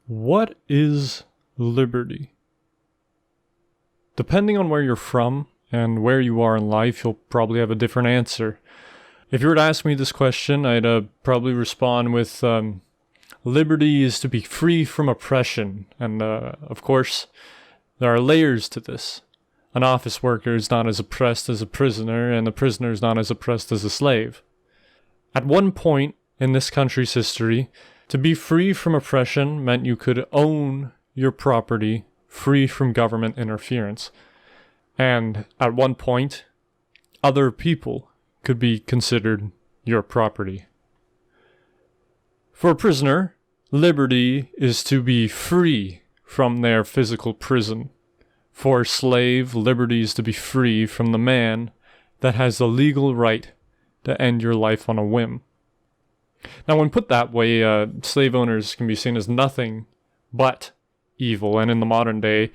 What is liberty? Depending on where you're from and where you are in life, you'll probably have a different answer. If you were to ask me this question, I'd probably respond with, liberty is to be free from oppression. And, of course, there are layers to this. An office worker is not as oppressed as a prisoner, and a prisoner is not as oppressed as a slave. At one point in this country's history, to be free from oppression meant you could own your property free from government interference. And at one point, other people could be considered your property. For a prisoner, liberty is to be free from their physical prison. For a slave, liberty is to be free from the man that has the legal right to end your life on a whim. Now, when put that way, slave owners can be seen as nothing but evil, and in the modern day,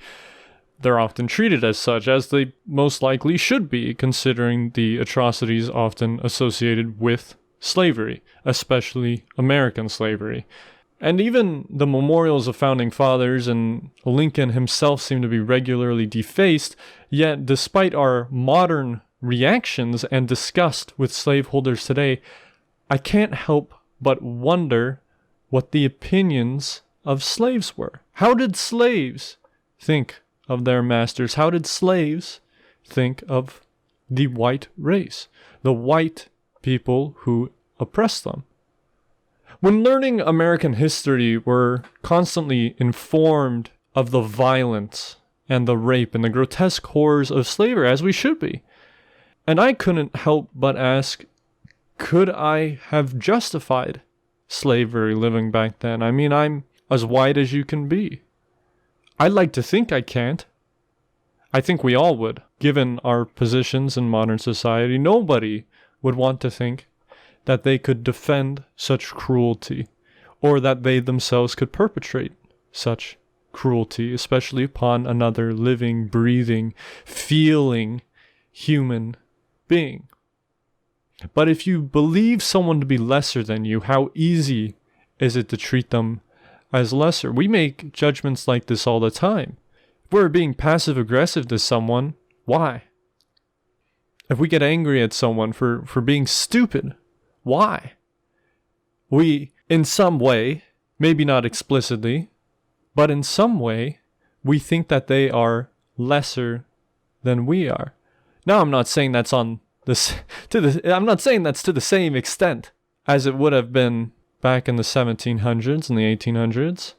they're often treated as such, as they most likely should be, considering the atrocities often associated with slavery, especially American slavery. And even the memorials of founding fathers and Lincoln himself seem to be regularly defaced, yet despite our modern reactions and disgust with slaveholders today, I can't help but wonder what the opinions of slaves were. How did slaves think of their masters? How did slaves think of the white race, the white people who oppressed them? When learning American history, we're constantly informed of the violence and the rape and the grotesque horrors of slavery, as we should be. And I couldn't help but ask, could I have justified slavery living back then? I mean, I'm as white as you can be. I'd like to think I can't. I think we all would, given our positions in modern society. Nobody would want to think that they could defend such cruelty, or that they themselves could perpetrate such cruelty, especially upon another living, breathing, feeling human being. But if you believe someone to be lesser than you, how easy is it to treat them as lesser? We make judgments like this all the time. If we're being passive-aggressive to someone, why? If we get angry at someone for being stupid, why? We, in some way, maybe not explicitly, but in some way, we think that they are lesser than we are. Now, I'm not saying that's I'm not saying that's to the same extent as it would have been back in the 1700s and the 1800s.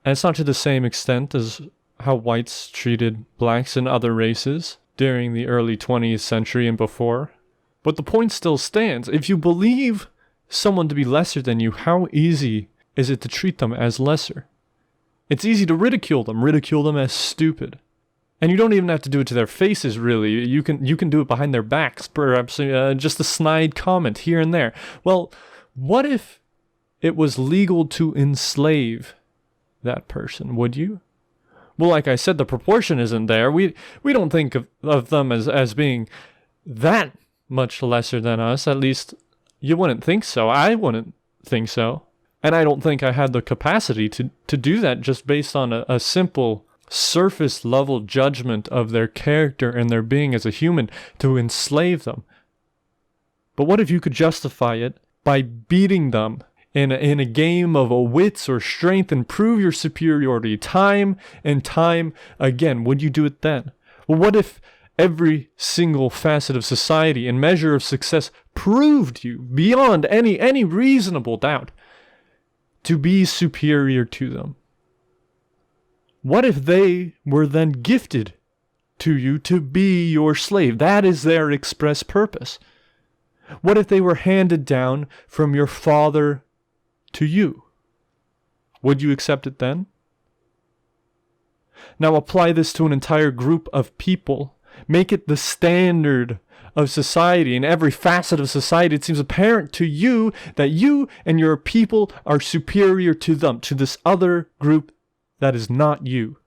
And it's not to the same extent as how whites treated blacks and other races during the early 20th century and before. But the point still stands. If you believe someone to be lesser than you, how easy is it to treat them as lesser? It's easy to ridicule them as stupid. And you don't even have to do it to their faces, really. You can do it behind their backs, perhaps just a snide comment here and there. Well, what if it was legal to enslave that person? Would you? Well, like I said, the proportion isn't there. We don't think of them as being that much lesser than us. At least you wouldn't think so. I wouldn't think so. And I don't think I had the capacity to do that just based on a simple surface level judgment of their character and their being as a human, to enslave them. But what if you could justify it by beating them in a game of wits or strength and prove your superiority time and time again? Would you do it then? Well, what if every single facet of society and measure of success proved you beyond any reasonable doubt to be superior to them? What if they were then gifted to you to be your slave? That is their express purpose. What if they were handed down from your father to you? Would you accept it then? Now apply this to an entire group of people. Make it the standard of society. In every facet of society, it seems apparent to you that you and your people are superior to them, to this other group that is not you.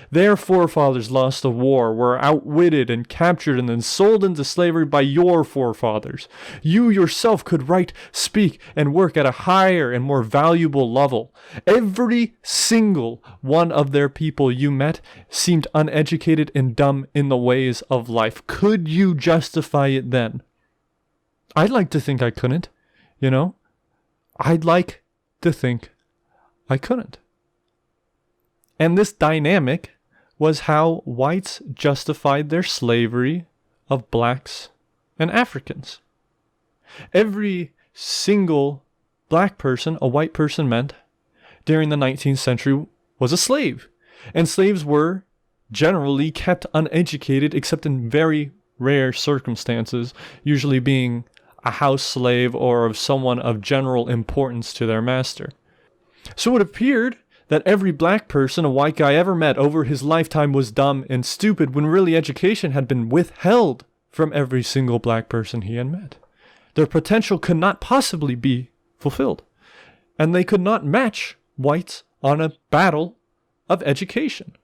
Their forefathers lost a war, were outwitted and captured and then sold into slavery by your forefathers. You yourself could write, speak, and work at a higher and more valuable level. Every single one of their people you met seemed uneducated and dumb in the ways of life. Could you justify it then? I'd like to think I couldn't, I'd like to think I couldn't. And this dynamic was how whites justified their slavery of blacks and Africans. Every single black person a white person met during the 19th century was a slave. And slaves were generally kept uneducated except in very rare circumstances, usually being a house slave or of someone of general importance to their master. So it appeared that every black person a white guy ever met over his lifetime was dumb and stupid, when really education had been withheld from every single black person he had met. Their potential could not possibly be fulfilled, and they could not match whites on a battle of education.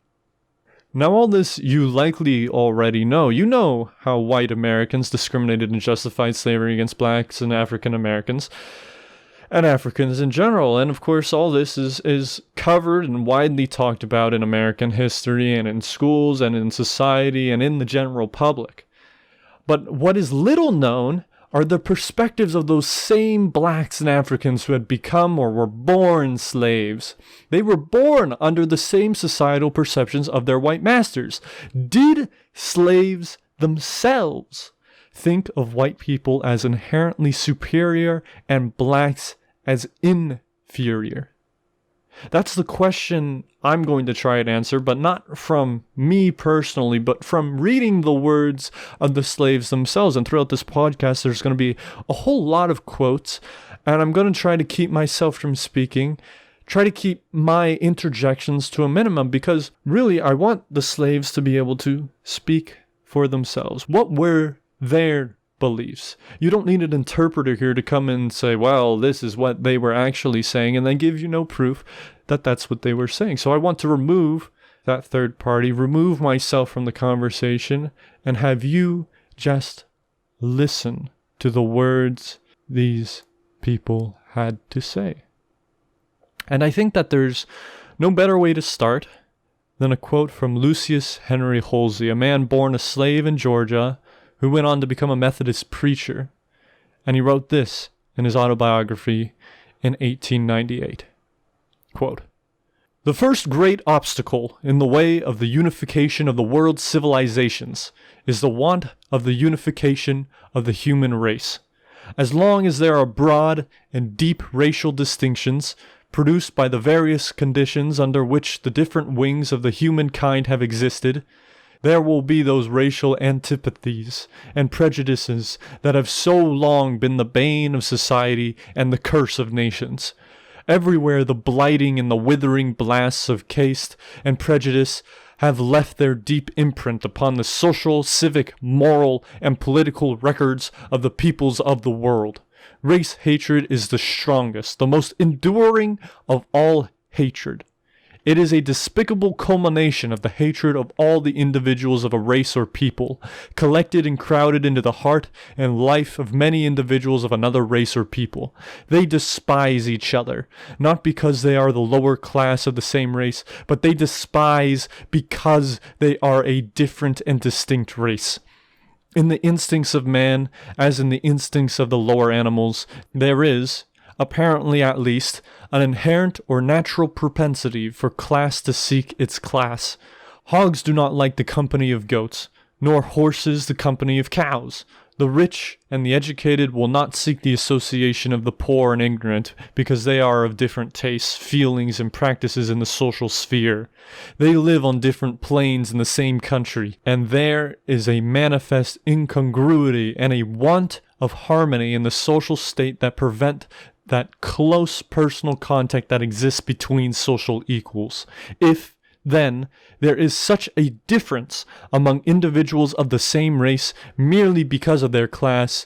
Now all this you likely already know. You know how white Americans discriminated and justified slavery against blacks and African Americans and Africans in general. And of course, all this is covered and widely talked about in American history and in schools and in society and in the general public. But what is little known are the perspectives of those same blacks and Africans who had become or were born slaves. They were born under the same societal perceptions of their white masters. Did slaves themselves think of white people as inherently superior and blacks as inferior? That's the question I'm going to try and answer, but not from me personally, but from reading the words of the slaves themselves. And throughout this podcast, there's going to be a whole lot of quotes, and I'm going to try to keep myself from speaking, try to keep my interjections to a minimum, because really I want the slaves to be able to speak for themselves. What were their beliefs? You don't need an interpreter here to come in and say, well, this is what they were actually saying, and then give you no proof that that's what they were saying. So I want to remove that third party, remove myself from the conversation, and have you just listen to the words these people had to say. And I think that there's no better way to start than a quote from Lucius Henry Halsey, a man born a slave in Georgia who went on to become a Methodist preacher. And he wrote this in his autobiography in 1898. Quote, "The first great obstacle in the way of the unification of the world's civilizations is the want of the unification of the human race. As long as there are broad and deep racial distinctions produced by the various conditions under which the different wings of the human kind have existed, there will be those racial antipathies and prejudices that have so long been the bane of society and the curse of nations. Everywhere the blighting and the withering blasts of caste and prejudice have left their deep imprint upon the social, civic, moral, and political records of the peoples of the world. Race hatred is the strongest, the most enduring of all hatred. It is a despicable culmination of the hatred of all the individuals of a race or people, collected and crowded into the heart and life of many individuals of another race or people. They despise each other, not because they are the lower class of the same race, but they despise because they are a different and distinct race. In the instincts of man, as in the instincts of the lower animals, there is, apparently at least, an inherent or natural propensity for class to seek its class. Hogs do not like the company of goats, nor horses the company of cows. The rich and the educated will not seek the association of the poor and ignorant, because they are of different tastes, feelings, and practices in the social sphere. They live on different planes in the same country, and there is a manifest incongruity and a want of harmony in the social state that prevent that close personal contact that exists between social equals. If, then, there is such a difference among individuals of the same race merely because of their class,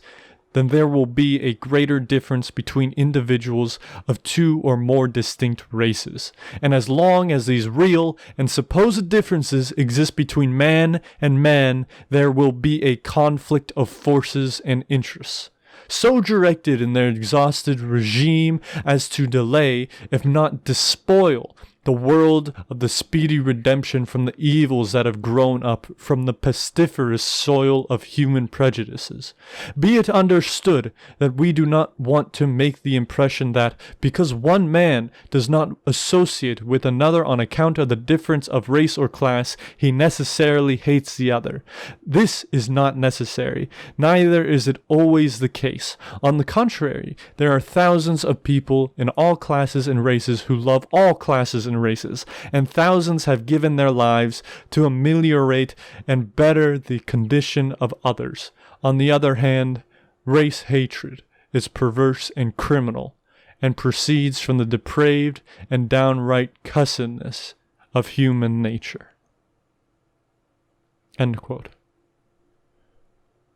then there will be a greater difference between individuals of two or more distinct races. And as long as these real and supposed differences exist between man and man, there will be a conflict of forces and interests, so directed in their exhausted regime as to delay, if not despoil, the world of the speedy redemption from the evils that have grown up from the pestiferous soil of human prejudices. Be it understood that we do not want to make the impression that, because one man does not associate with another on account of the difference of race or class, he necessarily hates the other. This is not necessary, neither is it always the case. On the contrary, there are thousands of people in all classes and races who love all classes and races, and thousands have given their lives to ameliorate and better the condition of others. On the other hand, race hatred is perverse and criminal, and proceeds from the depraved and downright cussedness of human nature. End quote.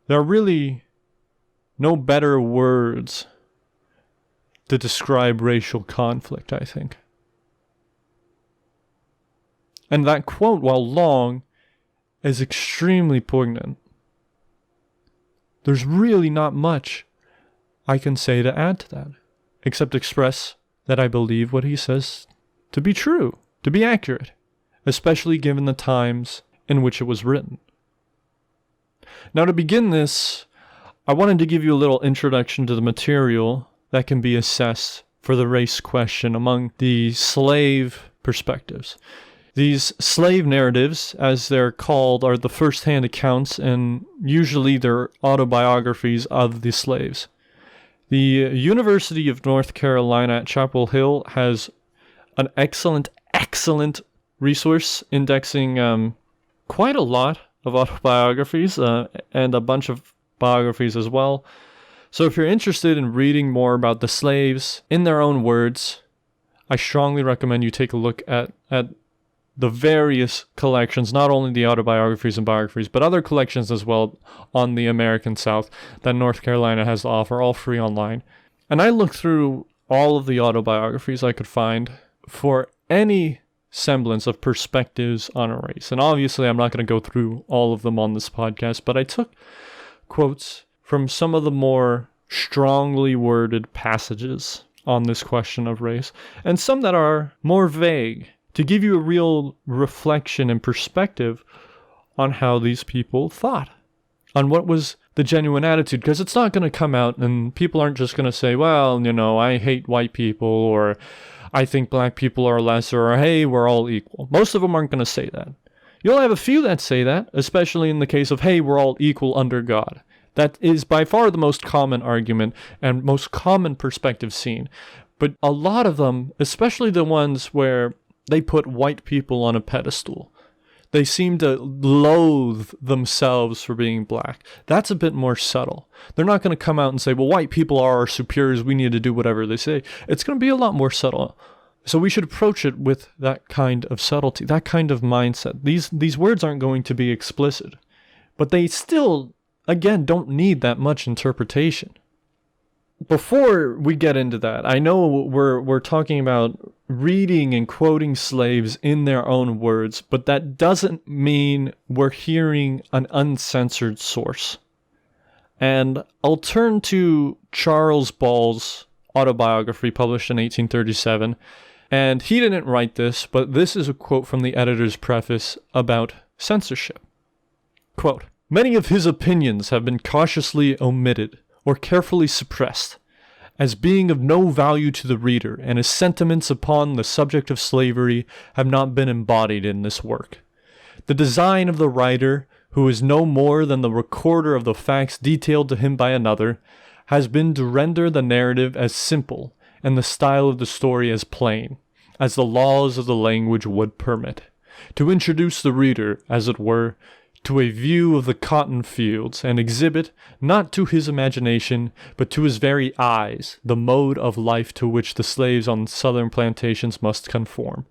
There are really no better words to describe racial conflict, I think. And that quote, while long, is extremely poignant. There's really not much I can say to add to that, except express that I believe what he says to be true, to be accurate, especially given the times in which it was written. Now, to begin this, I wanted to give you a little introduction to the material that can be assessed for the race question among the slave perspectives. These slave narratives, as they're called, are the first-hand accounts, and usually they're autobiographies of the slaves. The University of North Carolina at Chapel Hill has an excellent resource indexing quite a lot of autobiographies and a bunch of biographies as well. So if you're interested in reading more about the slaves in their own words, I strongly recommend you take a look at the various collections, not only the autobiographies and biographies, but other collections as well on the American South that North Carolina has to offer, all free online. And I looked through all of the autobiographies I could find for any semblance of perspectives on a race. And obviously I'm not going to go through all of them on this podcast, but I took quotes from some of the more strongly worded passages on this question of race, and some that are more vague, to give you a real reflection and perspective on how these people thought, on what was the genuine attitude. Because it's not going to come out and people aren't just going to say, well, you know, I hate white people, or I think black people are lesser, or hey, we're all equal. Most of them aren't going to say that. You'll have a few that say that, especially in the case of, hey, we're all equal under God. That is by far the most common argument and most common perspective seen. But a lot of them, especially the ones where they put white people on a pedestal, they seem to loathe themselves for being black. That's a bit more subtle. They're not going to come out and say, well, white people are our superiors, we need to do whatever they say. It's going to be a lot more subtle. So we should approach it with that kind of subtlety, that kind of mindset. These words aren't going to be explicit, but they still, again, don't need that much interpretation. Before we get into that, I know we're talking about reading and quoting slaves in their own words, but that doesn't mean we're hearing an uncensored source. And I'll turn to Charles Ball's autobiography published in 1837, and he didn't write this, but this is a quote from the editor's preface about censorship. Quote, "Many of his opinions have been cautiously omitted or carefully suppressed, as being of no value to the reader, and his sentiments upon the subject of slavery have not been embodied in this work. The design of the writer, who is no more than the recorder of the facts detailed to him by another, has been to render the narrative as simple, and the style of the story as plain, as the laws of the language would permit, to introduce the reader, as it were, to a view of the cotton fields, and exhibit, not to his imagination, but to his very eyes, the mode of life to which the slaves on southern plantations must conform,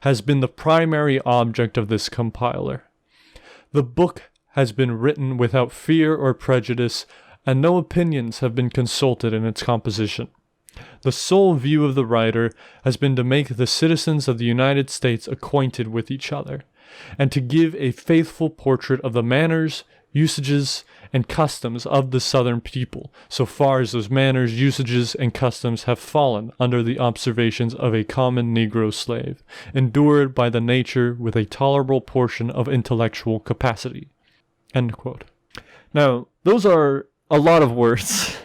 has been the primary object of this compiler. The book has been written without fear or prejudice and no opinions have been consulted in its composition. The sole view of the writer has been to make the citizens of the United States acquainted with each other, and to give a faithful portrait of the manners, usages, and customs of the Southern people, so far as those manners, usages, and customs have fallen under the observations of a common Negro slave, endured by the nature with a tolerable portion of intellectual capacity." End quote. Now, those are a lot of words,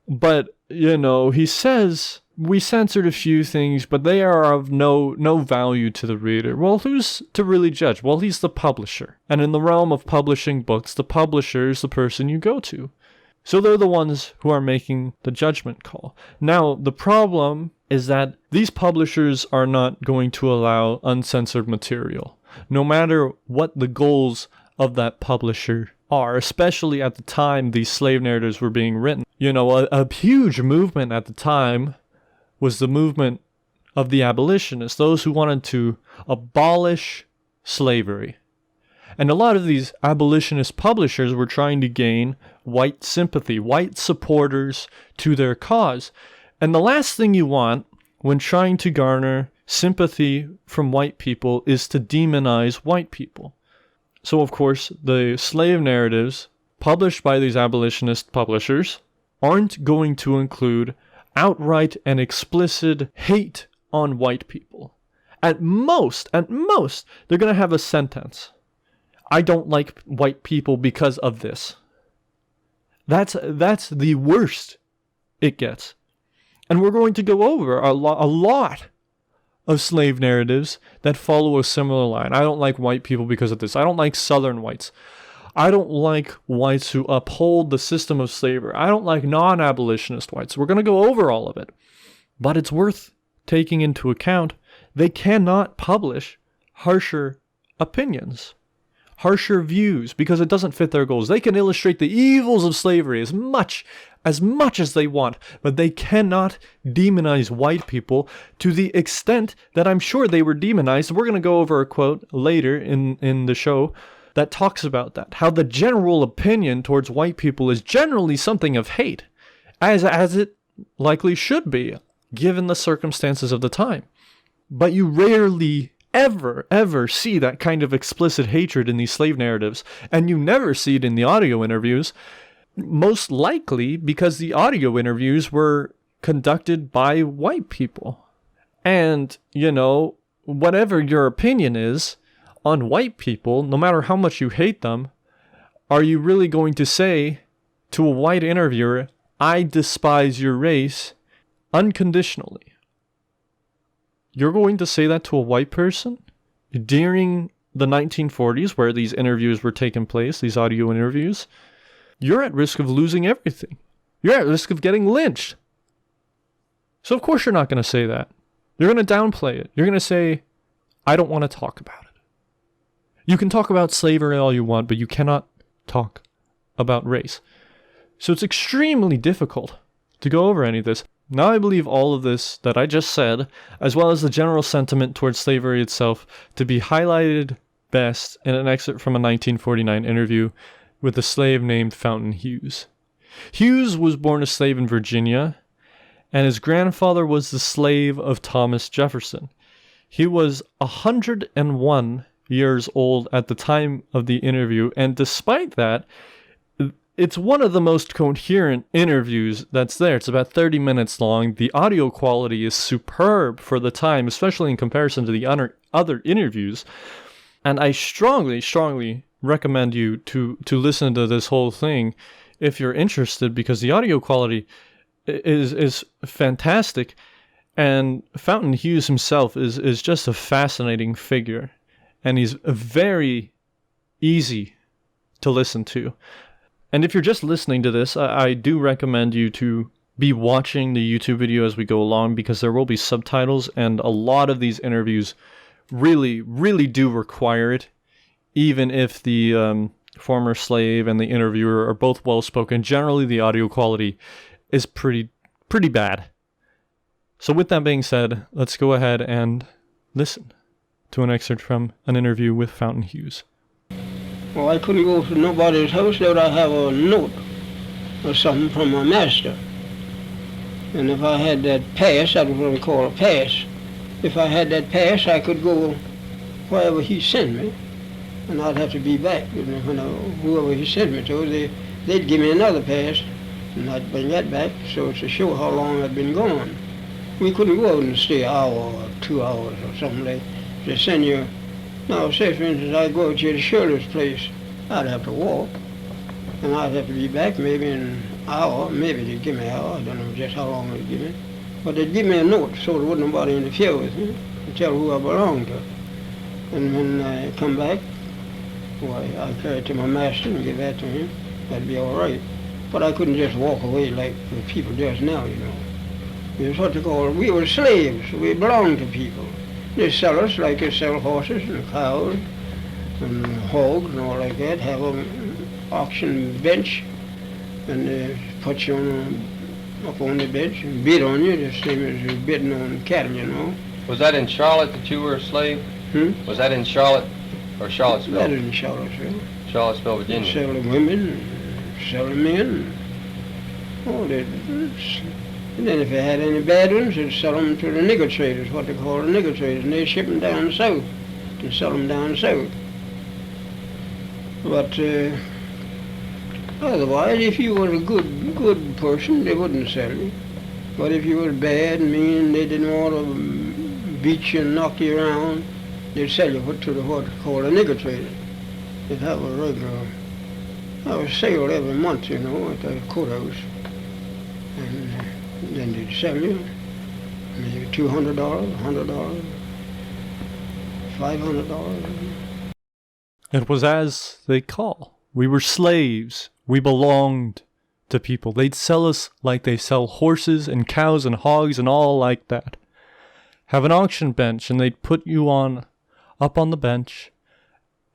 but, he says we censored a few things, but they are of no value to the reader. Well, who's to really judge? Well, he's the publisher. And in the realm of publishing books, the publisher is the person you go to. So they're the ones who are making the judgment call. Now, the problem is that these publishers are not going to allow uncensored material, no matter what the goals of that publisher are, especially at the time these slave narratives were being written. A huge movement at the time was the movement of the abolitionists, those who wanted to abolish slavery. And a lot of these abolitionist publishers were trying to gain white sympathy, white supporters to their cause. And the last thing you want when trying to garner sympathy from white people is to demonize white people. So, of course, the slave narratives published by these abolitionist publishers aren't going to include outright and explicit hate on white people. At most, they're going to have a sentence. "I don't like white people because of this." That's the worst it gets. And we're going to go over a lot of slave narratives that follow a similar line. "I don't like white people because of this. I don't like Southern whites. I don't like whites who uphold the system of slavery. I don't like non-abolitionist whites." We're going to go over all of it. But it's worth taking into account they cannot publish harsher opinions, harsher views, because it doesn't fit their goals. They can illustrate the evils of slavery as much as they want, but they cannot demonize white people to the extent that I'm sure they were demonized. We're going to go over a quote later in the show that talks about that, how the general opinion towards white people is generally something of hate, as it likely should be, given the circumstances of the time. But you rarely ever see that kind of explicit hatred in these slave narratives, and you never see it in the audio interviews, most likely because the audio interviews were conducted by white people. And, whatever your opinion is on white people, no matter how much you hate them, are you really going to say to a white interviewer, "I despise your race," unconditionally? You're going to say that to a white person during the 1940s, where these interviews were taking place, these audio interviews? You're at risk of losing everything. You're at risk of getting lynched. So of course you're not going to say that. You're going to downplay it. You're going to say, "I don't want to talk about it." You can talk about slavery all you want, but you cannot talk about race. So it's extremely difficult to go over any of this. Now I believe all of this that I just said, as well as the general sentiment towards slavery itself, to be highlighted best in an excerpt from a 1949 interview with a slave named Fountain Hughes. Hughes was born a slave in Virginia, and his grandfather was the slave of Thomas Jefferson. He was 101 years old at the time of the interview, and despite that, it's one of the most coherent interviews that's there. It's about 30 minutes long. The audio quality is superb for the time, especially in comparison to the other interviews. And I strongly recommend you to listen to this whole thing if you're interested, because the audio quality is fantastic. And Fountain Hughes himself is just a fascinating figure. And he's very easy to listen to. And if you're just listening to this, I do recommend you to be watching the YouTube video as we go along, because there will be subtitles, and a lot of these interviews really do require it, even if the former slave and the interviewer are both well-spoken. Generally, the audio quality is pretty bad. So with that being said, let's go ahead and listen to an excerpt from an interview with Fountain Hughes. Well, I couldn't go to nobody's house without I have a note or something from my master. And if I had that pass, that was what we call a pass. If I had that pass, I could go wherever he sent me, and I'd have to be back. Whoever he sent me to, they'd give me another pass, and I'd bring that back, so to show how long I'd been gone. We couldn't go out and stay an hour or 2 hours or something like that. They send you. Now, say for instance, I go to the Shirley's place, I'd have to walk, and I'd have to be back maybe in an hour. Maybe they'd give me an hour. I don't know just how long they'd give me. But they'd give me a note so there wasn't nobody interfere with me and tell who I belonged to. And when I come back, why, I carry it to my master and give that to him. That'd be all right. But I couldn't just walk away like the people just now, you know. It was what they call, we were slaves. We belonged to people. They sell us like they sell horses and cows and hogs and all like that. Have an auction bench, and they put you up on the bench and bid on you, the same as bidding on cattle, you know. Was that in Charlotte that you were a slave? Was that in Charlotte or Charlottesville? That in Charlottesville. Charlottesville, Virginia. They sell the women, sell the men. Oh, and then if they had any bad ones, they'd sell them to the nigger traders, what they call the nigger traders, and they'd ship them down south and sell them down south. But otherwise, if you were a good person, they wouldn't sell you. But if you were bad and mean, they didn't want to beat you and knock you around, they'd sell you to the what they call a nigger trader. They'd have a regular, sale every month, you know, at the courthouse. And then they'd sell you maybe $200, $100, $500. It was as they call. We were slaves. We belonged to people. They'd sell us like they sell horses and cows and hogs and all like that. Have an auction bench, and they'd put you up on the bench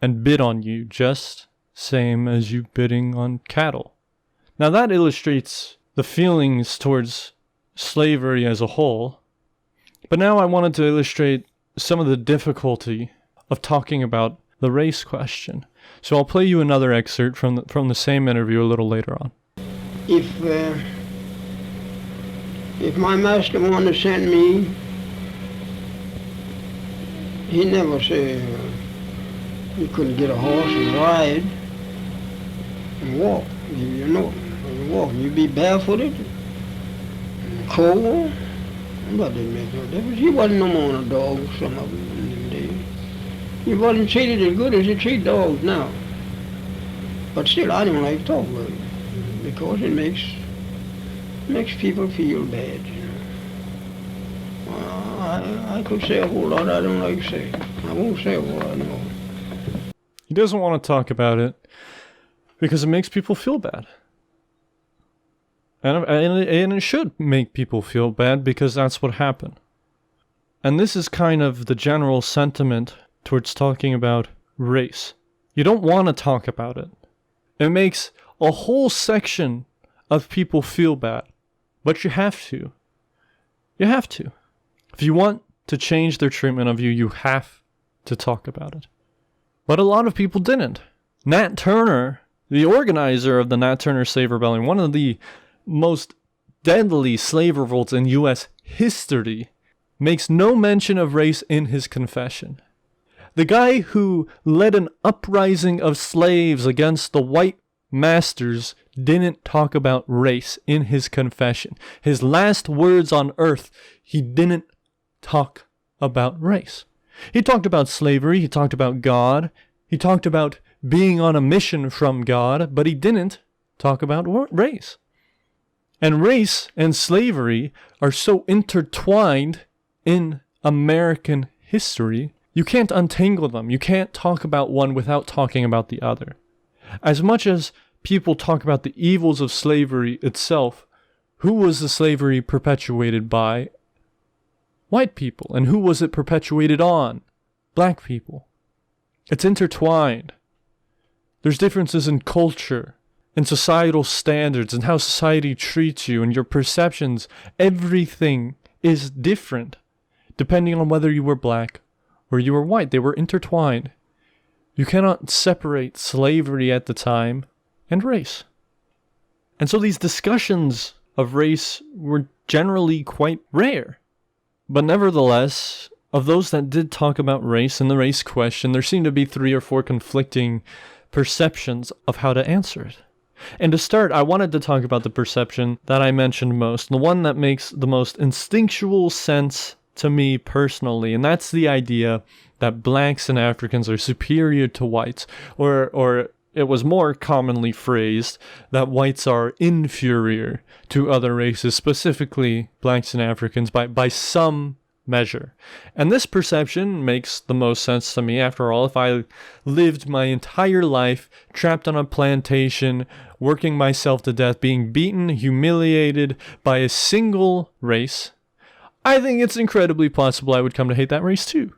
and bid on you just same as you bidding on cattle. Now that illustrates the feelings towards slavery as a whole. But now I wanted to illustrate some of the difficulty of talking about the race question. So I'll play you another excerpt from the same interview a little later on. If my master wanted to send me, he never said you couldn't get a horse and ride and walk. You know, when you walk, you'd be barefooted, and cold, but it didn't make no difference. He wasn't no more than a dog, some of them in them days. He wasn't treated as good as they treat dogs now. But still, I don't like to talk about it, because it makes people feel bad, you know. I could say a whole lot I don't like to say. I won't say a whole lot, no. He doesn't want to talk about it because it makes people feel bad. And it should make people feel bad because that's what happened. And this is kind of the general sentiment towards talking about race. You don't want to talk about it. It makes a whole section of people feel bad. But you have to. You have to. If you want to change their treatment of you, you have to talk about it. But a lot of people didn't. Nat Turner, the organizer of the Nat Turner Slave Rebellion, one of the most deadly slave revolts in U.S. history, makes no mention of race in his confession. The guy who led an uprising of slaves against the white masters didn't talk about race in his confession. His last words on earth, he didn't talk about race. He talked about slavery, he talked about God, he talked about being on a mission from God, but he didn't talk about race. And race and slavery are so intertwined in American history, you can't untangle them. You can't talk about one without talking about the other. As much as people talk about the evils of slavery itself, who was the slavery perpetuated by? White people. And who was it perpetuated on? Black people. It's intertwined. There's differences in culture, in societal standards, and how society treats you, and your perceptions. Everything is different, depending on whether you were black or you were white. They were intertwined. You cannot separate slavery at the time and race. And so these discussions of race were generally quite rare. But nevertheless, of those that did talk about race and the race question, there seemed to be 3 or 4 conflicting perceptions of how to answer it. And to start, I wanted to talk about the perception that I mentioned most, the one that makes the most instinctual sense to me personally, and that's the idea that blacks and Africans are superior to whites, or it was more commonly phrased that whites are inferior to other races, specifically blacks and Africans, by some measure. And this perception makes the most sense to me. After all, if I lived my entire life trapped on a plantation, working myself to death, being beaten, humiliated by a single race, I think it's incredibly possible I would come to hate that race too.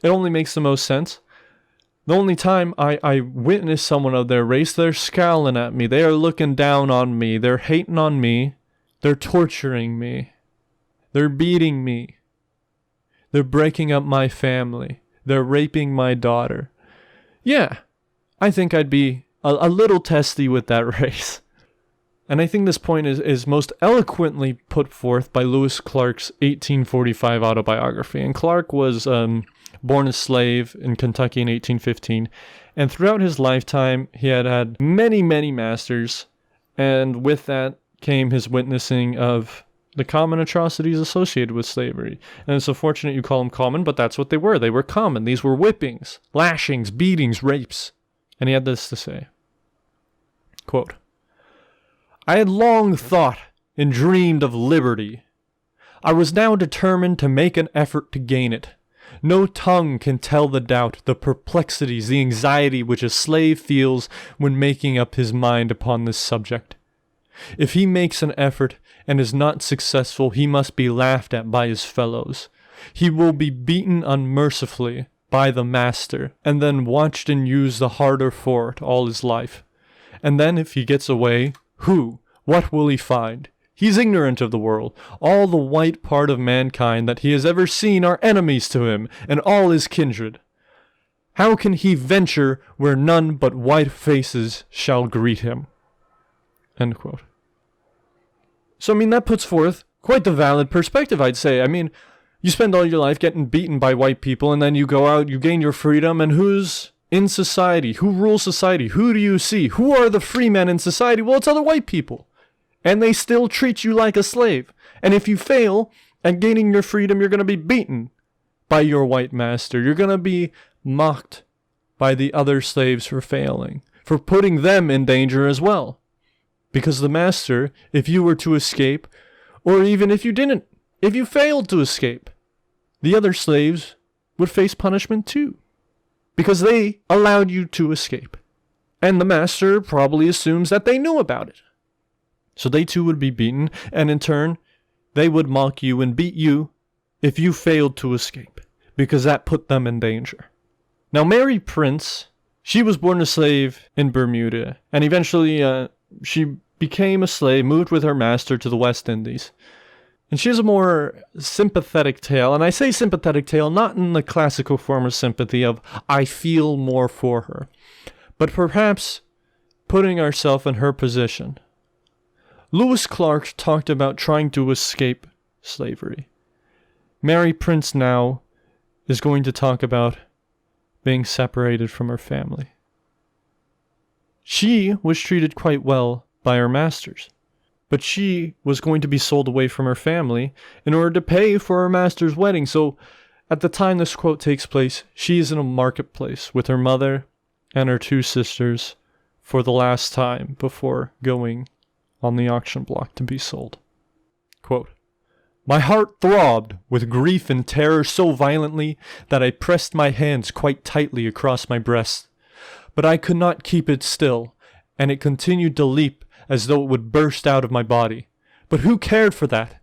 It only makes the most sense. The only time I witness someone of their race, they're scowling at me, they are looking down on me, they're hating on me, they're torturing me, they're beating me, they're breaking up my family, they're raping my daughter. Yeah, I think I'd be a little testy with that race. And I think this point is most eloquently put forth by Lewis Clark's 1845 autobiography. And Clark was born a slave in Kentucky in 1815. And throughout his lifetime, he had many, many masters. And with that came his witnessing of the common atrocities associated with slavery. And it's unfortunate you call them common, but that's what they were. They were common. These were whippings, lashings, beatings, rapes. And he had this to say, quote, "I had long thought and dreamed of liberty. I was now determined to make an effort to gain it. No tongue can tell the doubt, the perplexities, the anxiety which a slave feels when making up his mind upon this subject. If he makes an effort and is not successful, he must be laughed at by his fellows. He will be beaten unmercifully by the master, and then watched and used the harder for it all his life. And then if he gets away, what will he find? He's ignorant of the world. All the white part of mankind that he has ever seen are enemies to him, and all his kindred. How can he venture where none but white faces shall greet him?" End quote. So, that puts forth quite the valid perspective, I'd say. You spend all your life getting beaten by white people, and then you go out, you gain your freedom, and who's in society? Who rules society? Who do you see? Who are the free men in society? Well, it's other white people. And they still treat you like a slave. And if you fail at gaining your freedom, you're going to be beaten by your white master. You're going to be mocked by the other slaves for failing, for putting them in danger as well. Because the master, if you were to escape, or even if you didn't, if you failed to escape, the other slaves would face punishment too. Because they allowed you to escape. And the master probably assumes that they knew about it. So they too would be beaten, and in turn, they would mock you and beat you if you failed to escape, because that put them in danger. Now, Mary Prince, she was born a slave in Bermuda, and eventually she became a slave, moved with her master to the West Indies. And she has a more sympathetic tale, and I say sympathetic tale not in the classical form of sympathy of I feel more for her, but perhaps putting ourselves in her position. Lewis Clark talked about trying to escape slavery. Mary Prince now is going to talk about being separated from her family. She was treated quite well by her masters, but she was going to be sold away from her family in order to pay for her master's wedding. So at the time this quote takes place, she is in a marketplace with her mother and her 2 sisters for the last time before going on the auction block to be sold. Quote, "My heart throbbed with grief and terror so violently that I pressed my hands quite tightly across my breast. But I could not keep it still, and it continued to leap as though it would burst out of my body. But who cared for that?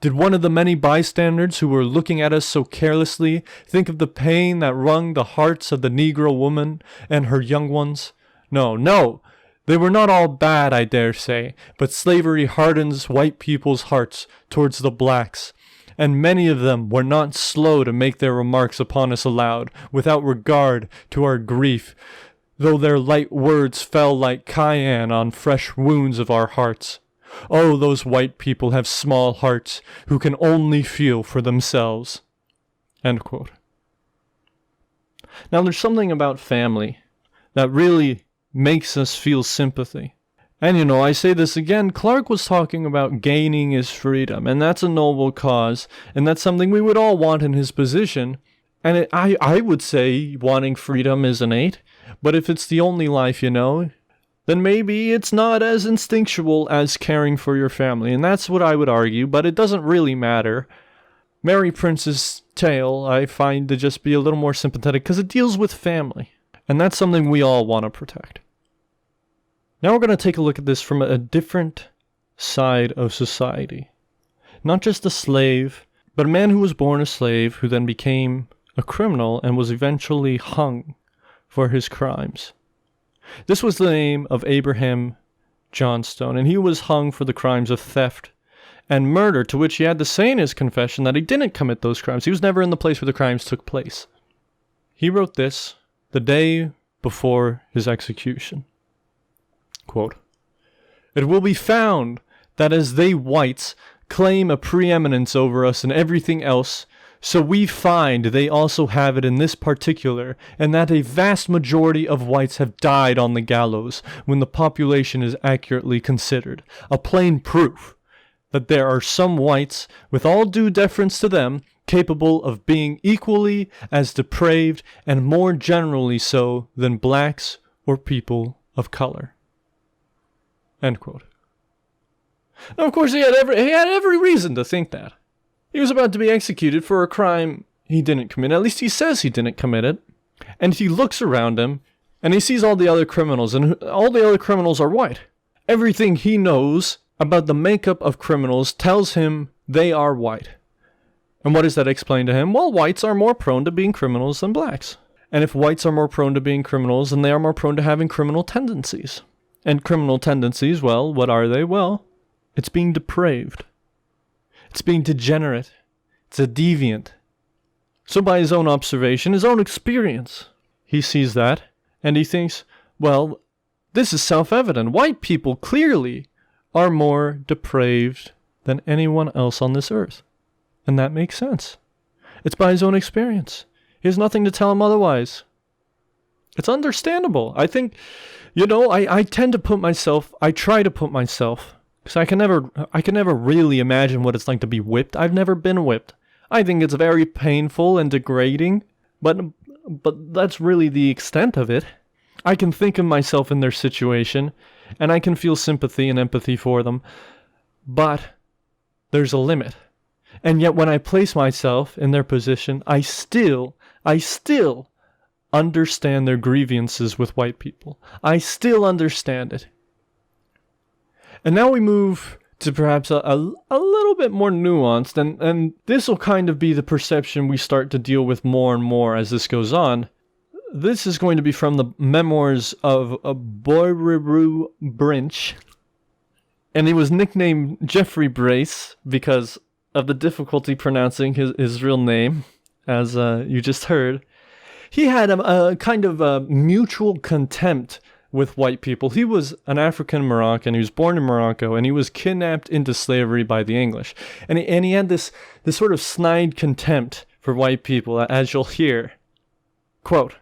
Did one of the many bystanders who were looking at us so carelessly think of the pain that wrung the hearts of the Negro woman and her young ones? No, they were not all bad, I dare say, but slavery hardens white people's hearts towards the blacks, and many of them were not slow to make their remarks upon us aloud, without regard to our grief, though their light words fell like cayenne on fresh wounds of our hearts. Oh, those white people have small hearts who can only feel for themselves." End quote. Now, there's something about family that really makes us feel sympathy. And I say this again, Clark was talking about gaining his freedom, and that's a noble cause, and that's something we would all want in his position. And I would say wanting freedom is innate, but if it's the only life then maybe it's not as instinctual as caring for your family, and that's what I would argue, but it doesn't really matter. Mary Prince's tale I find to just be a little more sympathetic because it deals with family, and that's something we all want to protect. Now we're going to take a look at this from a different side of society. Not just a slave, but a man who was born a slave who then became a criminal and was eventually hung for his crimes. This was the name of Abraham Johnstone, and he was hung for the crimes of theft and murder, to which he had to say in his confession that he didn't commit those crimes. He was never in the place where the crimes took place. He wrote this the day before his execution. Quote, "It will be found that as they whites claim a preeminence over us in everything else, so we find they also have it in this particular, and that a vast majority of whites have died on the gallows when the population is accurately considered, a plain proof that there are some whites, with all due deference to them, capable of being equally as depraved and more generally so than blacks or people of color." End quote. Now, of course, he had every reason to think that. He was about to be executed for a crime he didn't commit. At least he says he didn't commit it. And he looks around him, and he sees all the other criminals, and all the other criminals are white. Everything he knows about the makeup of criminals tells him they are white. And what does that explain to him? Well, whites are more prone to being criminals than blacks. And if whites are more prone to being criminals, then they are more prone to having criminal tendencies. And criminal tendencies, well, what are they? Well, it's being depraved. It's being degenerate. It's a deviant. So by his own observation, his own experience, he sees that, and he thinks, well, this is self-evident. White people clearly are more depraved than anyone else on this earth. And that makes sense. It's by his own experience. He has nothing to tell him otherwise. It's understandable. I think, I tend to put myself, I try to put myself, because I can never really imagine what it's like to be whipped. I've never been whipped. I think it's very painful and degrading, but that's really the extent of it. I can think of myself in their situation, and I can feel sympathy and empathy for them, but there's a limit. And yet when I place myself in their position, I still understand their grievances with white people. I still understand it. And now we move to perhaps a little bit more nuanced, and this will kind of be the perception we start to deal with more and more as this goes on. This is going to be from the memoirs of Boireru Brinch, and he was nicknamed Jeffrey Brace because of the difficulty pronouncing his real name, as you just heard. He had a kind of a mutual contempt with white people. He was an African Moroccan. He was born in Morocco, and he was kidnapped into slavery by the English. And he had this sort of snide contempt for white people, as you'll hear. Quote,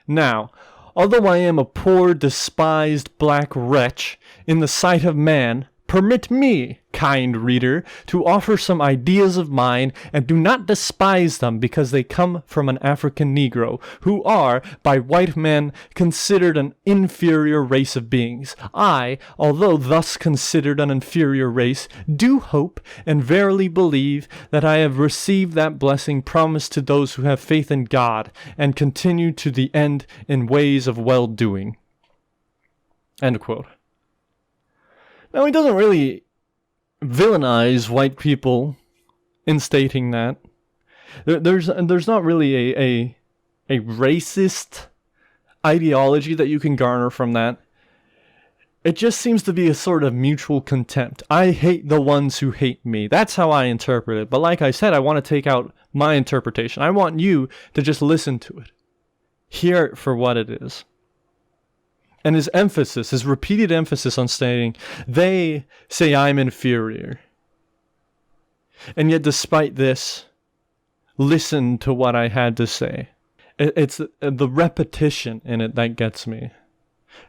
"Now, although I am a poor, despised black wretch in the sight of man, permit me, kind reader, to offer some ideas of mine, and do not despise them because they come from an African Negro, who are, by white men, considered an inferior race of beings. I, although thus considered an inferior race, do hope and verily believe that I have received that blessing promised to those who have faith in God, and continue to the end in ways of well-doing." End quote. Now, he doesn't really villainize white people in stating that. There's not really a racist ideology that you can garner from that. It just seems to be a sort of mutual contempt. I hate the ones who hate me. That's how I interpret it. But like I said, I want to take out my interpretation. I want you to just listen to it. hear it for what it is. And his emphasis, his repeated emphasis on stating, they say I'm inferior. And yet despite this, listen to what I had to say. It's the repetition in it that gets me.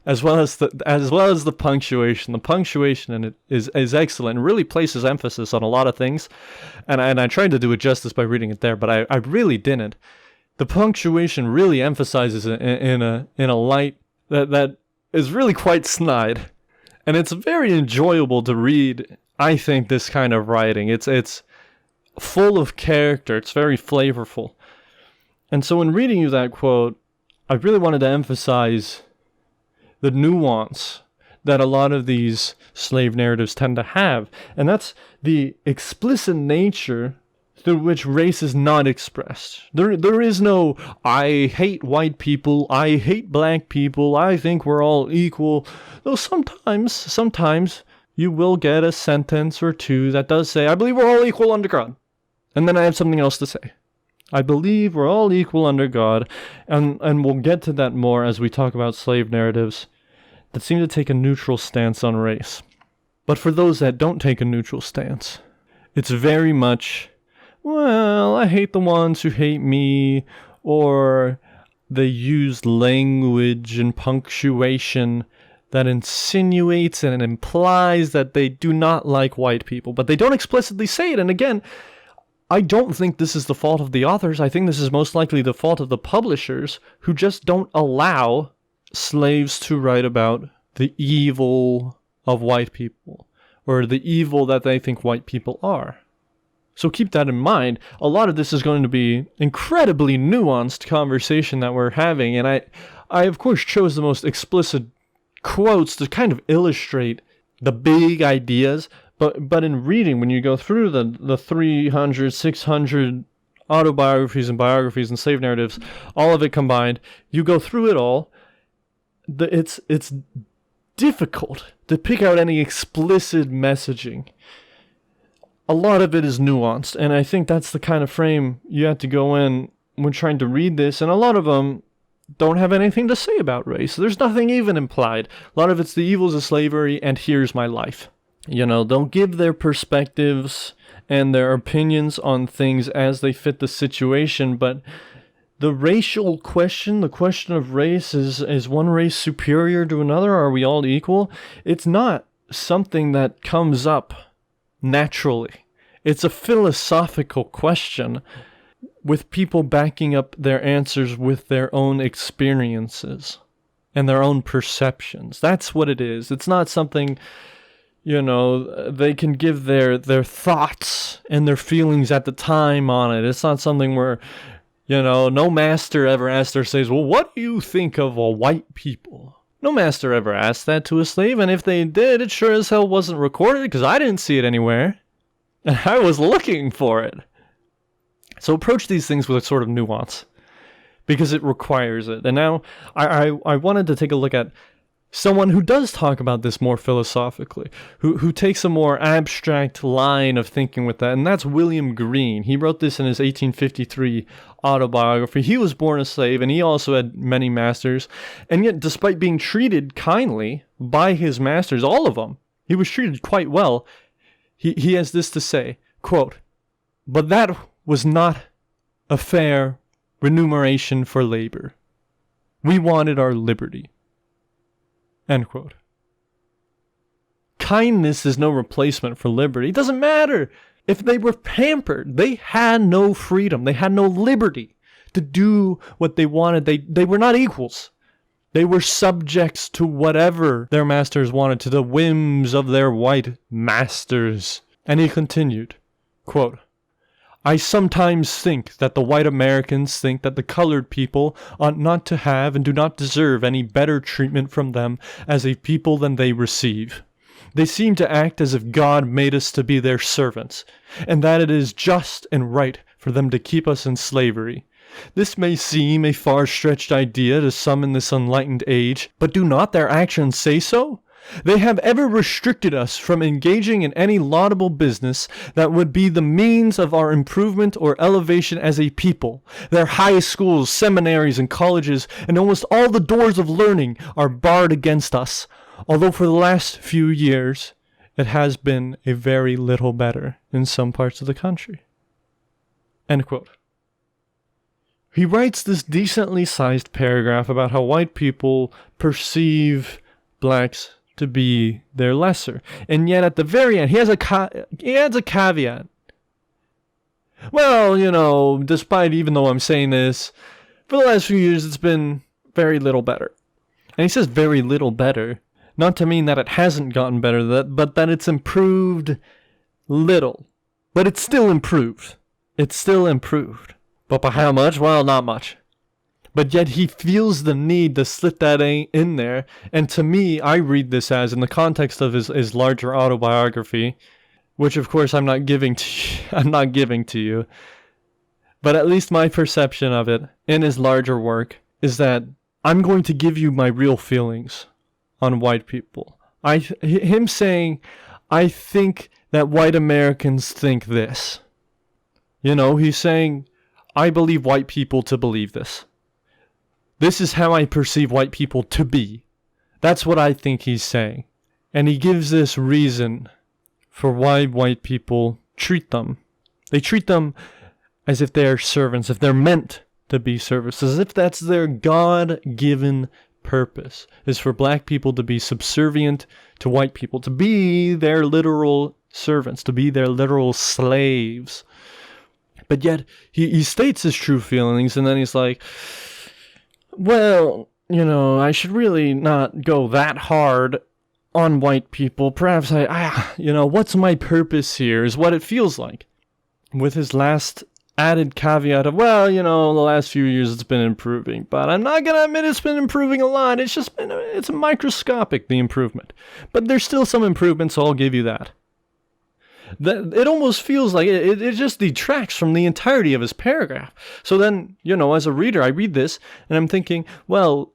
As well as the punctuation. The punctuation in it is excellent and really places emphasis on a lot of things. And I tried to do it justice by reading it there, but I really didn't. The punctuation really emphasizes it in a light that is really quite snide. And it's very enjoyable to read, I think, this kind of writing. It's full of character. It's very flavorful. And so in reading you that quote, I really wanted to emphasize the nuance that a lot of these slave narratives tend to have. And that's the explicit nature through which race is not expressed. There is no, I hate white people, I hate black people, I think we're all equal. Though sometimes you will get a sentence or two that does say, I believe we're all equal under God. And then I have something else to say. I believe we're all equal under God. And we'll get to that more as we talk about slave narratives that seem to take a neutral stance on race. But for those that don't take a neutral stance, it's very much, well, I hate the ones who hate me, or they use language and punctuation that insinuates and implies that they do not like white people, but they don't explicitly say it. And again, I don't think this is the fault of the authors. I think this is most likely the fault of the publishers who just don't allow slaves to write about the evil of white people, or the evil that they think white people are. So keep that in mind. A lot of this is going to be incredibly nuanced conversation that we're having, and I of course chose the most explicit quotes to kind of illustrate the big ideas, but in reading, when you go through the 300, 600 autobiographies and biographies and slave narratives, all of it combined, you go through it all, it's difficult to pick out any explicit messaging. A lot of it is nuanced, and I think that's the kind of frame you have to go in when trying to read this, and a lot of them don't have anything to say about race. There's nothing even implied. A lot of it's the evils of slavery, and here's my life. They'll give their perspectives and their opinions on things as they fit the situation, but the racial question, the question of race, is one race superior to another? Are we all equal? It's not something that comes up naturally. It's a philosophical question with people backing up their answers with their own experiences and their own perceptions. That's what it is. It's not something, they can give their thoughts and their feelings at the time on it. It's not something where, no master ever asked or says, well, what do you think of a white people? No master ever asked that to a slave, and if they did, it sure as hell wasn't recorded, because I didn't see it anywhere. And I was looking for it. So approach these things with a sort of nuance, because it requires it. And now I wanted to take a look at someone who does talk about this more philosophically, who takes a more abstract line of thinking with that, and that's William Greene. He wrote this in his 1853 autobiography. He was born a slave, and he also had many masters, and yet despite being treated kindly by his masters, all of them, he was treated quite well. He has this to say, quote, "But that was not a fair remuneration for labor. We wanted our liberty." End quote. Kindness is no replacement for liberty. It doesn't matter. If they were pampered, they had no freedom. They had no liberty to do what they wanted. They were not equals. They were subjects to whatever their masters wanted, to the whims of their white masters. And he continued, quote, "I sometimes think that the white Americans think that the colored people ought not to have and do not deserve any better treatment from them as a people than they receive. They seem to act as if God made us to be their servants, and that it is just and right for them to keep us in slavery. This may seem a far-stretched idea to some in this enlightened age, but do not their actions say so? They have ever restricted us from engaging in any laudable business that would be the means of our improvement or elevation as a people. Their high schools, seminaries, and colleges, and almost all the doors of learning are barred against us, although for the last few years it has been a very little better in some parts of the country." End quote. He writes this decently sized paragraph about how white people perceive blacks to be their lesser. And yet at the very end, he adds a caveat. Well, despite, even though I'm saying this, for the last few years, it's been very little better. And he says very little better, not to mean that it hasn't gotten better, but that it's improved little. But it's still improved. It's still improved. But by how much? Well, not much. But yet he feels the need to slip that in there. And to me, I read this as, in the context of his larger autobiography, which of course I'm not giving to you. But at least my perception of it in his larger work is that I'm going to give you my real feelings on white people. Him saying, I think that white Americans think this. He's saying, I believe white people to believe this. This is how I perceive white people to be. That's what I think he's saying. And he gives this reason for why white people treat them. They treat them as if they are servants, if they're meant to be servants, as if that's their God-given purpose, is for black people to be subservient to white people, to be their literal servants, to be their literal slaves. But yet, he states his true feelings, and then he's like, well, I should really not go that hard on white people. Perhaps what's my purpose here is what it feels like. With his last added caveat of, well, the last few years it's been improving, but I'm not going to admit it's been improving a lot. It's microscopic, the improvement. But there's still some improvement, so I'll give you that. It almost feels like it just detracts from the entirety of his paragraph. So then, as a reader, I read this and I'm thinking, well,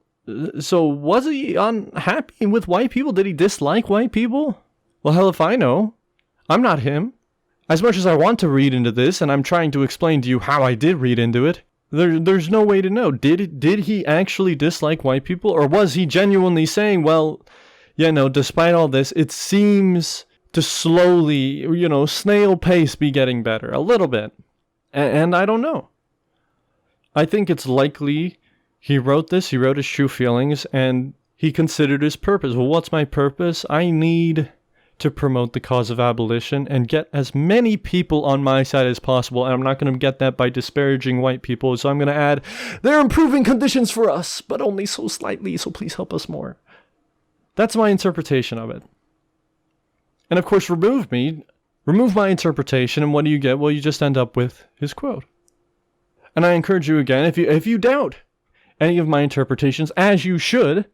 so was he unhappy with white people? Did he dislike white people? Well, hell if I know. I'm not him. As much as I want to read into this, and I'm trying to explain to you how I did read into it, there's no way to know. Did he actually dislike white people? Or was he genuinely saying, well, despite all this, it seems to slowly, snail pace be getting better a little bit. And I don't know. I think it's likely he wrote his true feelings, and he considered his purpose. Well, what's my purpose? I need to promote the cause of abolition and get as many people on my side as possible, and I'm not going to get that by disparaging white people, so I'm going to add, they're improving conditions for us, but only so slightly, so please help us more. That's my interpretation of it. And of course, remove my interpretation, and what do you get? Well, you just end up with his quote. And I encourage you again, if you doubt any of my interpretations, as you should,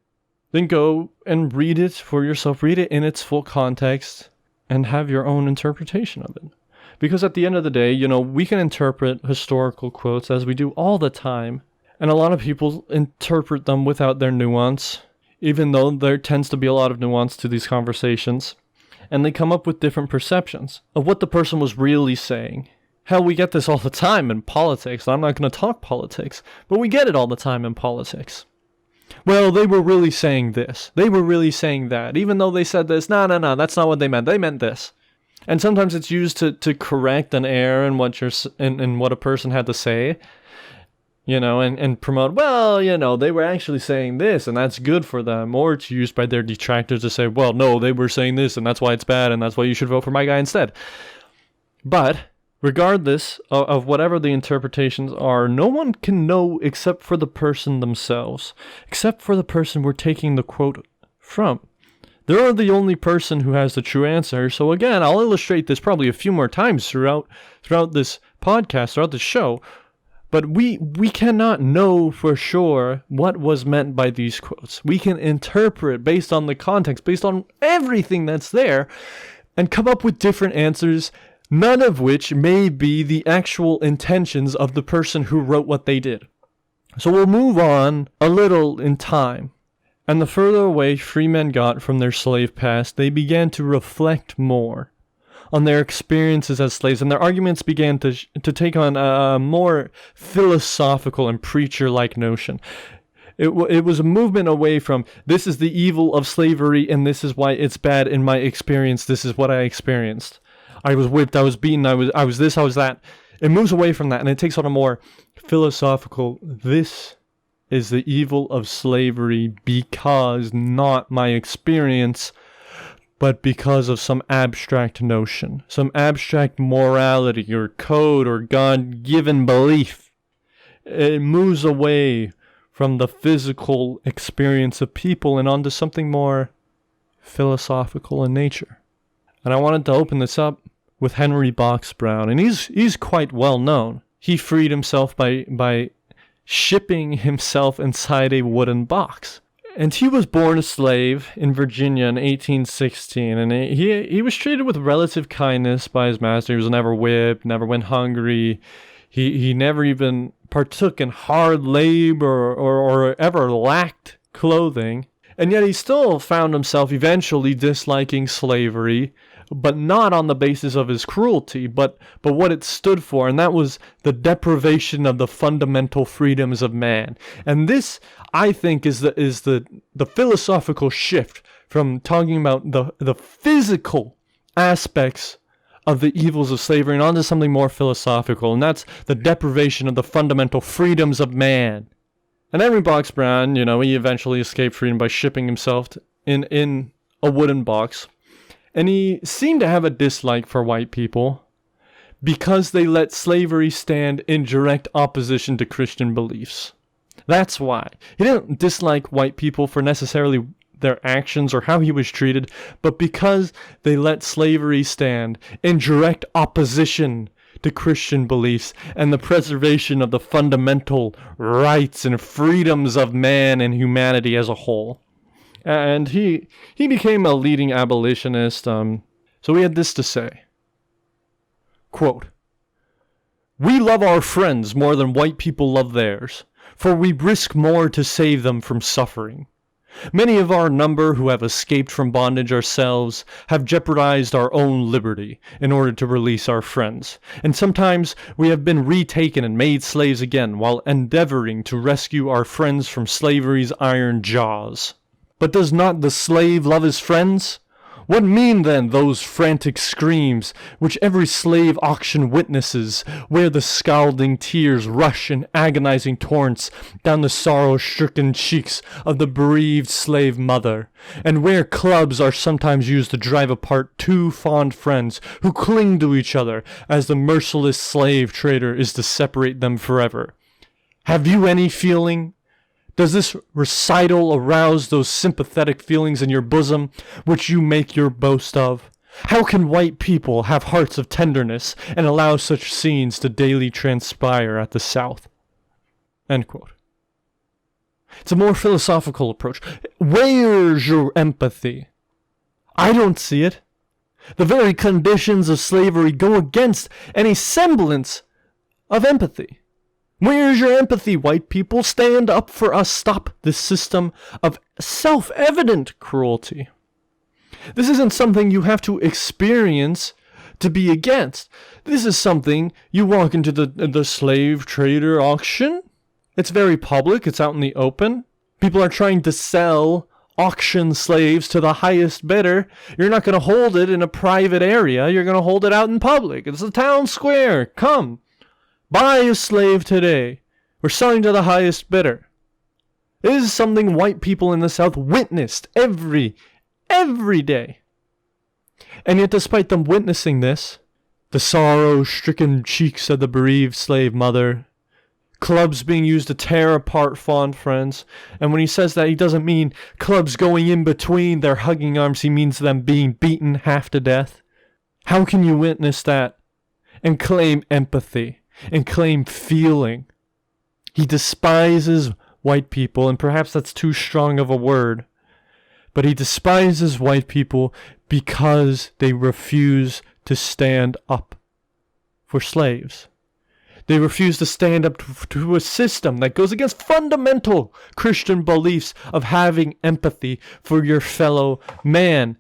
then go and read it for yourself. Read it in its full context and have your own interpretation of it. Because at the end of the day, we can interpret historical quotes as we do all the time. And a lot of people interpret them without their nuance, even though there tends to be a lot of nuance to these conversations. And they come up with different perceptions of what the person was really saying. Hell, we get this all the time in politics. I'm not going to talk politics, but we get it all the time in politics. Well, they were really saying this. They were really saying that. Even though they said this, no, that's not what they meant. They meant this. And sometimes it's used to correct an error in what a person had to say. And promote, well, they were actually saying this, and that's good for them. Or it's used by their detractors to say, well, no, they were saying this, and that's why it's bad, and that's why you should vote for my guy instead. But regardless of whatever the interpretations are, no one can know except for the person themselves, except for the person we're taking the quote from. They're the only person who has the true answer. So again, I'll illustrate this probably a few more times throughout this podcast, throughout the show. But we cannot know for sure what was meant by these quotes. We can interpret based on the context, based on everything that's there, and come up with different answers, none of which may be the actual intentions of the person who wrote what they did. So we'll move on a little in time. And the further away free men got from their slave past, they began to reflect more on their experiences as slaves, and their arguments began to take on a more philosophical and preacher-like notion. It was a movement away from, this is the evil of slavery, and this is why it's bad in my experience, this is what I experienced. I was whipped, I was beaten, I was this, I was that. It moves away from that, and it takes on a more philosophical, this is the evil of slavery because not my experience, but because of some abstract notion, some abstract morality or code or God-given belief. It moves away from the physical experience of people and onto something more philosophical in nature. And I wanted to open this up with Henry Box Brown, and he's quite well known. He freed himself by shipping himself inside a wooden box. And he was born a slave in Virginia in 1816, and he was treated with relative kindness by his master. He was never whipped, never went hungry. He never even partook in hard labor or ever lacked clothing. And yet he still found himself eventually disliking slavery, but not on the basis of his cruelty, but what it stood for, and that was the deprivation of the fundamental freedoms of man. And this, I think, is the philosophical shift from talking about the physical aspects of the evils of slavery and onto something more philosophical, and that's the deprivation of the fundamental freedoms of man. And Henry Box Brown, he eventually escaped freedom by shipping himself in a wooden box. And he seemed to have a dislike for white people because they let slavery stand in direct opposition to Christian beliefs. That's why. He didn't dislike white people for necessarily their actions or how he was treated, but because they let slavery stand in direct opposition to Christian beliefs and the preservation of the fundamental rights and freedoms of man and humanity as a whole. And he became a leading abolitionist. So he had this to say. Quote, "We love our friends more than white people love theirs, for we risk more to save them from suffering. Many of our number who have escaped from bondage ourselves have jeopardized our own liberty in order to release our friends, and sometimes we have been retaken and made slaves again while endeavoring to rescue our friends from slavery's iron jaws. But does not the slave love his friends? What mean then those frantic screams which every slave auction witnesses, where the scalding tears rush in agonizing torrents down the sorrow-stricken cheeks of the bereaved slave mother, and where clubs are sometimes used to drive apart two fond friends who cling to each other as the merciless slave trader is to separate them forever? Have you any feeling? Does this recital arouse those sympathetic feelings in your bosom which you make your boast of? How can white people have hearts of tenderness and allow such scenes to daily transpire at the South?" End quote. It's a more philosophical approach. Where's your empathy? I don't see it. The very conditions of slavery go against any semblance of empathy. Where's your empathy, white people? Stand up for us. Stop this system of self-evident cruelty. This isn't something you have to experience to be against. This is something you walk into the slave trader auction. It's very public. It's out in the open. People are trying to sell auction slaves to the highest bidder. You're not going to hold it in a private area. You're going to hold it out in public. It's the town square. Come. Buy a slave today. We're selling to the highest bidder. This is something white people in the South witnessed every day. And yet despite them witnessing this, the sorrow-stricken cheeks of the bereaved slave mother, clubs being used to tear apart fond friends, and when he says that, he doesn't mean clubs going in between their hugging arms, he means them being beaten half to death. How can you witness that and claim empathy? And claim feeling? He despises white people, and perhaps that's too strong of a word, but he despises white people because they refuse to stand up for slaves. They refuse to stand up to a system that goes against fundamental Christian beliefs of having empathy for your fellow man.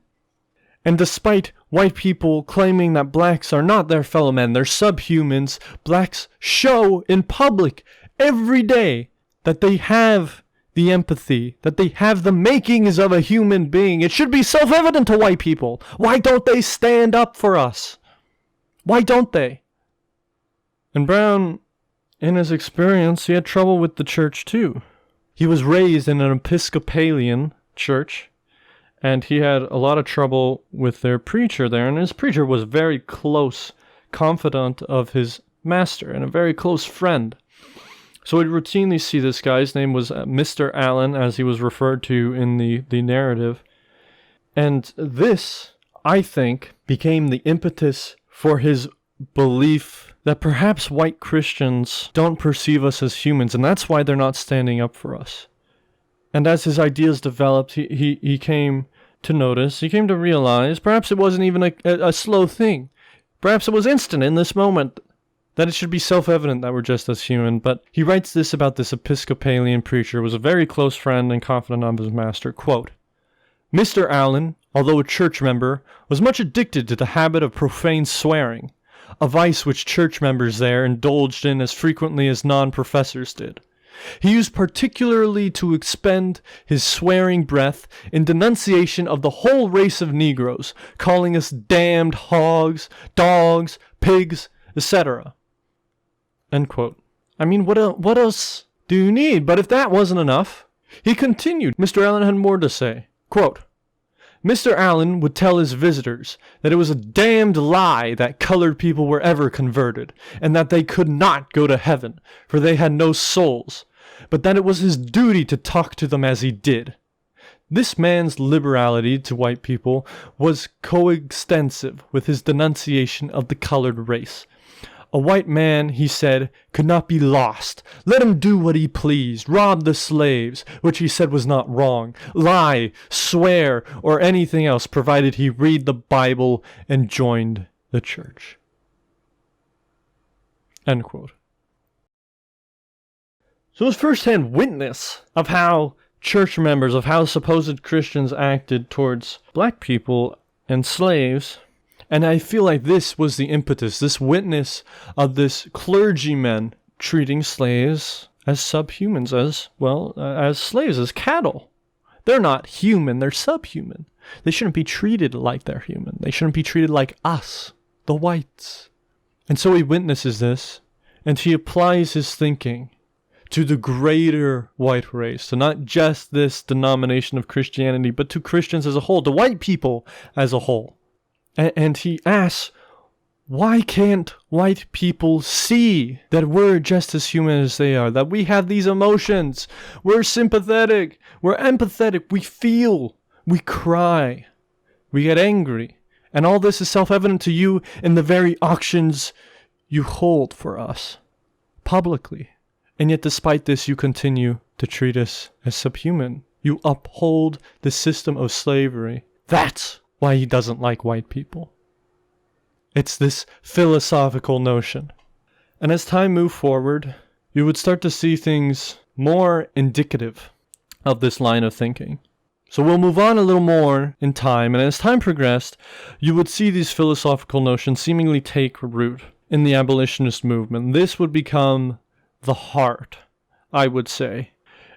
And despite white people claiming that blacks are not their fellow men, they're subhumans, blacks show in public every day that they have the empathy, that they have the makings of a human being. It should be self-evident to white people. Why don't they stand up for us? Why don't they? And Brown, in his experience, he had trouble with the church too. He was raised in an Episcopalian church, and he had a lot of trouble with their preacher there, and his preacher was a very close confidant of his master and a very close friend. So we'd routinely see this guy. His name was Mr. Allen, as he was referred to in the narrative. And this, I think, became the impetus for his belief that perhaps white Christians don't perceive us as humans, and that's why they're not standing up for us. And as his ideas developed, he came to notice, he came to realize, perhaps it wasn't even a slow thing. Perhaps it was instant in this moment, that it should be self-evident that we're just as human. But he writes this about this Episcopalian preacher, who was a very close friend and confidant of his master. Quote, Mr. Allen, although a church member, was much addicted to the habit of profane swearing, a vice which church members there indulged in as frequently as non-professors did. He used particularly to expend his swearing breath in denunciation of the whole race of Negroes, calling us damned hogs, dogs, pigs, etc. End quote. I mean, what else do you need? But if that wasn't enough, he continued. Mr. Allen had more to say. Quote, Mr. Allen would tell his visitors that it was a damned lie that colored people were ever converted, and that they could not go to heaven, for they had no souls, but that it was his duty to talk to them as he did. This man's liberality to white people was coextensive with his denunciation of the colored race. A white man, he said, could not be lost. Let him do what he pleased, rob the slaves, which he said was not wrong, lie, swear, or anything else, provided he read the Bible and joined the church. End quote. So his first-hand witness of how church members, of how supposed Christians acted towards black people and slaves. And I feel like this was the impetus, this witness of this clergyman treating slaves as subhumans, as slaves, as cattle. They're not human, they're subhuman. They shouldn't be treated like they're human. They shouldn't be treated like us, the whites. And so he witnesses this, and he applies his thinking to the greater white race, to not just this denomination of Christianity, but to Christians as a whole, to white people as a whole. And he asks, why can't white people see that we're just as human as they are, that we have these emotions, we're sympathetic, we're empathetic, we feel, we cry, we get angry, and all this is self-evident to you in the very actions you hold for us, publicly. And yet despite this, you continue to treat us as subhuman. You uphold the system of slavery. That's why he doesn't like white people. It's this philosophical notion. And as time moved forward, you would start to see things more indicative of this line of thinking. So we'll move on a little more in time, and as time progressed, you would see these philosophical notions seemingly take root in the abolitionist movement. This would become the heart, I would say.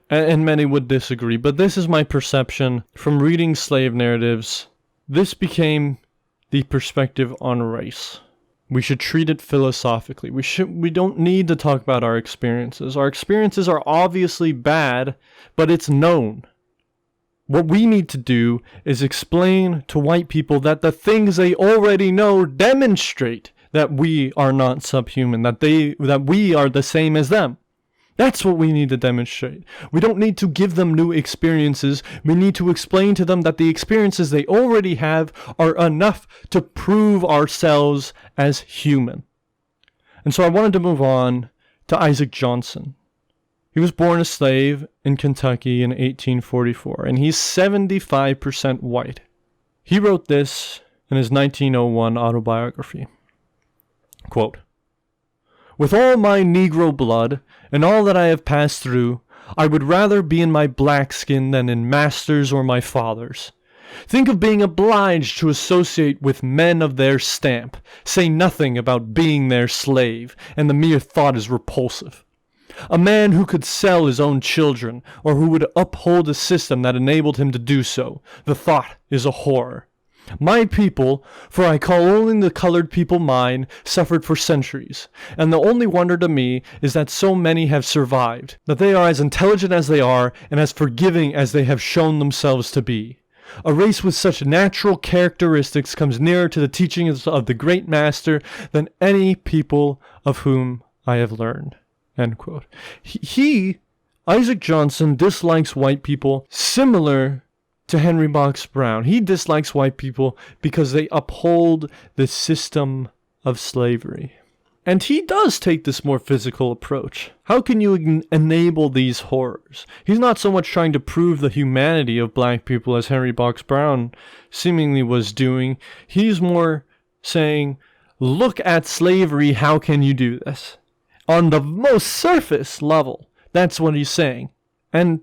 And many would disagree, but this is my perception from reading slave narratives. This became the perspective on race. We should treat it philosophically. We don't need to talk about our experiences. Our experiences are obviously bad, but it's known. What we need to do is explain to white people that the things they already know demonstrate that we are not subhuman, that we are the same as them. That's what we need to demonstrate. We don't need to give them new experiences. We need to explain to them that the experiences they already have are enough to prove ourselves as human. And so I wanted to move on to Isaac Johnson. He was born a slave in Kentucky in 1844, and he's 75% white. He wrote this in his 1901 autobiography. Quote, With all my Negro blood, and all that I have passed through, I would rather be in my black skin than in master's or my father's. Think of being obliged to associate with men of their stamp. Say nothing about being their slave, and the mere thought is repulsive. A man who could sell his own children, or who would uphold a system that enabled him to do so, the thought is a horror. My people, for I call only the colored people mine, suffered for centuries, and the only wonder to me is that so many have survived, that they are as intelligent as they are, and as forgiving as they have shown themselves to be. A race with such natural characteristics comes nearer to the teachings of the great master than any people of whom I have learned. End quote. Isaac Johnson, dislikes white people similar to Henry Box Brown. He dislikes white people because they uphold the system of slavery. And he does take this more physical approach. How can you enable these horrors? He's not so much trying to prove the humanity of black people as Henry Box Brown seemingly was doing. He's more saying, look at slavery, how can you do this? On the most surface level, that's what he's saying. And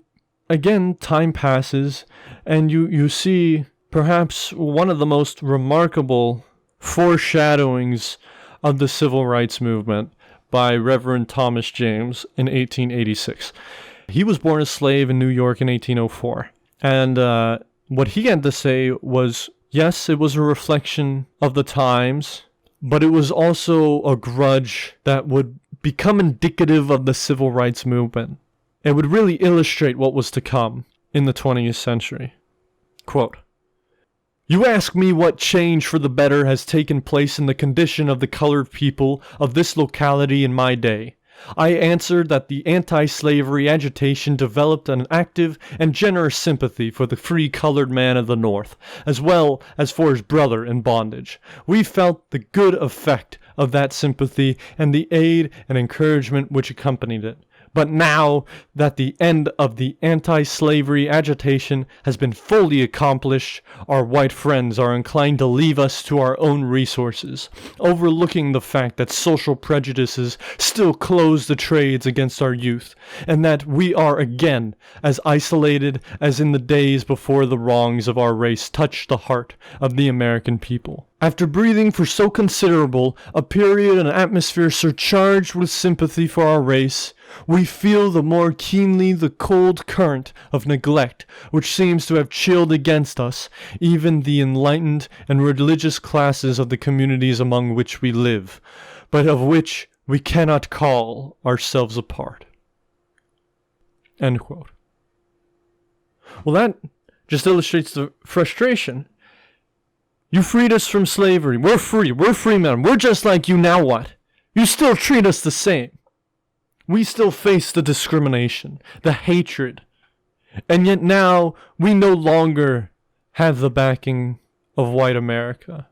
again, time passes, and you see perhaps one of the most remarkable foreshadowings of the civil rights movement by Reverend Thomas James in 1886. He was born a slave in New York in 1804. And what he had to say was, yes, it was a reflection of the times, but it was also a grudge that would become indicative of the civil rights movement. It would really illustrate what was to come in the 20th century. Quote, "You ask me what change for the better has taken place in the condition of the colored people of this locality in my day. I answered that the anti-slavery agitation developed an active and generous sympathy for the free colored man of the North, as well as for his brother in bondage. We felt the good effect of that sympathy and the aid and encouragement which accompanied it. But now that the end of the anti-slavery agitation has been fully accomplished, our white friends are inclined to leave us to our own resources, overlooking the fact that social prejudices still close the trades against our youth, and that we are again as isolated as in the days before the wrongs of our race touched the heart of the American people. After breathing for so considerable a period an atmosphere surcharged with sympathy for our race, we feel the more keenly the cold current of neglect which seems to have chilled against us even the enlightened and religious classes of the communities among which we live, but of which we cannot call ourselves a part." End quote. Well, that just illustrates the frustration. You freed us from slavery. We're free. We're free men. We're just like you. Now what? You still treat us the same. We still face the discrimination, the hatred. And yet now we no longer have the backing of white America.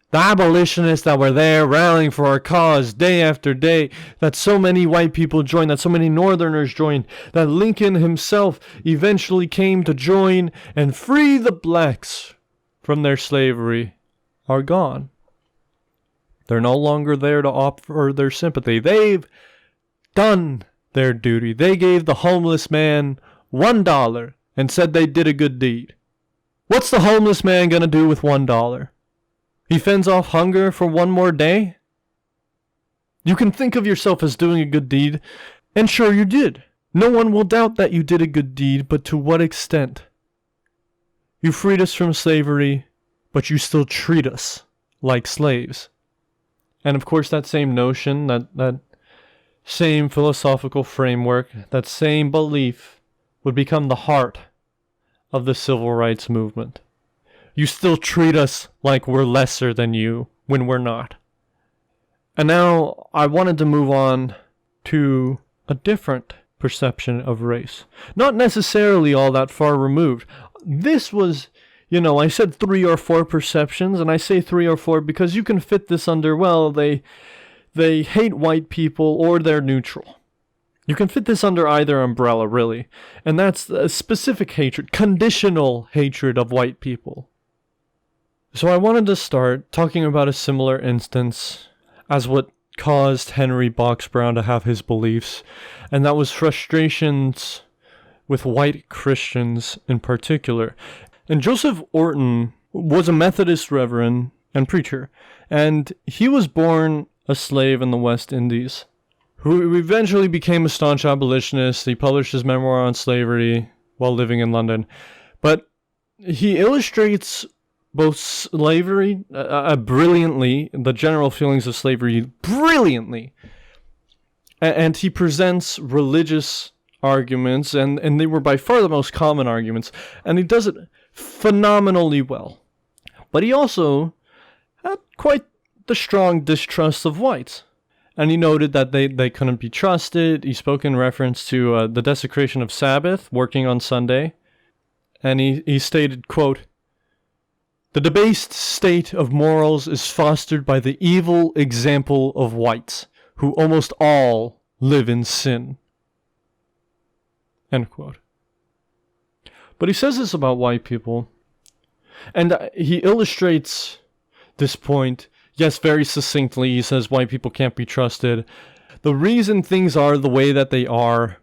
The abolitionists that were there rallying for our cause day after day, that so many white people joined, that so many Northerners joined, that Lincoln himself eventually came to join and free the blacks from their slavery, are gone. They're no longer there to offer their sympathy. They've done their duty. They gave the homeless man $1 and said they did a good deed. What's the homeless man gonna do with $1? He fends off hunger for one more day? You can think of yourself as doing a good deed, and sure you did. No one will doubt that you did a good deed, but to what extent? You freed us from slavery, but you still treat us like slaves. And of course that same notion, that same philosophical framework, that same belief would become the heart of the civil rights movement. You still treat us like we're lesser than you when we're not. And now I wanted to move on to a different perception of race. Not necessarily all that far removed. This was, I said 3 or 4 perceptions, and I say 3 or 4 because you can fit this under, well, they hate white people or they're neutral. You can fit this under either umbrella, really. And that's a specific hatred, conditional hatred of white people. So I wanted to start talking about a similar instance as what caused Henry Box Brown to have his beliefs, and that was frustrations with white Christians in particular. And Joseph Orton was a Methodist reverend and preacher, and he was born a slave in the West Indies, who eventually became a staunch abolitionist. He published his memoir on slavery while living in London. But he illustrates both slavery brilliantly, the general feelings of slavery brilliantly, and he presents religious arguments, and they were by far the most common arguments, and he does it phenomenally well. But he also had quite the strong distrust of whites, and he noted that they couldn't be trusted. He spoke in reference to the desecration of Sabbath, working on Sunday, and he stated, quote, "The debased state of morals is fostered by the evil example of whites, who almost all live in sin." End quote. But he says this about white people, and he illustrates this point, yes, very succinctly. He says white people can't be trusted. The reason things are the way that they are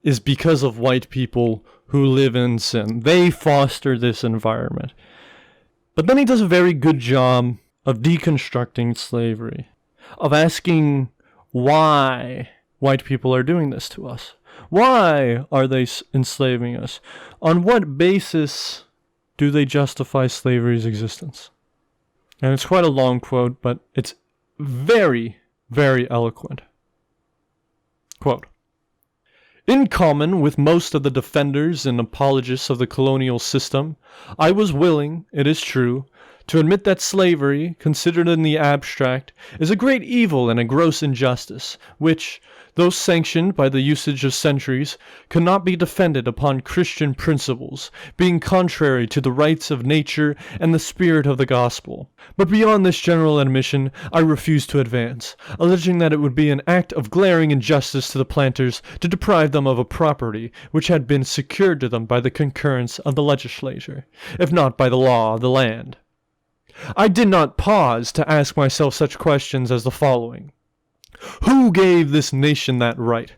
is because of white people who live in sin. They foster this environment. But then he does a very good job of deconstructing slavery, of asking why white people are doing this to us. Why are they enslaving us? On what basis do they justify slavery's existence? And it's quite a long quote, but it's very, very eloquent. Quote, "In common with most of the defenders and apologists of the colonial system, I was willing, it is true, to admit that slavery, considered in the abstract, is a great evil and a gross injustice, which, though sanctioned by the usage of centuries, could not be defended upon Christian principles, being contrary to the rights of nature and the spirit of the gospel. But beyond this general admission, I refuse to advance, alleging that it would be an act of glaring injustice to the planters to deprive them of a property which had been secured to them by the concurrence of the legislature, if not by the law of the land. I did not pause to ask myself such questions as the following. Who gave this nation that right?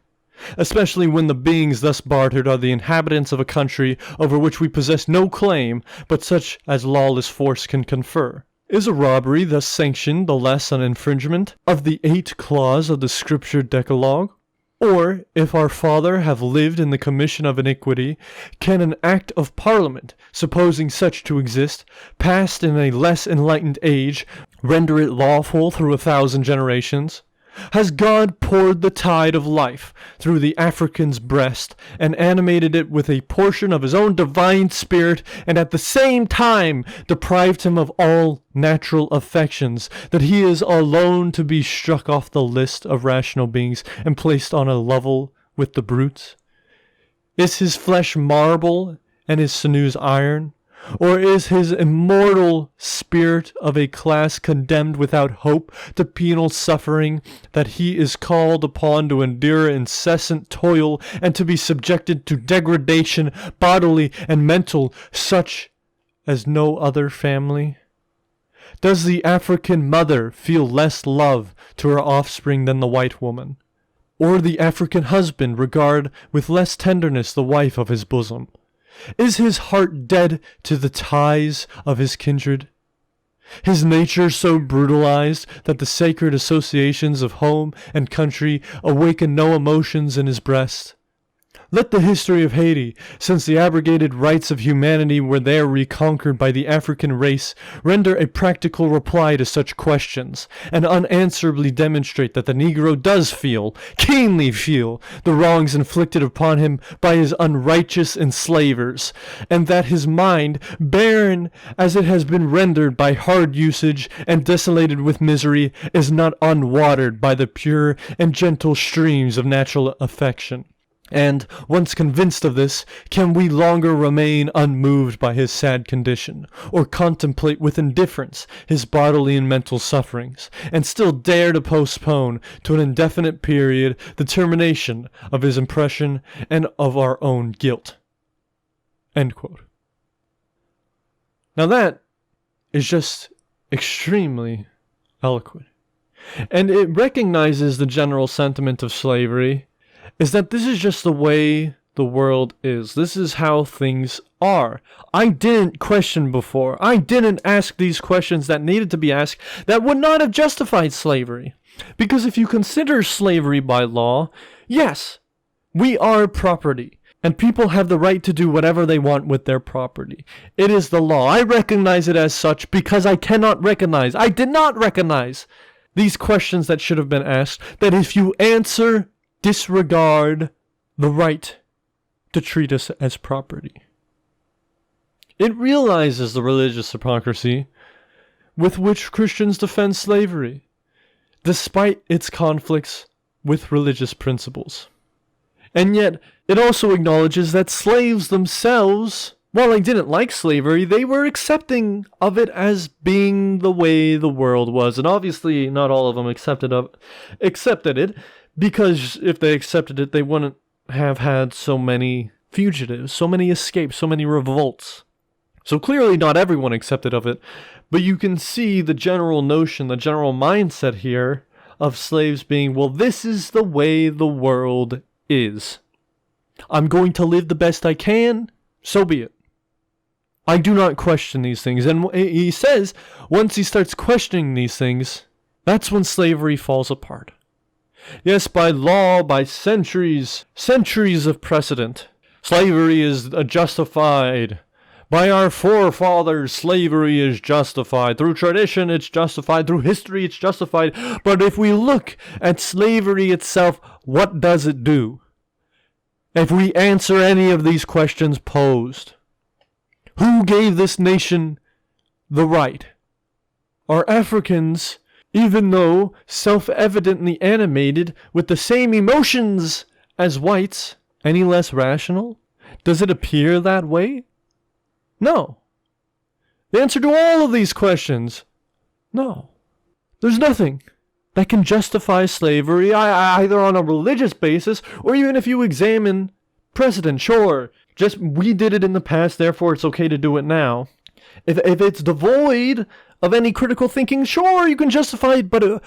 Especially when the beings thus bartered are the inhabitants of a country over which we possess no claim but such as lawless force can confer. Is a robbery thus sanctioned the less an infringement of the 8th clause of the Scripture Decalogue? Or, if our father have lived in the commission of iniquity, can an act of Parliament, supposing such to exist, passed in a less enlightened age, render it lawful through 1,000 generations? Has God poured the tide of life through the African's breast and animated it with a portion of his own divine spirit, and at the same time deprived him of all natural affections, that he is alone to be struck off the list of rational beings and placed on a level with the brutes? Is his flesh marble and his sinews iron? Or is his immortal spirit of a class condemned without hope to penal suffering, that he is called upon to endure incessant toil and to be subjected to degradation, bodily and mental, such as no other family? Does the African mother feel less love to her offspring than the white woman? Or the African husband regard with less tenderness the wife of his bosom? Is his heart dead to the ties of his kindred? His nature so brutalized that the sacred associations of home and country awaken no emotions in his breast? Let the history of Haiti, since the abrogated rights of humanity were there reconquered by the African race, render a practical reply to such questions, and unanswerably demonstrate that the Negro does feel, keenly feel, the wrongs inflicted upon him by his unrighteous enslavers, and that his mind, barren as it has been rendered by hard usage and desolated with misery, is not unwatered by the pure and gentle streams of natural affection. And, once convinced of this, can we longer remain unmoved by his sad condition, or contemplate with indifference his bodily and mental sufferings, and still dare to postpone to an indefinite period the termination of his impression and of our own guilt? End quote. Now that is just extremely eloquent. And it recognizes the general sentiment of slavery is that this is just the way the world is. This is how things are. I didn't question before. I didn't ask these questions that needed to be asked that would not have justified slavery. Because if you consider slavery by law, yes, we are property. And people have the right to do whatever they want with their property. It is the law. I recognize it as such because I did not recognize these questions that should have been asked. That if you answer, disregard the right to treat us as property. It realizes the religious hypocrisy with which Christians defend slavery, despite its conflicts with religious principles. And yet, it also acknowledges that slaves themselves, while they didn't like slavery, they were accepting of it as being the way the world was. And obviously, not all of them accepted it, because if they accepted it, they wouldn't have had so many fugitives, so many escapes, so many revolts. So clearly not everyone accepted of it, but you can see the general notion, the general mindset here of slaves being, well, this is the way the world is. I'm going to live the best I can, so be it. I do not question these things. And he says, once he starts questioning these things, that's when slavery falls apart. Yes, by law, by centuries of precedent, slavery is justified. By our forefathers, slavery is justified. Through tradition, it's justified. Through history, it's justified. But if we look at slavery itself, what does it do? If we answer any of these questions posed, who gave this nation the right? Are Africans, even though self-evidently animated with the same emotions as whites, any less rational? Does it appear that way? No. The answer to all of these questions, no. There's nothing that can justify slavery either on a religious basis or even if you examine precedent. Sure, just we did it in the past, therefore it's okay to do it now. If it's devoid of any critical thinking, sure, you can justify it, but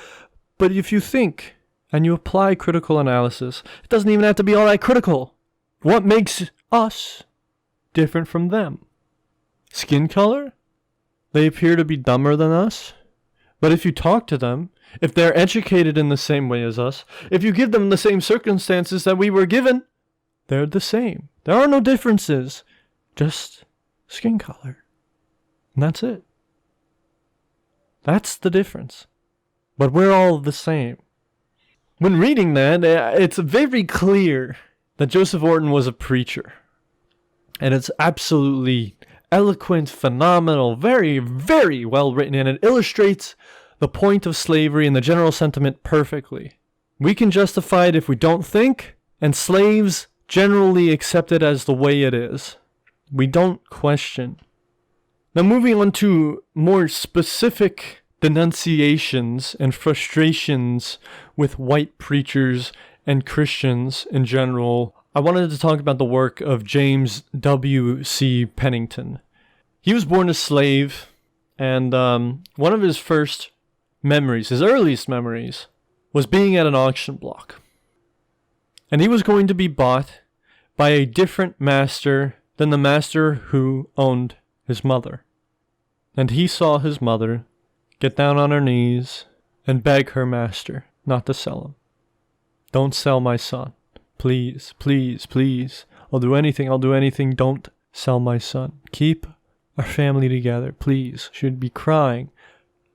if you think and you apply critical analysis, it doesn't even have to be all that critical. What makes us different from them? Skin color? They appear to be dumber than us. But if you talk to them, if they're educated in the same way as us, if you give them the same circumstances that we were given, they're the same. There are no differences, just skin color. And that's it. That's the difference. But we're all the same. When reading that, it's very clear that Joseph Orton was a preacher. And it's absolutely eloquent, phenomenal, very, very well written, and it illustrates the point of slavery and the general sentiment perfectly. We can justify it if we don't think, and slaves generally accept it as the way it is. We don't question. Now moving on to more specific denunciations and frustrations with white preachers and Christians in general, I wanted to talk about the work of James W.C. Pennington. He was born a slave, and one of his first memories, his earliest memories, was being at an auction block. And he was going to be bought by a different master than the master who owned his mother. And he saw his mother get down on her knees and beg her master not to sell him. Don't sell my son. Please, please, please. I'll do anything. Don't sell my son. Keep our family together, please. She'd be crying,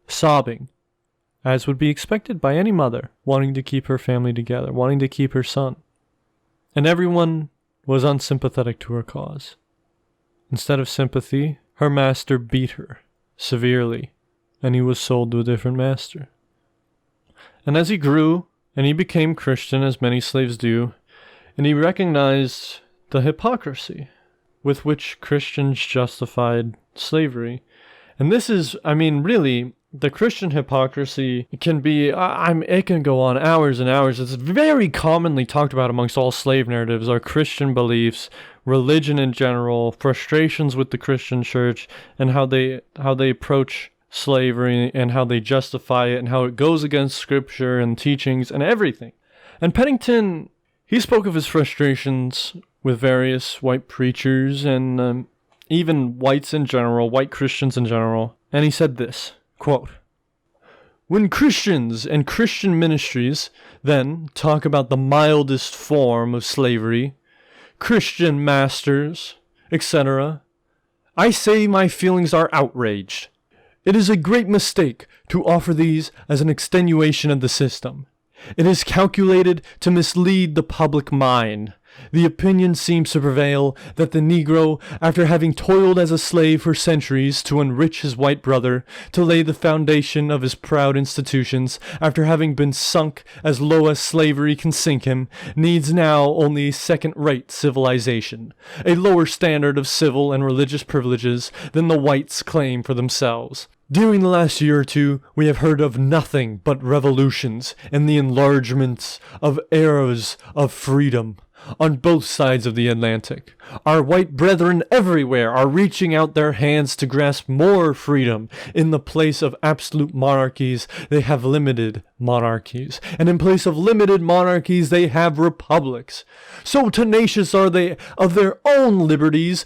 sobbing, as would be expected by any mother, wanting to keep her family together, wanting to keep her son. And everyone was unsympathetic to her cause. Instead of sympathy, her master beat her severely, and he was sold to a different master. And as he grew, and he became Christian, as many slaves do, and he recognized the hypocrisy with which Christians justified slavery. And this is, really, the Christian hypocrisy can be, it can go on hours and hours. It's very commonly talked about amongst all slave narratives, our Christian beliefs, religion in general, frustrations with the Christian church, and how they approach slavery and how they justify it and how it goes against scripture and teachings and everything. And Pennington, he spoke of his frustrations with various white preachers and even whites in general, white Christians in general. And he said this, quote, "When Christians and Christian ministries then talk about the mildest form of slavery, Christian masters, etc., I say my feelings are outraged. It is a great mistake to offer these as an extenuation of the system. It is calculated to mislead the public mind. The opinion seems to prevail that the Negro, after having toiled as a slave for centuries to enrich his white brother, to lay the foundation of his proud institutions, after having been sunk as low as slavery can sink him, needs now only second-rate civilization, a lower standard of civil and religious privileges than the whites claim for themselves. During the last year or two, we have heard of nothing but revolutions and the enlargements of eras of freedom on both sides of the Atlantic. Our white brethren everywhere are reaching out their hands to grasp more freedom. In the place of absolute monarchies, they have limited monarchies, and in place of limited monarchies, they have republics. So tenacious are they of their own liberties.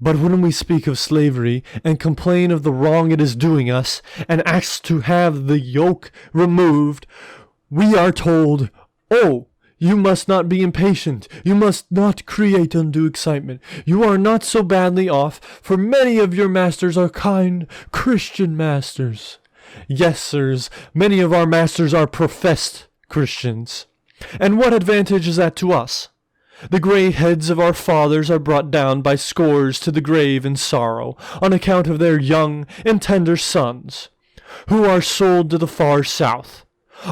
But when we speak of slavery and complain of the wrong it is doing us and ask to have the yoke removed, we are told, 'Oh, you must not be impatient. You must not create undue excitement. You are not so badly off, for many of your masters are kind Christian masters.' Yes, sirs, many of our masters are professed Christians. And what advantage is that to us? The gray heads of our fathers are brought down by scores to the grave in sorrow, on account of their young and tender sons, who are sold to the far south.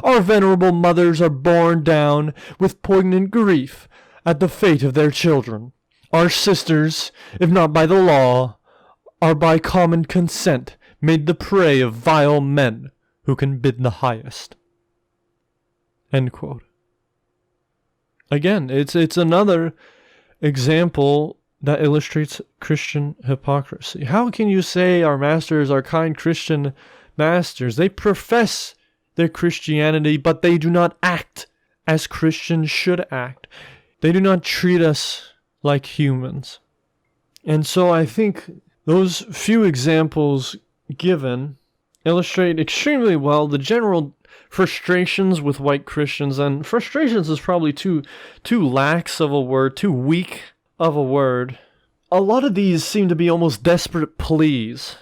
Our venerable mothers are borne down with poignant grief at the fate of their children. Our sisters, if not by the law, are by common consent made the prey of vile men who can bid the highest." End quote. Again, it's another example that illustrates Christian hypocrisy. How can you say our masters are kind Christian masters? They profess their Christianity, but they do not act as Christians should act. They do not treat us like humans. And so I think those few examples given illustrate extremely well the general frustrations with white Christians, and frustrations is probably too lax of a word, too weak of a word. A lot of these seem to be almost desperate pleas.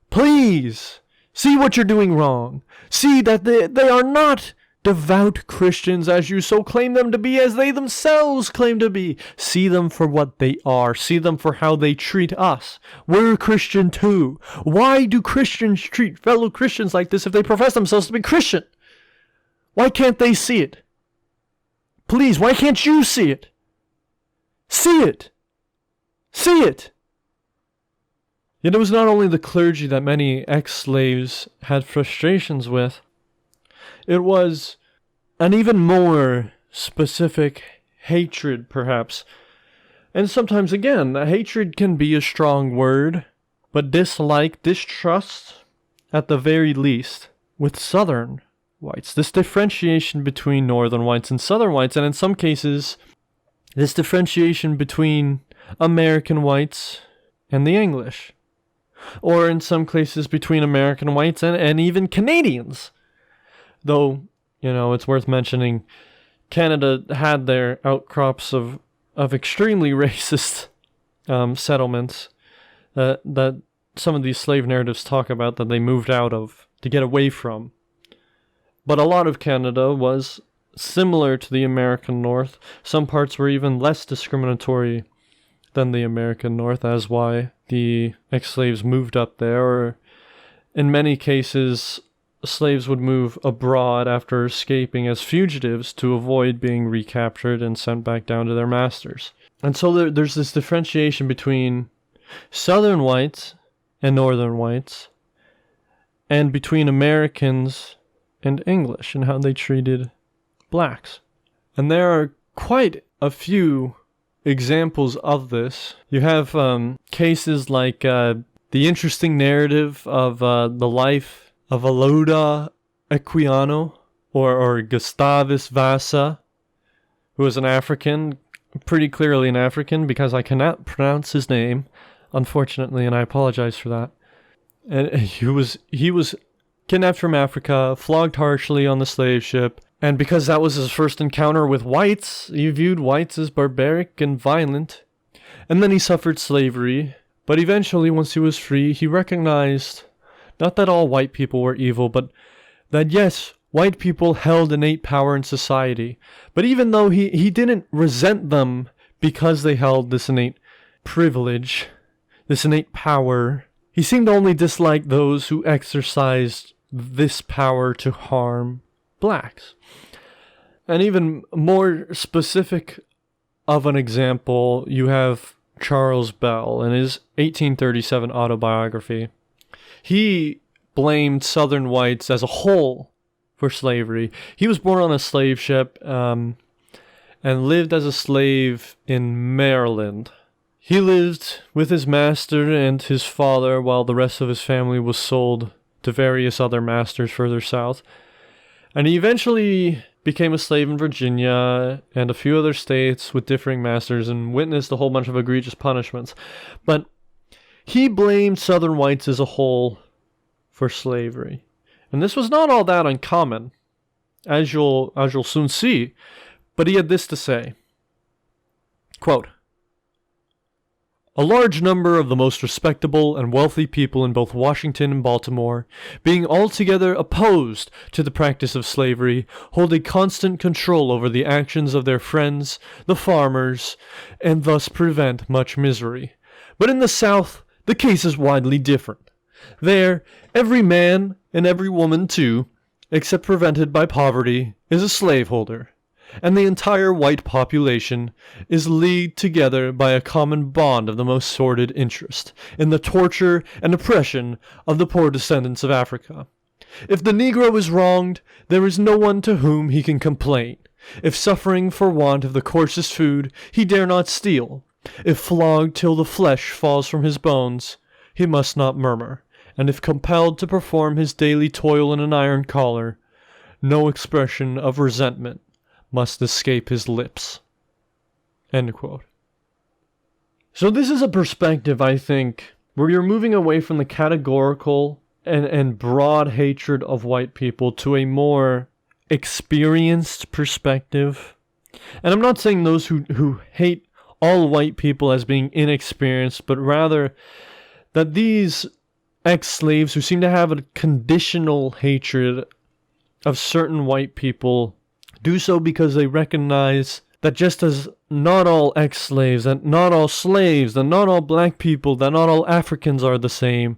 Please, see what you're doing wrong. See that they are not devout Christians as you so claim them to be, as they themselves claim to be. See them for what they are. See them for how they treat us. We're Christian too. Why do Christians treat fellow Christians like this if they profess themselves to be Christian? Why can't they see it? Please, why can't you see it? See it. See it. Yet it was not only the clergy that many ex-slaves had frustrations with. It was an even more specific hatred, perhaps. And sometimes, again, hatred can be a strong word, but dislike, distrust, at the very least, with Southern whites. This differentiation between Northern whites and Southern whites, and in some cases, this differentiation between American whites and the English. Or in some cases, between American whites and even Canadians. Though, it's worth mentioning, Canada had their outcrops of extremely racist settlements that some of these slave narratives talk about that they moved out of to get away from. But a lot of Canada was similar to the American North. Some parts were even less discriminatory than the American North, as why the ex-slaves moved up there, or in many cases, slaves would move abroad after escaping as fugitives to avoid being recaptured and sent back down to their masters. And so there's this differentiation between Southern whites and Northern whites, and between Americans and English, and how they treated blacks. And there are quite a few examples of this. You have cases like the interesting narrative of the life of Aloda Equiano, or Gustavus Vasa, who was an African, pretty clearly an African, because I cannot pronounce his name, unfortunately, and I apologize for that. And he was kidnapped from Africa, flogged harshly on the slave ship, and because that was his first encounter with whites, he viewed whites as barbaric and violent. And then he suffered slavery, but eventually, once he was free, he recognized not that all white people were evil, but that yes, white people held innate power in society. But even though he didn't resent them because they held this innate privilege, this innate power, he seemed to only dislike those who exercised this power to harm blacks. And even more specific of an example, you have Charles Bell in his 1837 autobiography. He blamed Southern whites as a whole for slavery. He was born on a slave ship and lived as a slave in Maryland. He lived with his master and his father while the rest of his family was sold to various other masters further south. And he eventually became a slave in Virginia and a few other states with differing masters and witnessed a whole bunch of egregious punishments. But he blamed Southern whites as a whole for slavery. And this was not all that uncommon, as you'll soon see. But he had this to say, quote, "A large number of the most respectable and wealthy people in both Washington and Baltimore, being altogether opposed to the practice of slavery, hold a constant control over the actions of their friends, the farmers, and thus prevent much misery. But in the South, the case is widely different. There, every man, and every woman too, except prevented by poverty, is a slaveholder, and the entire white population is leagued together by a common bond of the most sordid interest in the torture and oppression of the poor descendants of Africa. If the Negro is wronged, there is no one to whom he can complain. If suffering for want of the coarsest food, he dare not steal. If flogged till the flesh falls from his bones, he must not murmur. And if compelled to perform his daily toil in an iron collar, no expression of resentment must escape his lips." End quote. So this is a perspective, I think, where you're moving away from the categorical and broad hatred of white people to a more experienced perspective. And I'm not saying those who hate all white people as being inexperienced, but rather that these ex-slaves who seem to have a conditional hatred of certain white people do so because they recognize that just as not all ex-slaves, that not all slaves, that not all black people, that not all Africans are the same,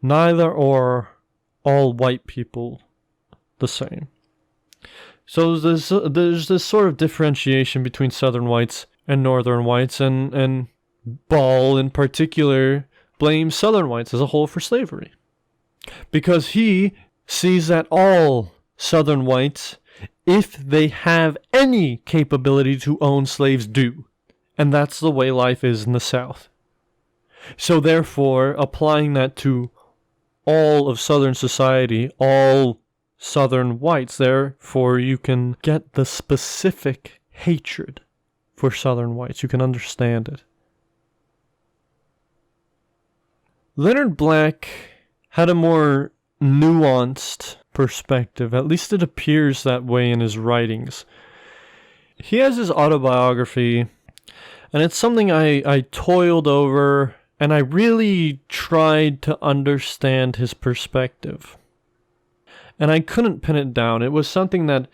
neither are all white people the same. So there's this sort of differentiation between Southern whites and Northern whites, and Ball in particular blames Southern whites as a whole for slavery, because he sees that all Southern whites, if they have any capability to own slaves, do. And that's the way life is in the South. So therefore, applying that to all of Southern society, all Southern whites, therefore you can get the specific hatred for Southern whites. You can understand it. Leonard Black had a more nuanced perspective. At least it appears that way in his writings. He has his autobiography, and it's something I toiled over, and I really tried to understand his perspective. And I couldn't pin it down. It was something that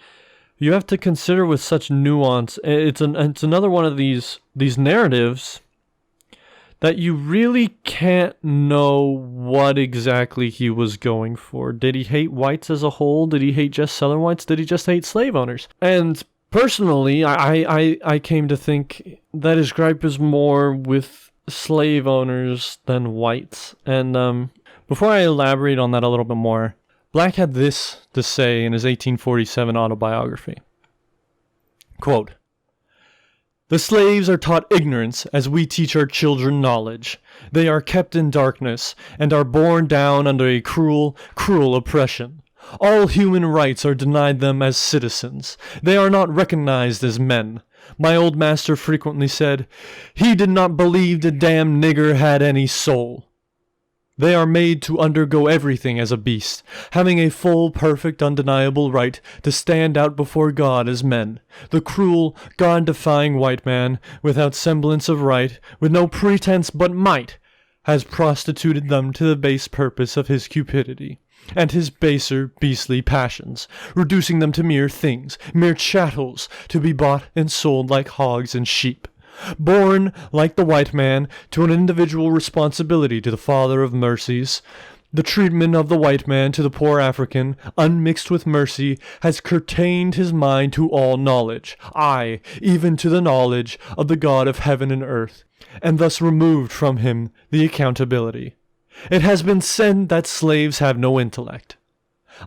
you have to consider with such nuance. It's another one of these narratives that you really can't know what exactly he was going for. Did he hate whites as a whole? Did he hate just Southern whites? Did he just hate slave owners? And personally, I came to think that his gripe is more with slave owners than whites. And before I elaborate on that a little bit more, Black had this to say in his 1847 autobiography. Quote, The slaves are taught ignorance as we teach our children knowledge. They are kept in darkness and are borne down under a cruel, cruel oppression. All human rights are denied them as citizens. They are not recognized as men. My old master frequently said, he did not believe the damn nigger had any soul. They are made to undergo everything as a beast, having a full, perfect, undeniable right to stand out before God as men. The cruel, God-defying white man, without semblance of right, with no pretense but might, has prostituted them to the base purpose of his cupidity, and his baser, beastly passions, reducing them to mere things, mere chattels, to be bought and sold like hogs and sheep. Born, like the white man, to an individual responsibility to the Father of mercies, the treatment of the white man to the poor African, unmixed with mercy, has curtained his mind to all knowledge, aye, even to the knowledge of the God of heaven and earth, and thus removed from him the accountability. It has been said that slaves have no intellect.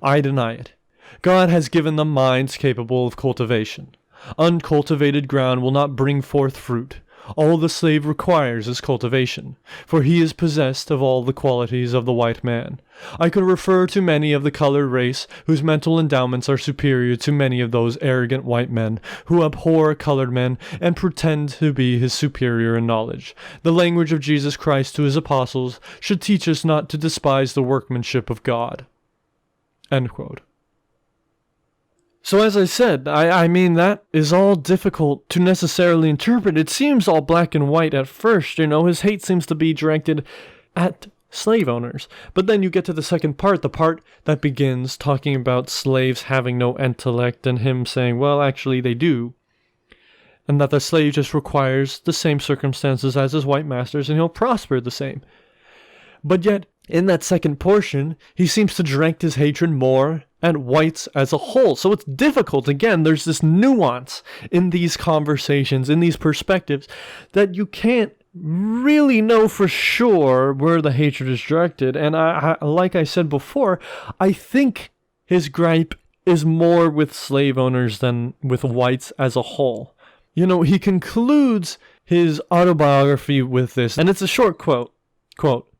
I deny it. God has given them minds capable of cultivation. Uncultivated ground will not bring forth fruit. All the slave requires is cultivation, for he is possessed of all the qualities of the white man. I could refer to many of the colored race whose mental endowments are superior to many of those arrogant white men who abhor colored men and pretend to be his superior in knowledge. The language of Jesus Christ to his apostles should teach us not to despise the workmanship of God." End quote. So as I said, I mean, that is all difficult to necessarily interpret. It seems all black and white at first, his hate seems to be directed at slave owners. But then you get to the second part, the part that begins talking about slaves having no intellect and him saying, well, actually they do. And that the slave just requires the same circumstances as his white masters and he'll prosper the same. But yet, in that second portion, he seems to direct his hatred more at whites as a whole. So it's difficult. Again, there's this nuance in these conversations, in these perspectives, that you can't really know for sure where the hatred is directed. And I like I said before, I think his gripe is more with slave owners than with whites as a whole. He concludes his autobiography with this, and it's a short quote. Quote,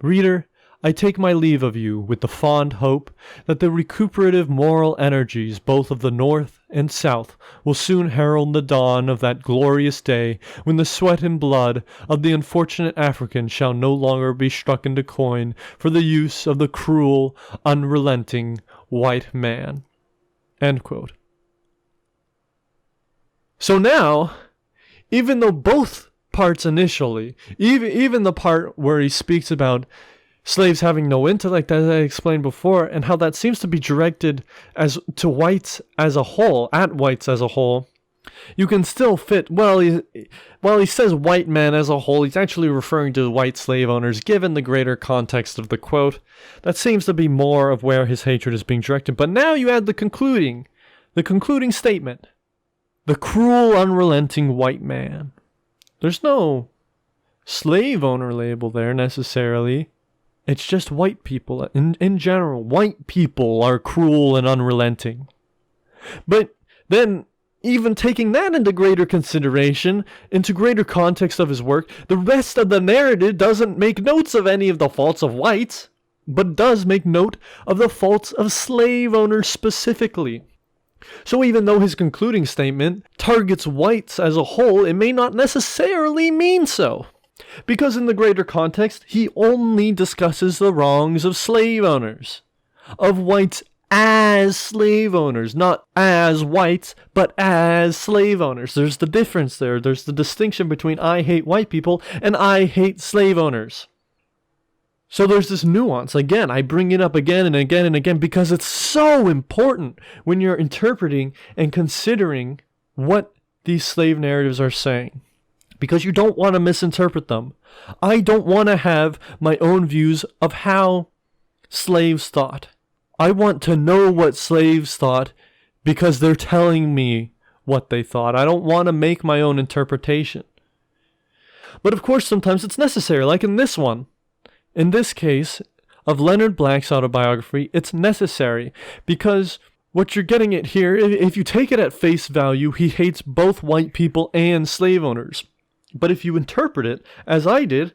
"Reader, I take my leave of you with the fond hope that the recuperative moral energies both of the North and South will soon herald the dawn of that glorious day when the sweat and blood of the unfortunate African shall no longer be struck into coin for the use of the cruel, unrelenting white man." End quote. So now, even though both parts initially, even the part where he speaks about slaves having no intellect, as I explained before, and how that seems to be directed as to whites as a whole, at whites as a whole, you can still fit, while he says white men as a whole, he's actually referring to white slave owners, given the greater context of the quote. That seems to be more of where his hatred is being directed. But now you add the concluding statement. The cruel, unrelenting white man. There's no slave owner label there necessarily. It's just white people. In general, white people are cruel and unrelenting. But then, even taking that into greater consideration, into greater context of his work, the rest of the narrative doesn't make notes of any of the faults of whites, but does make note of the faults of slave owners specifically. So even though his concluding statement targets whites as a whole, it may not necessarily mean so. Because in the greater context, he only discusses the wrongs of slave owners, of whites as slave owners, not as whites, but as slave owners. There's the difference there. There's the distinction between I hate white people and I hate slave owners. So there's this nuance. Again, I bring it up again and again and again because it's so important when you're interpreting and considering what these slave narratives are saying. Because you don't want to misinterpret them. I don't want to have my own views of how slaves thought. I want to know what slaves thought because they're telling me what they thought. I don't want to make my own interpretation. But of course, sometimes it's necessary, like in this one. In this case of Leonard Black's autobiography, it's necessary because what you're getting at here, if you take it at face value, he hates both white people and slave owners. But if you interpret it, as I did,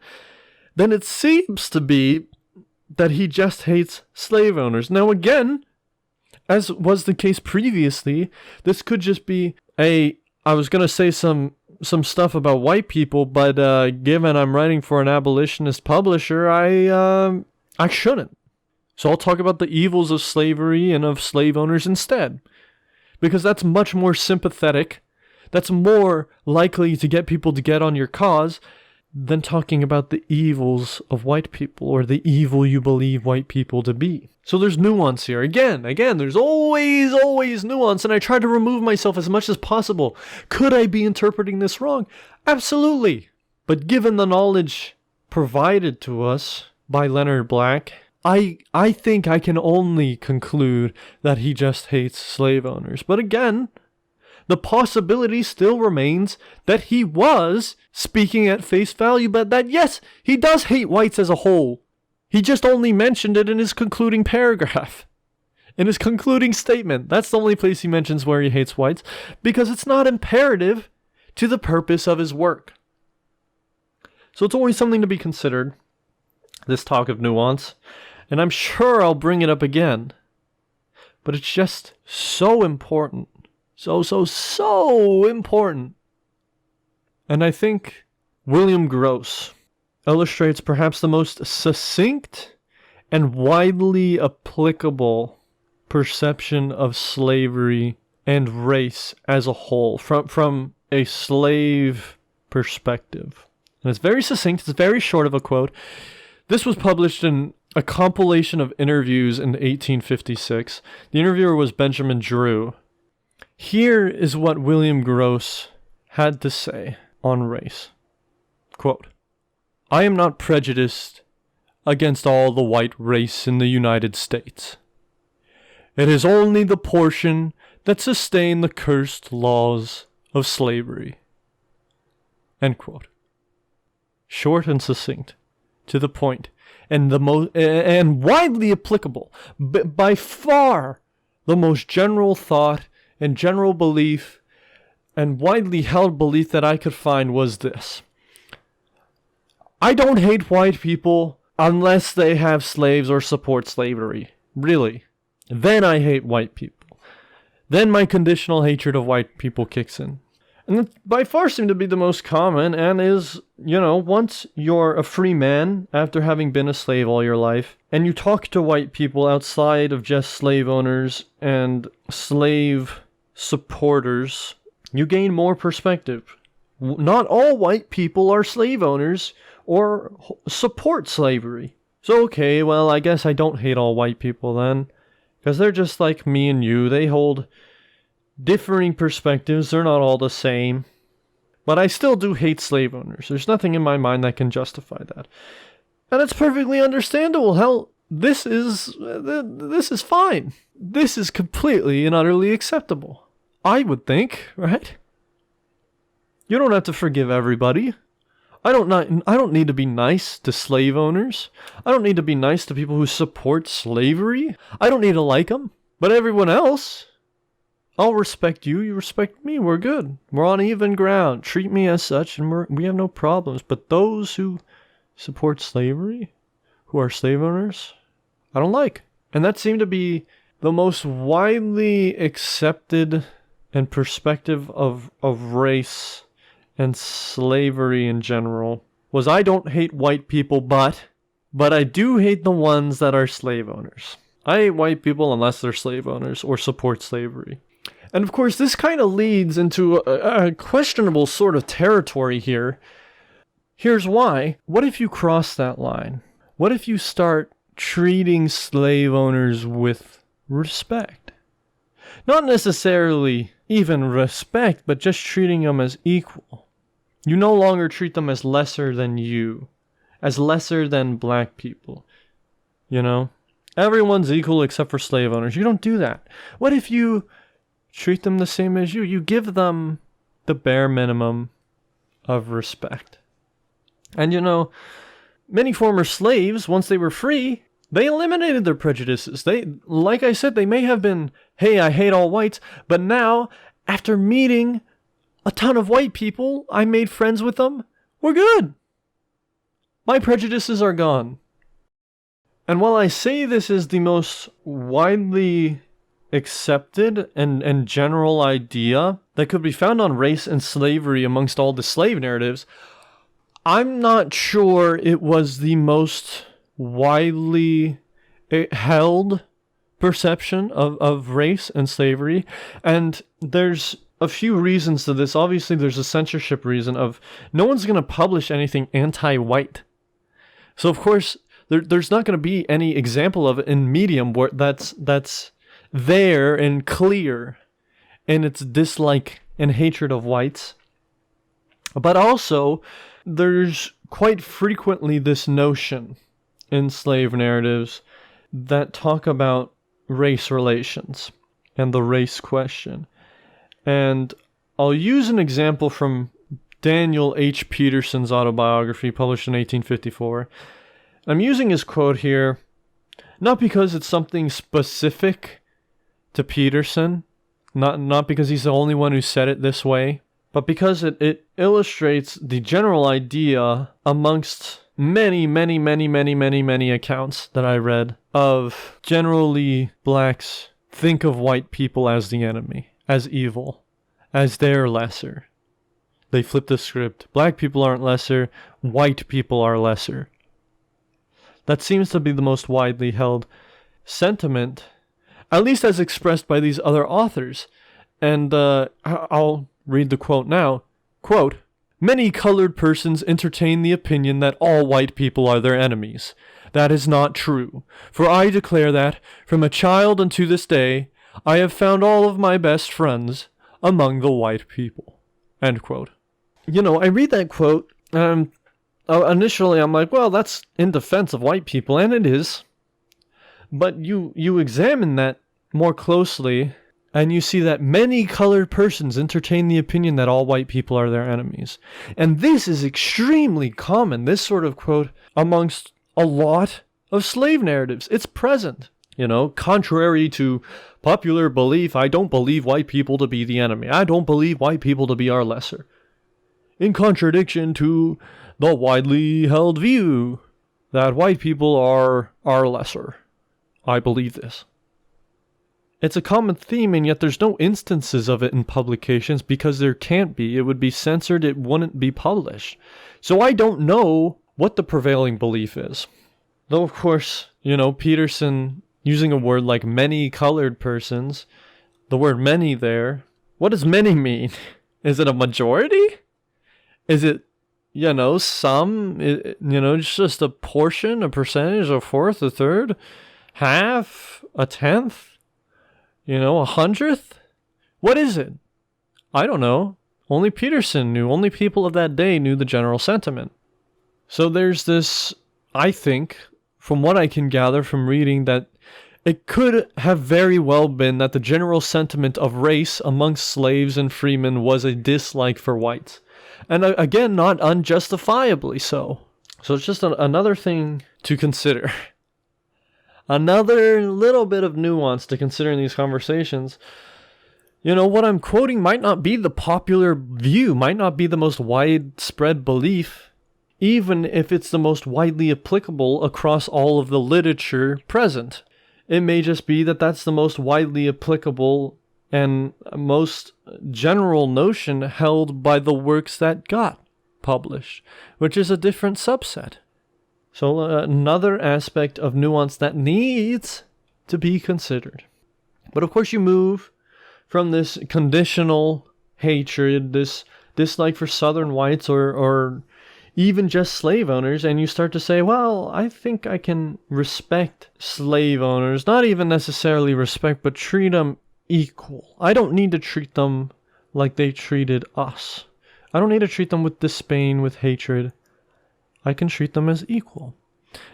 then it seems to be that he just hates slave owners. Now again, as was the case previously, this could just be I was going to say some stuff about white people, but given I'm writing for an abolitionist publisher, I shouldn't. So I'll talk about the evils of slavery and of slave owners instead, because that's much more sympathetic. That's more likely to get people to get on your cause than talking about the evils of white people or the evil you believe white people to be. So there's nuance here. Again, there's always nuance, and I try to remove myself as much as possible. Could I be interpreting this wrong? Absolutely. But given the knowledge provided to us by Leonard Black, I think I can only conclude that he just hates slave owners. But again, the possibility still remains that he was speaking at face value, but that yes, he does hate whites as a whole. He just only mentioned it in his concluding paragraph. In his concluding statement. That's the only place he mentions where he hates whites, because it's not imperative to the purpose of his work. So it's always something to be considered, this talk of nuance. And I'm sure I'll bring it up again. But it's just so important. So important. And I think William Gross illustrates perhaps the most succinct and widely applicable perception of slavery and race as a whole from a slave perspective. And it's very succinct, it's very short of a quote. This was published in a compilation of interviews in 1856. The interviewer was Benjamin Drew. Here is what William Gross had to say on race. Quote, "I am not prejudiced against all the white race in the United States. It is only the portion that sustain the cursed laws of slavery." End quote. Short and succinct, to the point, and widely applicable. By far, the most general thought and general belief and widely held belief that I could find was this: I don't hate white people unless they have slaves or support slavery. Really. Then I hate white people. Then my conditional hatred of white people kicks in. And that by far seemed to be the most common, and is, once you're a free man after having been a slave all your life, and you talk to white people outside of just slave owners and slave supporters, you gain more perspective. Not all white people are slave owners or support slavery. So okay, well, I guess I don't hate all white people then, because they're just like me and you. They hold differing perspectives. They're not all the same. But I still do hate slave owners. There's nothing in my mind that can justify that. And it's perfectly understandable. Hell, this is fine. This is completely and utterly acceptable. I would think, right? You don't have to forgive everybody. I don't need to be nice to slave owners. I don't need to be nice to people who support slavery. I don't need to like them. But everyone else, I'll respect you. You respect me. We're good. We're on even ground. Treat me as such, and we have no problems. But those who support slavery, who are slave owners, I don't like. And that seemed to be the most widely accepted and perspective of race and slavery in general, was I don't hate white people, but I do hate the ones that are slave owners. I hate white people unless they're slave owners or support slavery. And of course, this kind of leads into a questionable sort of territory here. Here's why. What if you cross that line? What if you start treating slave owners with respect? Not necessarily even respect, but just treating them as equal. You no longer treat them as lesser than you, as lesser than black people. Everyone's equal except for slave owners. You don't do that. What if you treat them the same as you? You give them the bare minimum of respect. And many former slaves, once they were free, they eliminated their prejudices. Like I said, they may have been hey, I hate all whites, but now, after meeting a ton of white people, I made friends with them, we're good. My prejudices are gone. And while I say this is the most widely accepted and general idea that could be found on race and slavery amongst all the slave narratives, I'm not sure it was the most widely held perception of race and slavery. And there's a few reasons to this. Obviously, there's a censorship reason of no one's going to publish anything anti-white. So, of course, there's not going to be any example of it in Medium where that's there and clear in its dislike and hatred of whites. But also, there's quite frequently this notion in slave narratives that talk about race relations and the race question. And I'll use an example from Daniel H. Peterson's autobiography, published in 1854. I'm using his quote here, not because it's something specific to Peterson, not because he's the only one who said it this way, but because it illustrates the general idea amongst many accounts that I read of generally blacks think of white people as the enemy, as evil, as they're lesser. They flip the script. Black people aren't lesser, white people are lesser. That seems to be the most widely held sentiment, at least as expressed by these other authors. And I'll read the quote now. Quote, "Many colored persons entertain the opinion that all white people are their enemies. That is not true, for I declare that, from a child unto this day, I have found all of my best friends among the white people." End quote. You know, I read that quote, initially I'm like, well, that's in defense of white people, and it is. But you examine that more closely, and you see that many colored persons entertain the opinion that all white people are their enemies. And this is extremely common, this sort of quote, amongst a lot of slave narratives. It's present. You know, contrary to popular belief, I don't believe white people to be the enemy. I don't believe white people to be our lesser. In contradiction to the widely held view that white people are our lesser. I believe this. It's a common theme, and yet there's no instances of it in publications because there can't be. It would be censored. It wouldn't be published. So I don't know what the prevailing belief is. Though, of course, you know, Peterson, using a word like many colored persons, the word many there, what does many mean? Is it a majority? Is it, you know, some, you know, just a portion, a percentage, a fourth, a third, half, a tenth, you know, 100th? What is it? I don't know. Only Peterson knew. Only people of that day knew the general sentiment. So there's this, I think, from what I can gather from reading, that it could have very well been that the general sentiment of race amongst slaves and freemen was a dislike for whites. And again, not unjustifiably so. So it's just another thing to consider. Another little bit of nuance to consider in these conversations. You know, what I'm quoting might not be the popular view, might not be the most widespread belief, even if it's the most widely applicable across all of the literature present. It may just be that that's the most widely applicable and most general notion held by the works that got published, which is a different subset. So another aspect of nuance that needs to be considered. But of course you move from this conditional hatred, this dislike for Southern whites or even just slave owners, and you start to say, well, I think I can respect slave owners, not even necessarily respect, but treat them equal. I don't need to treat them like they treated us. I don't need to treat them with disdain, with hatred. I can treat them as equal.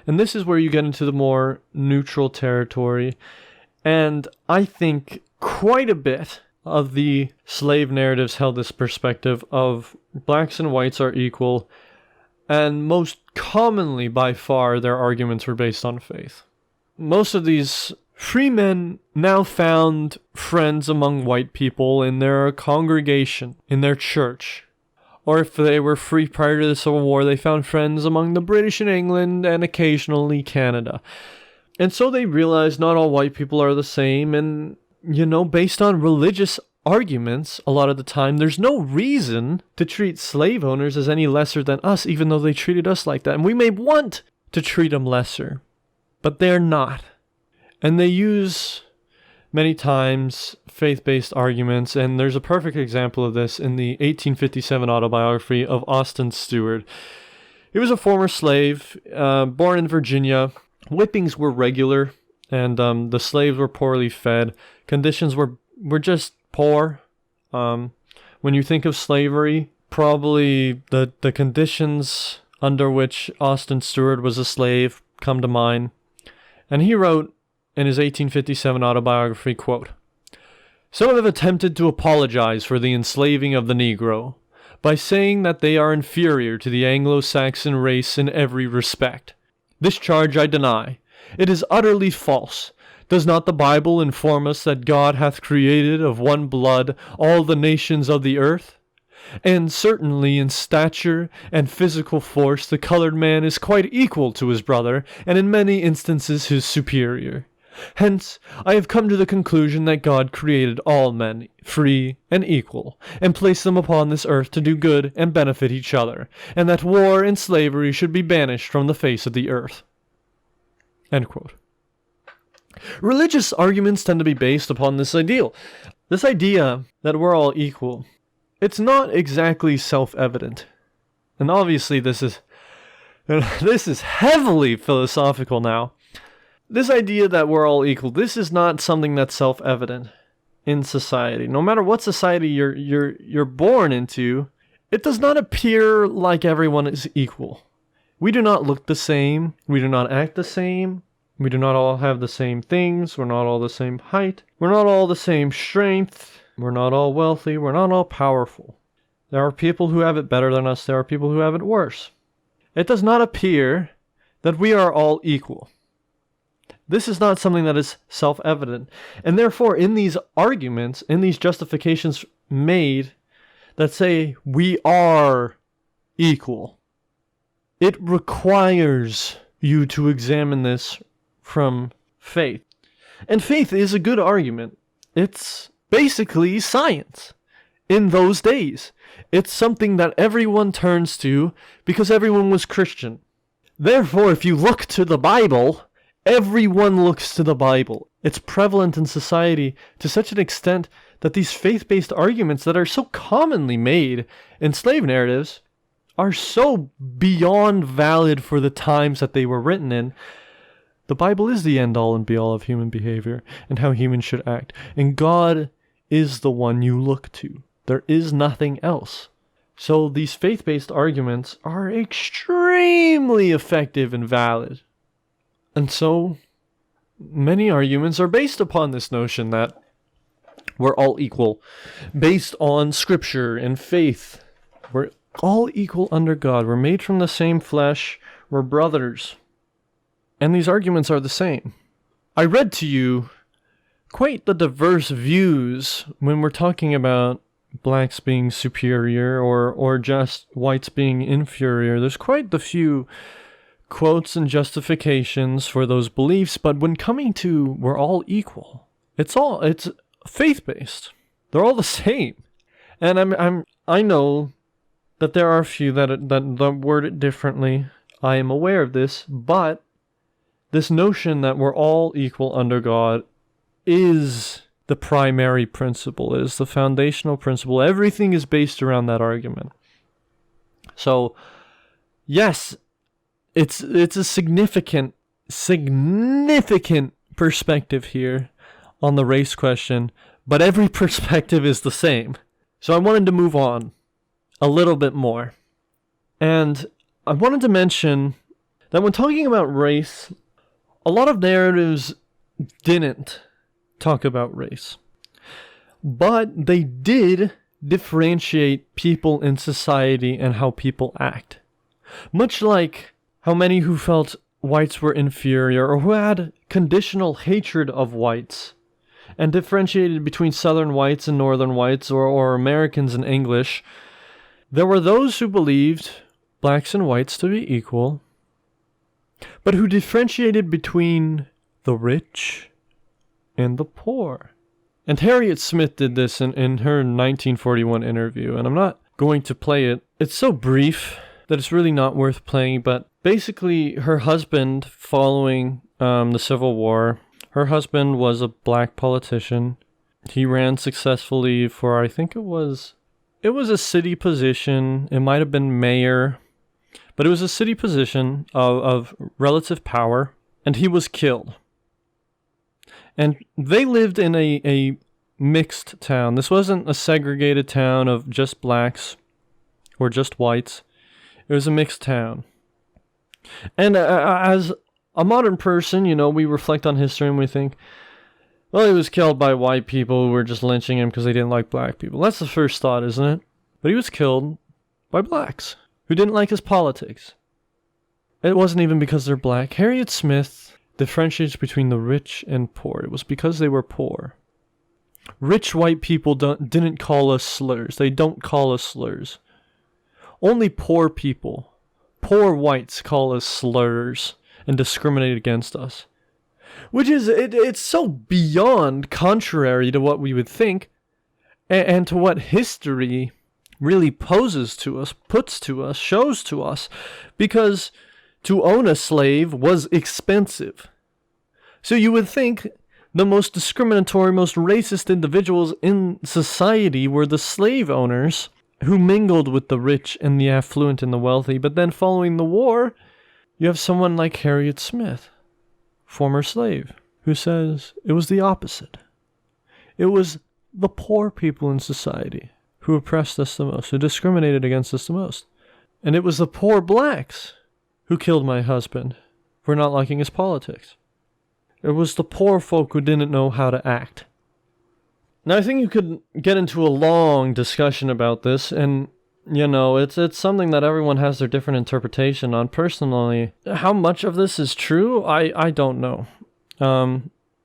And this is where you get into the more neutral territory. And I think quite a bit of the slave narratives held this perspective of blacks and whites are equal. And most commonly, by far, their arguments were based on faith. Most of these Free men now found friends among white people in their congregation, in their church. Or if they were free prior to the Civil War, they found friends among the British in England and occasionally Canada. And so they realized not all white people are the same, and, based on religious arguments, a lot of the time, there's no reason to treat slave owners as any lesser than us, even though they treated us like that. And we may want to treat them lesser, but they're not. And they use, many times, faith-based arguments, and there's a perfect example of this in the 1857 autobiography of Austin Stewart. He was a former slave, born in Virginia. Whippings were regular, and the slaves were poorly fed. Conditions were just poor. When you think of slavery, probably the conditions under which Austin Stewart was a slave come to mind. And he wrote in his 1857 autobiography, quote, "Some have attempted to apologize for the enslaving of the Negro by saying that they are inferior to the Anglo-Saxon race in every respect. This charge I deny. It is utterly false. Does not the Bible inform us that God hath created of one blood all the nations of the earth? And certainly in stature and physical force the colored man is quite equal to his brother, and in many instances his superior. Hence, I have come to the conclusion that God created all men free and equal, and placed them upon this earth to do good and benefit each other, and that war and slavery should be banished from the face of the earth." End quote. Religious arguments tend to be based upon this ideal. This idea that we're all equal. It's not exactly self-evident. And obviously this is heavily philosophical now. This idea that we're all equal, this is not something that's self-evident in society. No matter what society you're born into, it does not appear like everyone is equal. We do not look the same. We do not act the same. We do not all have the same things. We're not all the same height. We're not all the same strength. We're not all wealthy. We're not all powerful. There are people who have it better than us. There are people who have it worse. It does not appear that we are all equal. This is not something that is self-evident. And therefore, in these arguments, in these justifications made that say we are equal, it requires you to examine this from faith. And faith is a good argument. It's basically science in those days. It's something that everyone turns to because everyone was Christian. Therefore, if you look to the Bible, everyone looks to the Bible. It's prevalent in society to such an extent that these faith-based arguments that are so commonly made in slave narratives are so beyond valid for the times that they were written in. The Bible is the end-all and be-all of human behavior and how humans should act. And God is the one you look to. There is nothing else. So these faith-based arguments are extremely effective and valid. And so many arguments are based upon this notion that we're all equal, based on scripture and faith. We're all equal under God. We're made from the same flesh. We're brothers. And these arguments are the same. I read to you quite the diverse views when we're talking about blacks being superior or just whites being inferior. There's quite the few quotes and justifications for those beliefs, but when coming to we're all equal, it's faith-based. They're all the same. And I know that there are a few that word it differently. I am aware of this, but this notion that we're all equal under God is the primary principle, is the foundational principle. Everything is based around that argument. So, yes, it's a significant perspective here on the race question, but every perspective is the same. So I wanted to move on a little bit more. And I wanted to mention that when talking about race, a lot of narratives didn't talk about race. But they did differentiate people in society and how people act. Much like how many who felt whites were inferior or who had conditional hatred of whites and differentiated between Southern whites and Northern whites, or Americans and English, there were those who believed blacks and whites to be equal, but who differentiated between the rich and the poor. And Harriet Smith did this in her 1941 interview, and I'm not going to play it. It's so brief that it's really not worth playing, but basically her husband, following the Civil War, her husband was a black politician. He ran successfully for, I think it was a city position. It might have been mayor, but it was a city position of relative power, and he was killed. And they lived in a mixed town. This wasn't a segregated town of just blacks or just whites. It was a mixed town. And as a modern person, we reflect on history and we think, well, he was killed by white people who were just lynching him because they didn't like black people. That's the first thought, isn't it? But he was killed by blacks who didn't like his politics. It wasn't even because they're black. Harriet Smith differentiates between the rich and poor. It was because they were poor. Rich white people didn't call us slurs. They don't call us slurs. Only poor people, poor whites, call us slurs and discriminate against us. Which is, it's so beyond contrary to what we would think and to what history really poses to us, puts to us, shows to us. Because to own a slave was expensive. So you would think the most discriminatory, most racist individuals in society were the slave owners who mingled with the rich and the affluent and the wealthy. But then following the war, you have someone like Harriet Smith, former slave, who says it was the opposite. It was the poor people in society who oppressed us the most, who discriminated against us the most. And it was the poor blacks who killed my husband for not liking his politics. It was the poor folk who didn't know how to act. Now, I think you could get into a long discussion about this, and, it's something that everyone has their different interpretation on. Personally, how much of this is true, I don't know.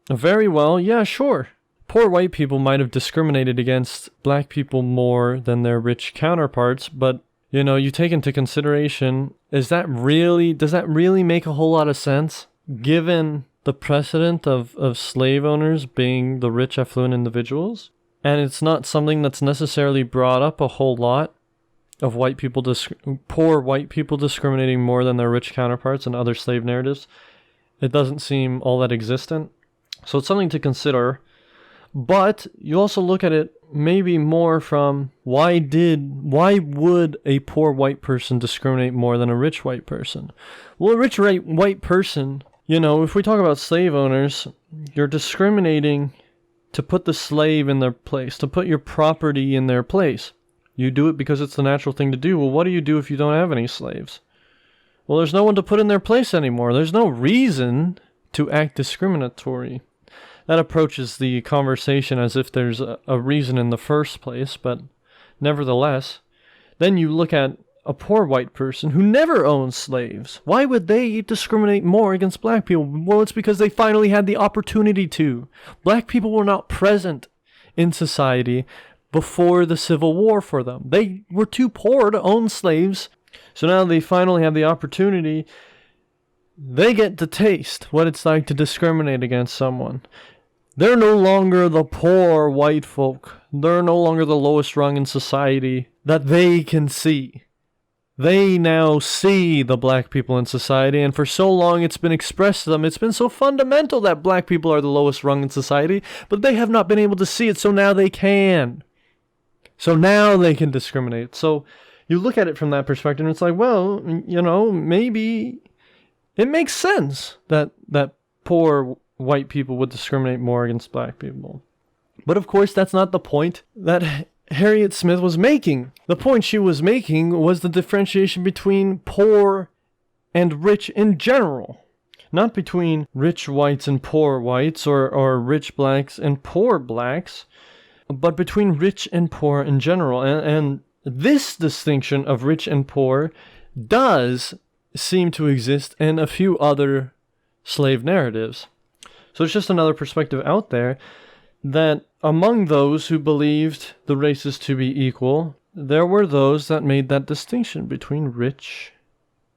Very well, yeah, sure. Poor white people might have discriminated against black people more than their rich counterparts, but, you take into consideration, does that really make a whole lot of sense, given the precedent of slave owners being the rich, affluent individuals? And it's not something that's necessarily brought up a whole lot, of poor white people discriminating more than their rich counterparts in other slave narratives. It doesn't seem all that existent. So it's something to consider. But you also look at it maybe more from why would a poor white person discriminate more than a rich white person? Well, a rich white person, if we talk about slave owners, you're discriminating to put the slave in their place, to put your property in their place. You do it because it's the natural thing to do. Well, what do you do if you don't have any slaves? Well, there's no one to put in their place anymore. There's no reason to act discriminatory. That approaches the conversation as if there's a reason in the first place, but nevertheless, then you look at a poor white person who never owned slaves. Why would they discriminate more against black people? Well, it's because they finally had the opportunity to. Black people were not present in society before the Civil War for them. They were too poor to own slaves, so now they finally have the opportunity. They get to taste what it's like to discriminate against someone. They're no longer the poor white folk. They're no longer the lowest rung in society that they can see. They now see the black people in society, and for so long it's been expressed to them. It's been so fundamental that black people are the lowest rung in society, but they have not been able to see it, so now they can. So now they can discriminate. So you look at it from that perspective, and it's like, well, maybe it makes sense that poor white people would discriminate more against black people. But of course, that's not the point that Harriet Smith was making. The point she was making was the differentiation between poor and rich in general. Not between rich whites and poor whites, or rich blacks and poor blacks, but between rich and poor in general. And this distinction of rich and poor does seem to exist in a few other slave narratives. So it's just another perspective out there that among those who believed the races to be equal, there were those that made that distinction between rich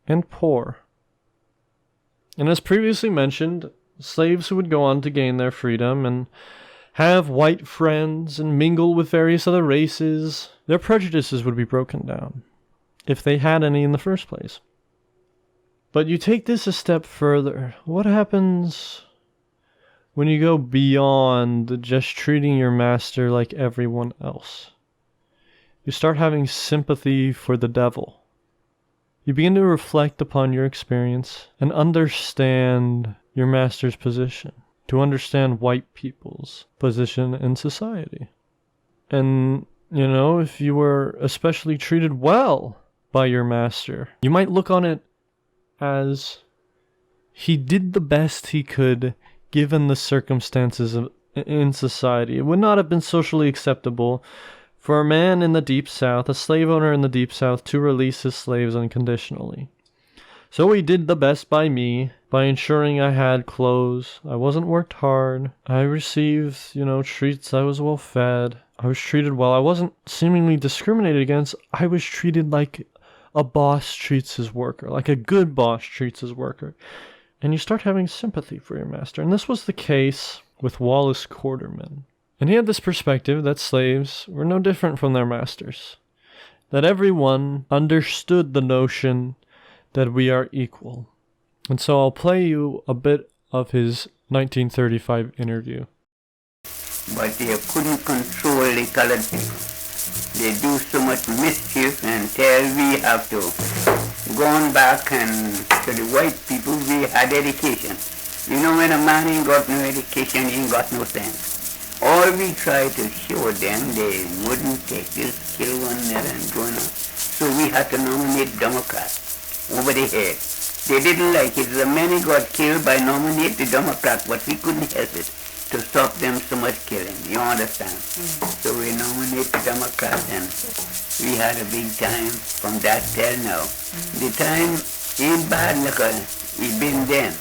and poor. And as previously mentioned, slaves who would go on to gain their freedom and have white friends and mingle with various other races, their prejudices would be broken down, if they had any in the first place. But you take this a step further. What happens when you go beyond just treating your master like everyone else? You start having sympathy for the devil. You begin to reflect upon your experience and understand your master's position, to understand white people's position in society. And, if you were especially treated well by your master, you might look on it as he did the best he could given the circumstances in society. It would not have been socially acceptable for a man in the Deep South, a slave owner in the Deep South, to release his slaves unconditionally. So he did the best by me, by ensuring I had clothes. I wasn't worked hard. I received, treats. I was well fed. I was treated well. I wasn't seemingly discriminated against. I was treated like a boss treats his worker, like a good boss treats his worker. And you start having sympathy for your master. And this was the case with Wallace Quarterman. And he had this perspective that slaves were no different from their masters, that everyone understood the notion that we are equal. And so I'll play you a bit of his 1935 interview. But they couldn't control the colored people. They do so much mischief until we have to go on back and to the white people we had education. When a man ain't got no education, he ain't got no sense. All we try to show them, they wouldn't take this, kill one another and go on. So we had to nominate Democrats over the head. They didn't like it. The many got killed by nominate the Democrats, but we couldn't help it to stop them so much killing. You understand? So we nominate the Democrats and we had a big time from that till now. The time ain't bad like it been then.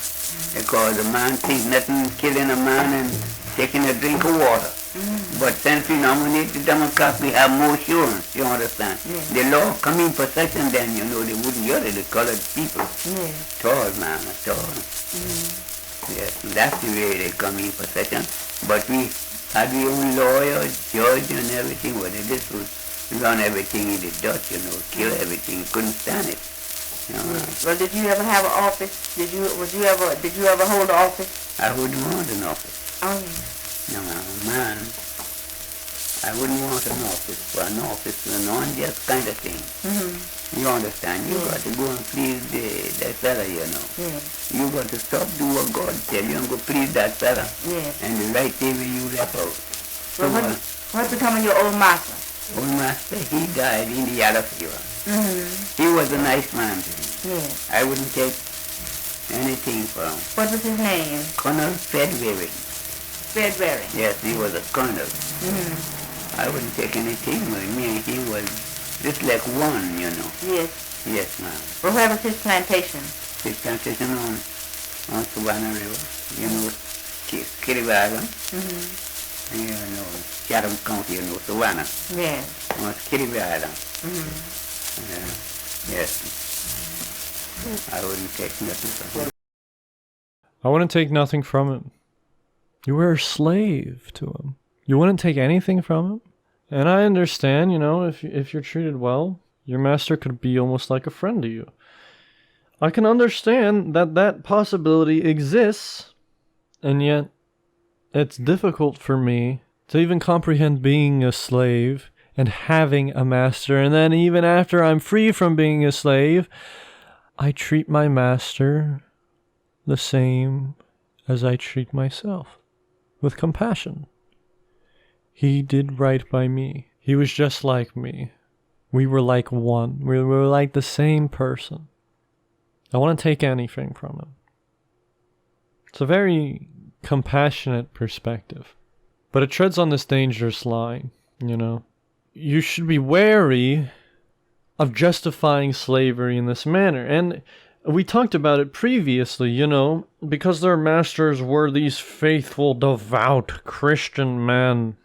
Because a man thinks nothing killing a man and taking a drink of water. But since we nominate the Democrats, we have more assurance, you understand? The law come in possession then, they wouldn't hear it, the colored people. At all, man, at all. Yes, that's the way they come in possession. But we had our own lawyer, judge and everything, whether this would run everything in the dust, kill everything, couldn't stand it. Well, did you ever have an office? Did you ever hold an office? I wouldn't want an office. Oh. No, man, I wouldn't want an office for an office, an unjust kind of thing. You understand? You got to go and please that fella, You got to stop do what God tell you and go please that fella. And the right thing when you left out. So what's become of your old master? Old master, he died in the yellow fever. He was a nice man to me. I wouldn't take anything from him. What was his name? Colonel Frederick. Frederick. Yes, he was a colonel. I wouldn't take anything with me. He was just like one, Yes. Yes, ma'am. Well, where was his plantation? His plantation on Savannah River, Kitty Island. Chatham County, Savannah. Yes. On Kitty Island. Yes. I wouldn't take nothing from him. I wouldn't take nothing from him. You were a slave to him. You wouldn't take anything from him. And I understand, if you're treated well, your master could be almost like a friend to you. I can understand that possibility exists, and yet it's difficult for me to even comprehend being a slave and having a master, and then even after I'm free from being a slave, I treat my master the same as I treat myself, with compassion. He did right by me. He was just like me. We were like one. We were like the same person. I want to take anything from him. It's a very compassionate perspective, but it treads on this dangerous line, You should be wary of justifying slavery in this manner. And we talked about it previously, because their masters were these faithful, devout Christian men.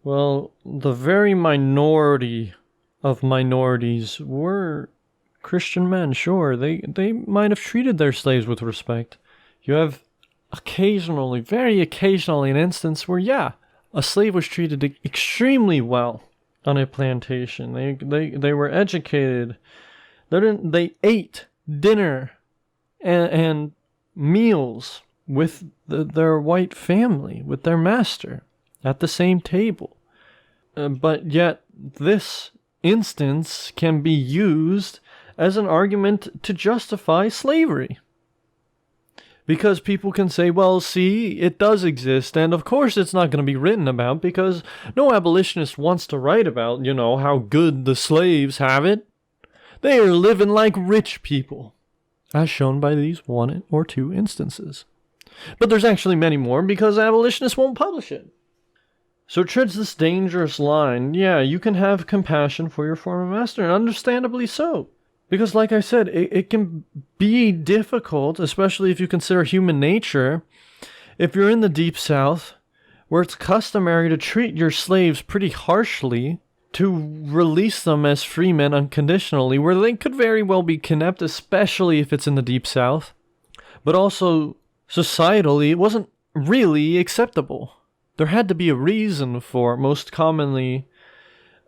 Well, the very minority of minorities were Christian men, sure. They might have treated their slaves with respect. You have occasionally, very occasionally, an instance where, yeah, a slave was treated extremely well on a plantation. They were educated. They ate dinner and meals with their white family, with their master, at the same table. But yet, this instance can be used as an argument to justify slavery. Because people can say, well, see, it does exist, and of course it's not going to be written about, because no abolitionist wants to write about, how good the slaves have it. They are living like rich people, as shown by these 1 or 2 instances. But there's actually many more, because abolitionists won't publish it. So it treads this dangerous line. Yeah, you can have compassion for your former master, and understandably so. Because like I said, it can be difficult, especially if you consider human nature, if you're in the Deep South, where it's customary to treat your slaves pretty harshly, to release them as free men unconditionally, where they could very well be kidnapped, especially if it's in the Deep South. But also, societally, it wasn't really acceptable. There had to be a reason for, most commonly,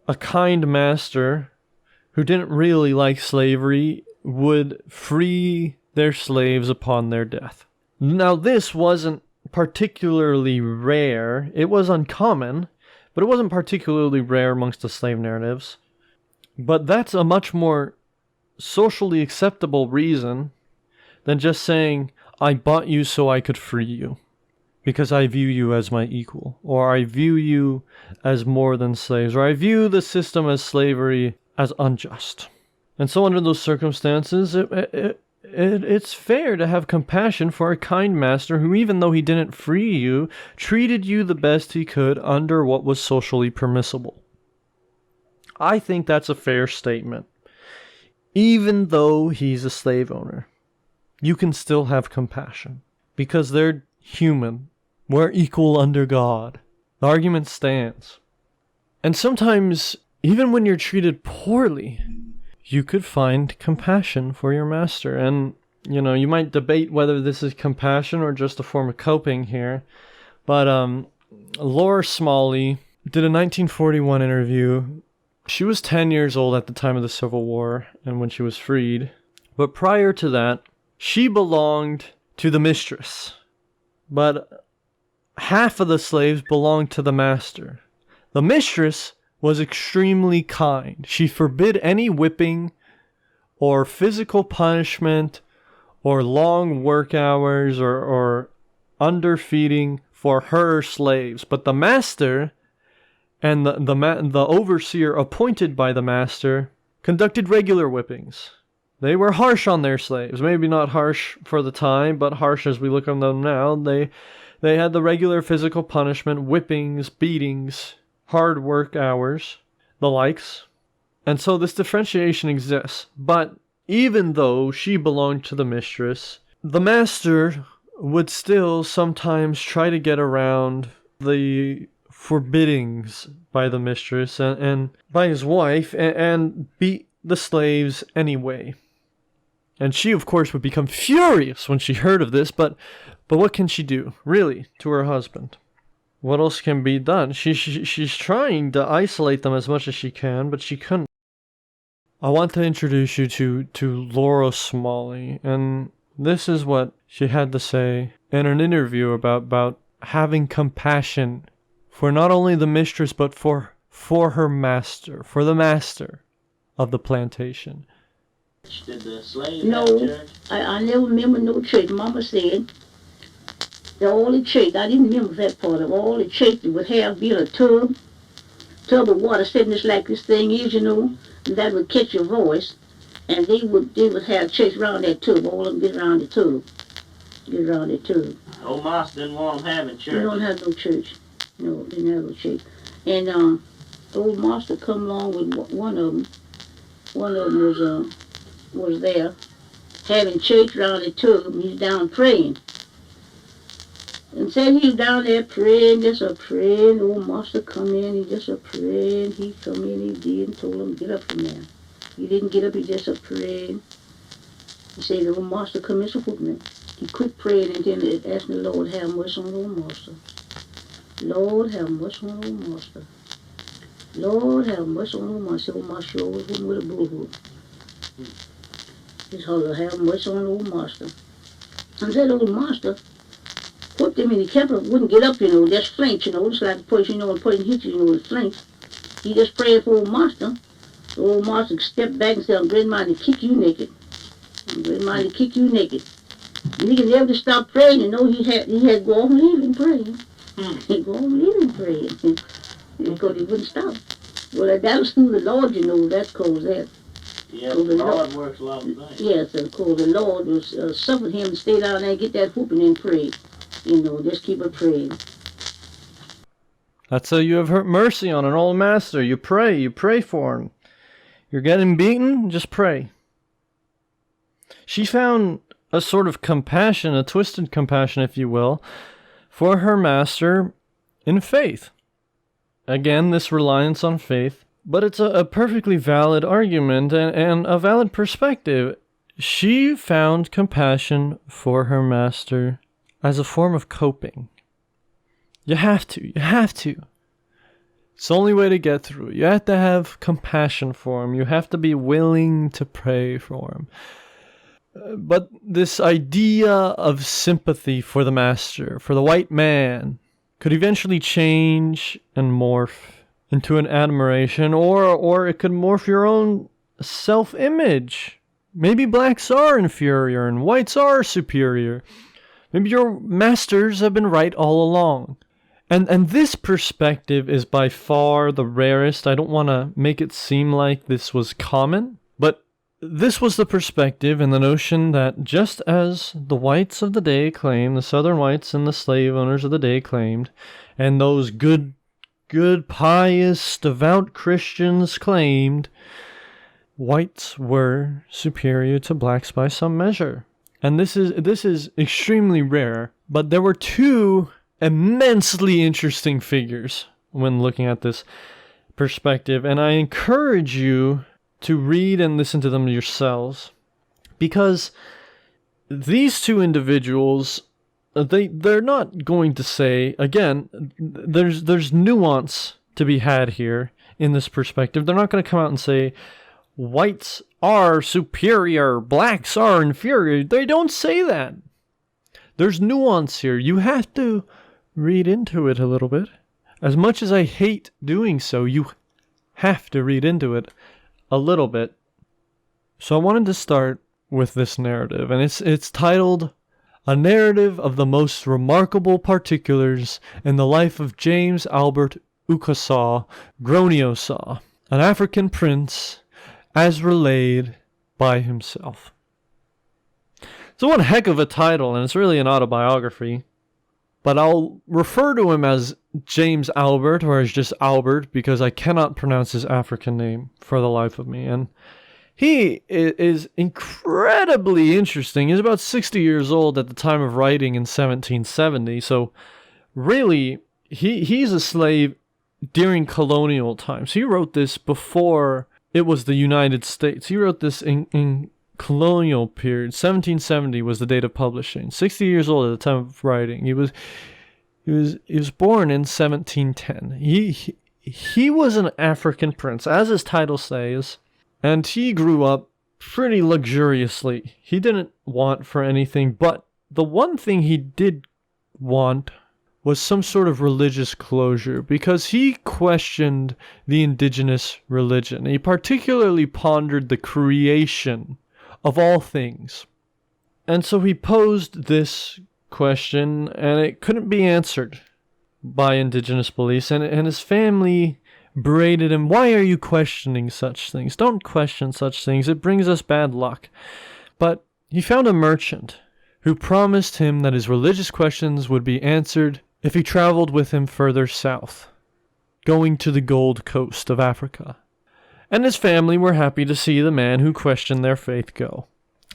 a kind master who didn't really like slavery would free their slaves upon their death. Now, this wasn't particularly rare. It was uncommon, but it wasn't particularly rare amongst the slave narratives. But that's a much more socially acceptable reason than just saying, I bought you so I could free you, because I view you as my equal, or I view you as more than slaves, or I view the system as slavery as unjust. And so under those circumstances, it's fair to have compassion for a kind master who, even though he didn't free you, treated you the best he could under what was socially permissible. I think that's a fair statement. Even though he's a slave owner, you can still have compassion, because they're human. We're equal under God. The argument stands. And sometimes, even when you're treated poorly, you could find compassion for your master. And, you might debate whether this is compassion or just a form of coping here. But Laura Smalley did a 1941 interview. She was 10 years old at the time of the Civil War and when she was freed. But prior to that, she belonged to the mistress. But half of the slaves belonged to the master. The mistress was extremely kind. She forbid any whipping or physical punishment or long work hours or underfeeding for her slaves. But the master and the overseer appointed by the master conducted regular whippings. They were harsh on their slaves. Maybe not harsh for the time, but harsh as we look on them now. They had the regular physical punishment, whippings, beatings, hard work hours, the likes. And so this differentiation exists. But even though she belonged to the mistress, the master would still sometimes try to get around the forbiddings by the mistress and by his wife and beat the slaves anyway. And she, of course, would become furious when she heard of this, but what can she do, really, to her husband? What else can be done? She's trying to isolate them as much as she can, but she couldn't. I want to introduce you to Laura Smalley, and this is what she had to say in an interview about having compassion for not only the mistress, but for her master, for the master of the plantation. Did the slaves No, have church? I never remember no church. Mama said the only church, I didn't remember that part of all the church would have be a tub of water sitting just like this thing is, and that would catch your voice. And they would have church around that tub, all of them get around the tub. Old master didn't want them having church. We don't have no church. No, didn't have no church. And old master come along with one of them. One of them was there, having church around the tub. He's down praying. And said he was down there praying, just a praying. Old master come in, he just a praying. He come in, he did, and told him, get up from there. He didn't get up, he just a praying. He said, the old master come in, so whooping. He quit praying and then asking the Lord, have mercy on the old master. Lord, have mercy on the old master. Lord, have mercy on the old master. Old master always whooping with a bullwhoop. His husband, have mercy on the old master. And that old master whooped him and he kept up, wouldn't get up, just flinch, just like a person, when a person hits you, with flinch. He just prayed for old master. The old master stepped back and said, I'm great mind to kick you naked. I'm great mind to kick you naked. And he could never stop praying, he had to go on leaving praying. He'd go on leaving praying. Because he wouldn't stop. Well, that was through the Lord, that's called that. Yeah, the Lord works a lot of things. Yes, of course, the Lord was suffered him to stay down there and get that whooping and pray. Just keep it praying. That's how you have mercy on an old master. You pray for him. You're getting beaten, just pray. She found a sort of compassion, a twisted compassion, if you will, for her master in faith. Again, this reliance on faith, but it's a perfectly valid argument and a valid perspective. She found compassion for her master as a form of coping. You have to. It's the only way to get through it. You have to have compassion for him. You have to be willing to pray for him. But this idea of sympathy for the master, for the white man, could eventually change and morph into an admiration, or it could morph your own self-image. Maybe blacks are inferior and whites are superior. Maybe your masters have been right all along. And this perspective is by far the rarest. I don't want to make it seem like this was common, but this was the perspective and the notion that just as the whites of the day claimed, the southern whites and the slave owners of the day claimed, and those good, pious, devout Christians claimed, whites were superior to blacks by some measure. And this is extremely rare, but there were two immensely interesting figures when looking at this perspective, and I encourage you to read and listen to them yourselves, because these two individuals, they're not going to say, again, there's nuance to be had here in this perspective. They're not going to come out and say whites are superior, blacks are inferior. They don't say that. There's nuance here. You have to read into it a little bit. As much as I hate doing so, you have to read into it a little bit. So I wanted to start with this narrative, and it's titled A Narrative of the Most Remarkable Particulars in the Life of James Albert Ukasaw Groniosaw, an African prince, as relayed by himself. It's one heck of a title, and it's really an autobiography, but I'll refer to him as James Albert, or as just Albert, because I cannot pronounce his African name for the life of me. And he is incredibly interesting. He's about 60 years old at the time of writing in 1770. So really, he's a slave during colonial times. He wrote this before it was the United States. He wrote this in colonial period. 1770 was the date of publishing. 60 years old at the time of writing. He was born in 1710. He was an African prince, as his title says, and he grew up pretty luxuriously. He didn't want for anything, but the one thing he did want was some sort of religious closure, because he questioned the indigenous religion. He particularly pondered the creation of all things. And so he posed this question, and it couldn't be answered by indigenous beliefs, and his family berated him. Why are you questioning such things? Don't question such things. It brings us bad luck. But he found a merchant who promised him that his religious questions would be answered if he traveled with him further south, going to the Gold Coast of Africa. And his family were happy to see the man who questioned their faith go.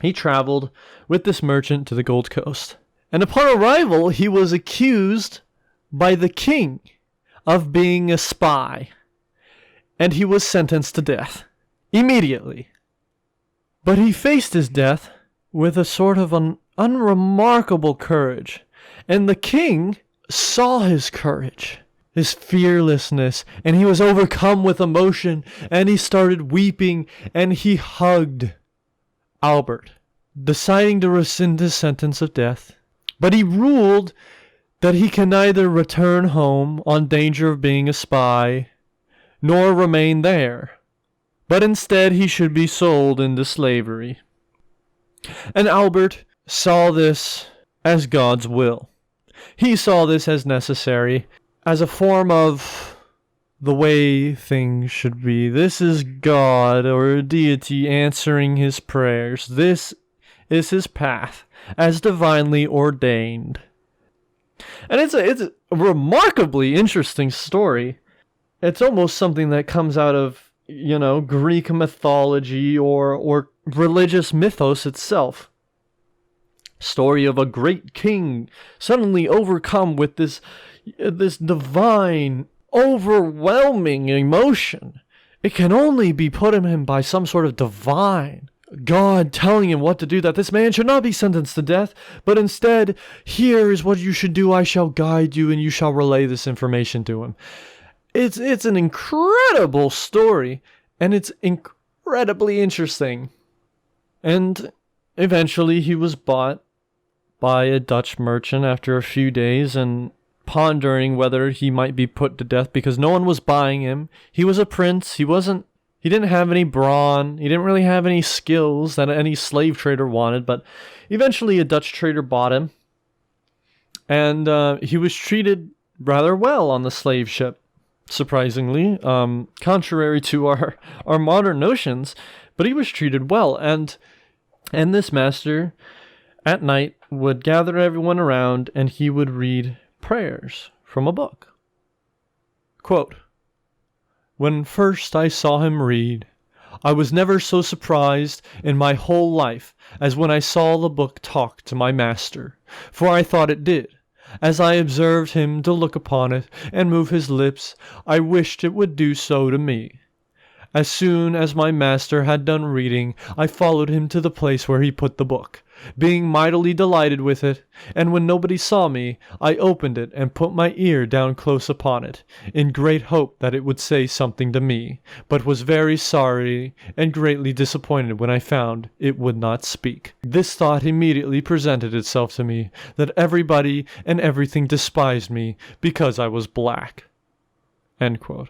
he traveled with this merchant to the Gold Coast. And upon arrival, he was accused by the king of being a spy. And he was sentenced to death immediately. But he faced his death with a sort of an unremarkable courage. And the king saw his courage, his fearlessness, and he was overcome with emotion, and he started weeping, and he hugged Albert, deciding to rescind his sentence of death. But he ruled that he can neither return home on danger of being a spy, nor remain there, but instead he should be sold into slavery. And Albert saw this as God's will. He saw this as necessary, as a form of the way things should be. This is God or a deity answering his prayers. This is his path, as divinely ordained. And it's a remarkably interesting story. It's almost something that comes out of, Greek mythology or religious mythos itself. Story of a great king suddenly overcome with this divine, overwhelming emotion. It can only be put in him by some sort of divine God telling him what to do, that this man should not be sentenced to death, but instead, here is what you should do. I shall guide you, and you shall relay this information to him. It's an incredible story, and it's incredibly interesting. And eventually he was bought by a Dutch merchant after a few days, and pondering whether he might be put to death because no one was buying him. He was a prince. He didn't have any brawn. He didn't really have any skills that any slave trader wanted, but eventually a Dutch trader bought him, and he was treated rather well on the slave ship, surprisingly, contrary to our modern notions, but he was treated well, and this master at night would gather everyone around, and he would read prayers from a book. Quote, "When first I saw him read, I was never so surprised in my whole life as when I saw the book talk to my master, for I thought it did. As I observed him to look upon it and move his lips, I wished it would do so to me. As soon as my master had done reading, I followed him to the place where he put the book, being mightily delighted with it, and when nobody saw me, I opened it and put my ear down close upon it, in great hope that it would say something to me, but was very sorry and greatly disappointed when I found it would not speak. This thought immediately presented itself to me, that everybody and everything despised me because I was black." End quote.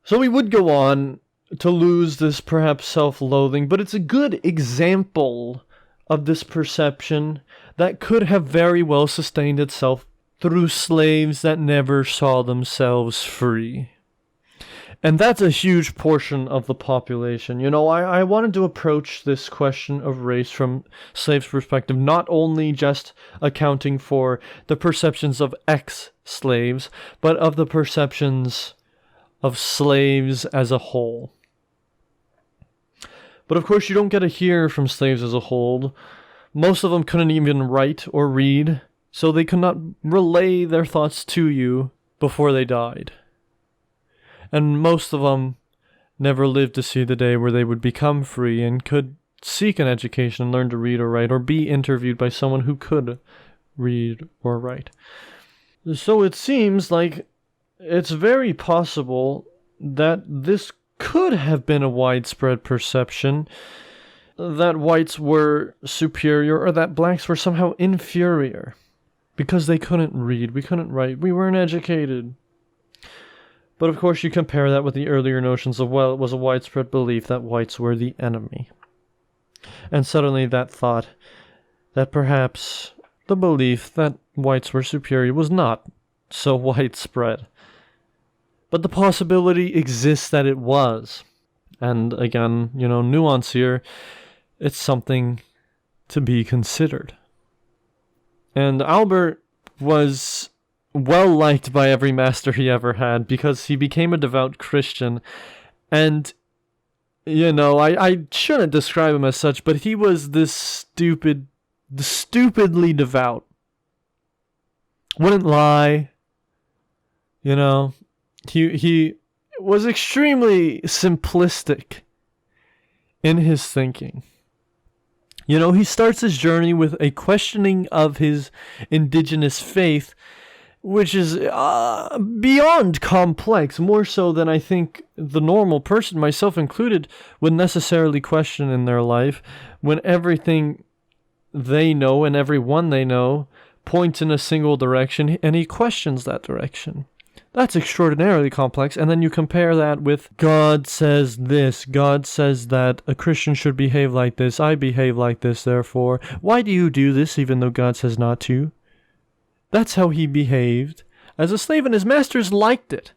So we would go on to lose this perhaps self-loathing, but it's a good example of this perception that could have very well sustained itself through slaves that never saw themselves free. And that's a huge portion of the population. I wanted to approach this question of race from slaves' perspective, not only just accounting for the perceptions of ex-slaves, but of the perceptions of slaves as a whole. But of course, you don't get to hear from slaves as a whole. Most of them couldn't even write or read, so they could not relay their thoughts to you before they died. And most of them never lived to see the day where they would become free and could seek an education and learn to read or write, or be interviewed by someone who could read or write. So it seems like it's very possible that this could have been a widespread perception that whites were superior or that blacks were somehow inferior because they couldn't read, we couldn't write, we weren't educated. But of course you compare that with the earlier notions of, well, it was a widespread belief that whites were the enemy. And suddenly that thought that perhaps the belief that whites were superior was not so widespread. But the possibility exists that it was. And again, nuance here, it's something to be considered. And Albert was well liked by every master he ever had because he became a devout Christian. And I shouldn't describe him as such, but he was stupidly devout. Wouldn't lie. He was extremely simplistic in his thinking. He starts his journey with a questioning of his indigenous faith, which is beyond complex, more so than I think the normal person, myself included, would necessarily question in their life, when everything they know and everyone they know points in a single direction, and he questions that direction. That's extraordinarily complex. And then you compare that with God says this, God says that, a Christian should behave like this, I behave like this, therefore. Why do you do this even though God says not to? That's how he behaved as a slave, and his masters liked it.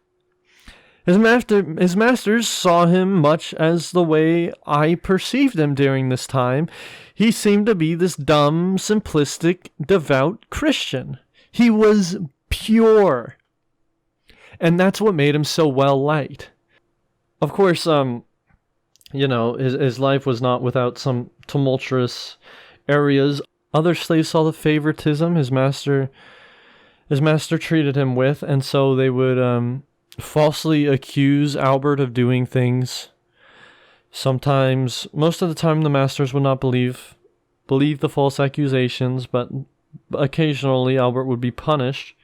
His masters saw him much as the way I perceived him during this time. He seemed to be this dumb, simplistic, devout Christian. He was pure. And that's what made him so well liked. Of course, his life was not without some tumultuous areas. Other slaves saw the favoritism his master treated him with, and so they would falsely accuse Albert of doing things. Sometimes, most of the time, the masters would not believe the false accusations, but occasionally Albert would be punished,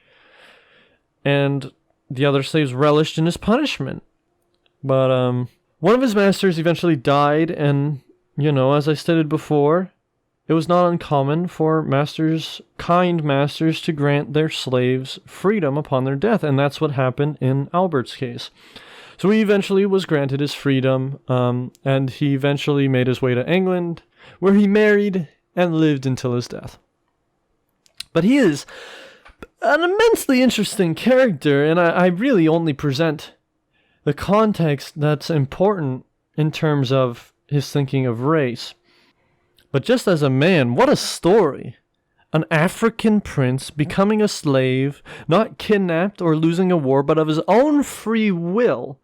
and the other slaves relished in his punishment. But one of his masters eventually died, and, as I stated before, it was not uncommon for kind masters to grant their slaves freedom upon their death, and that's what happened in Albert's case. So he eventually was granted his freedom, and he eventually made his way to England, where he married and lived until his death. But he is an immensely interesting character, and I really only present the context that's important in terms of his thinking of race. But just as a man, what a story! An African prince becoming a slave, not kidnapped or losing a war, but of his own free will,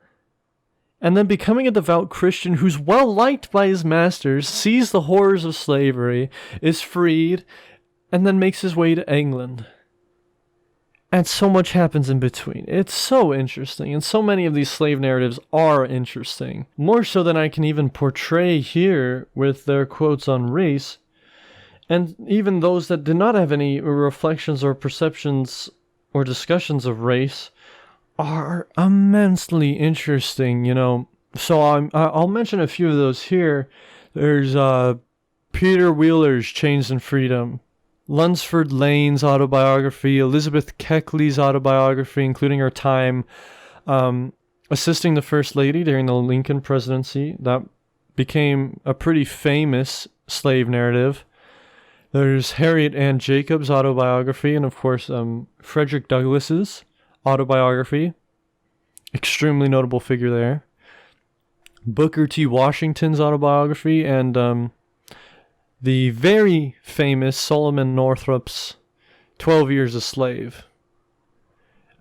and then becoming a devout Christian who's well liked by his masters, sees the horrors of slavery, is freed, and then makes his way to England. And so much happens in between. It's so interesting, and so many of these slave narratives are interesting. More so than I can even portray here with their quotes on race. And even those that did not have any reflections or perceptions or discussions of race are immensely interesting, So I'll mention a few of those here. There's Peter Wheeler's Chains and Freedom, Lunsford Lane's autobiography, Elizabeth Keckley's autobiography, including her time assisting the First Lady during the Lincoln presidency. That became a pretty famous slave narrative. There's Harriet Ann Jacobs' autobiography, and of course, Frederick Douglass's autobiography. Extremely notable figure there. Booker T. Washington's autobiography, and the very famous Solomon Northrop's 12 Years a Slave.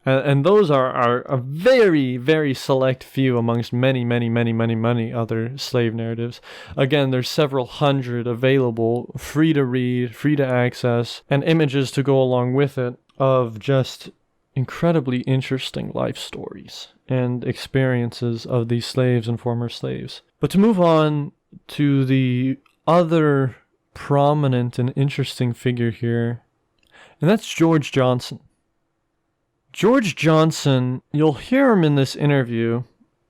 And those are a very, very select few amongst many, many, many, many, many other slave narratives. Again, there's several hundred available, free to read, free to access, and images to go along with it of just incredibly interesting life stories and experiences of these slaves and former slaves. But to move on to the other prominent and interesting figure here, and that's George Johnson. George Johnson, you'll hear him in this interview.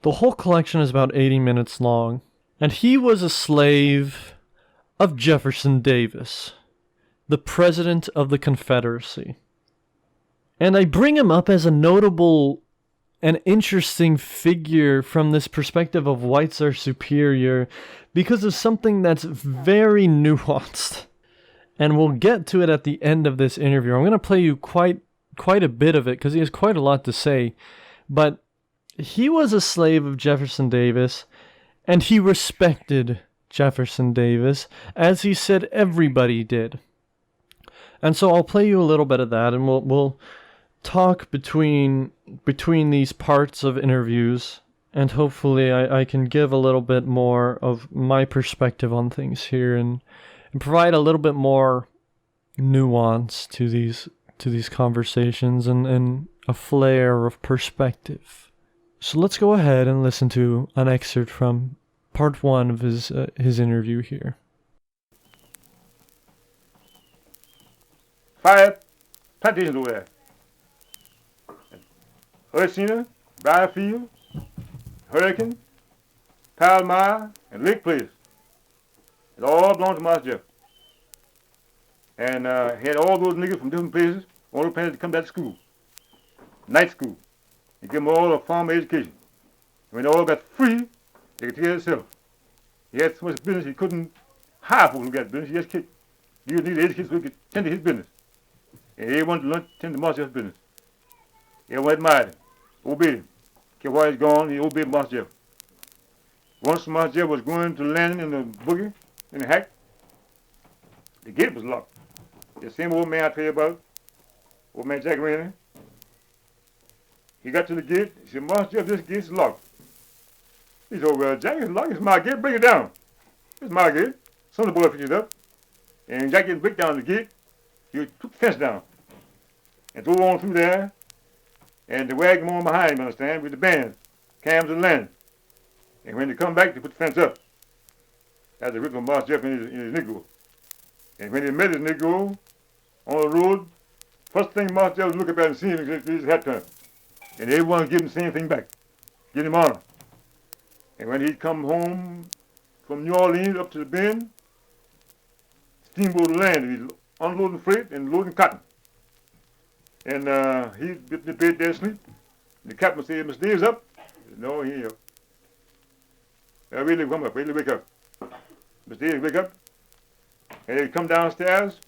The whole collection is about 80 minutes long, and he was a slave of Jefferson Davis, the president of the Confederacy. And I bring him up as a notable and interesting figure from this perspective of whites are superior because of something that's very nuanced. And we'll get to it at the end of this interview. I'm going to play you quite a bit of it because he has quite a lot to say. But he was a slave of Jefferson Davis, and he respected Jefferson Davis, as he said everybody did. And so I'll play you a little bit of that, and we'll talk between these parts of interviews and hopefully I can give a little bit more of my perspective on things here and provide a little bit more nuance to these conversations and a flair of perspective. So let's go ahead and listen to an excerpt from part 1 of his interview here. Five plantations over there. Ursina, Briarfield, Hurricane, Palmyra, and Lake Place. It all belonged to Master Jeff. And he had all those niggas from different places, all the planets to come back to school, night school. He gave them all a formal education. When they all got free, they could take care of themselves. He had so much business he couldn't hire folks who got business. He just needed education so he could tend to his business. And everyone to learn to tend to Master Jeff's business. Everyone admired him, obeyed him. Okay, while he's gone, he obeyed Master Jeff. Once Master Jeff was going to land in the boogie, in the hack, the gate was locked. The same old man I tell you about, old man Jack Rainey, he got to the gate, he said, Master Jeff, this gate's locked. He said, well, Jack, it's locked, it's my gate, break it down. It's my gate. Some of the boys picked it up, and Jack didn't break down the gate, he took the fence down, and drove on through there, and the wagon on behind him, understand, with the bands, cams and land. And when they come back, they put the fence up. That's the original Master Jeff in his Negro. And when he met his Negro on the road, first thing Master Jeff was looking at and seeing him is his hat turn. And everyone give him the same thing back, give him honor. And when he'd come home from New Orleans up to the Bend, steamboat landed, he's unloading freight and loading cotton. And he'd get in the bed there asleep. The captain said, Mr. Dave's up. He said, no, he ain't up. Now, really come up, really wake up. Mr. Dave, wake up. And he'd come downstairs,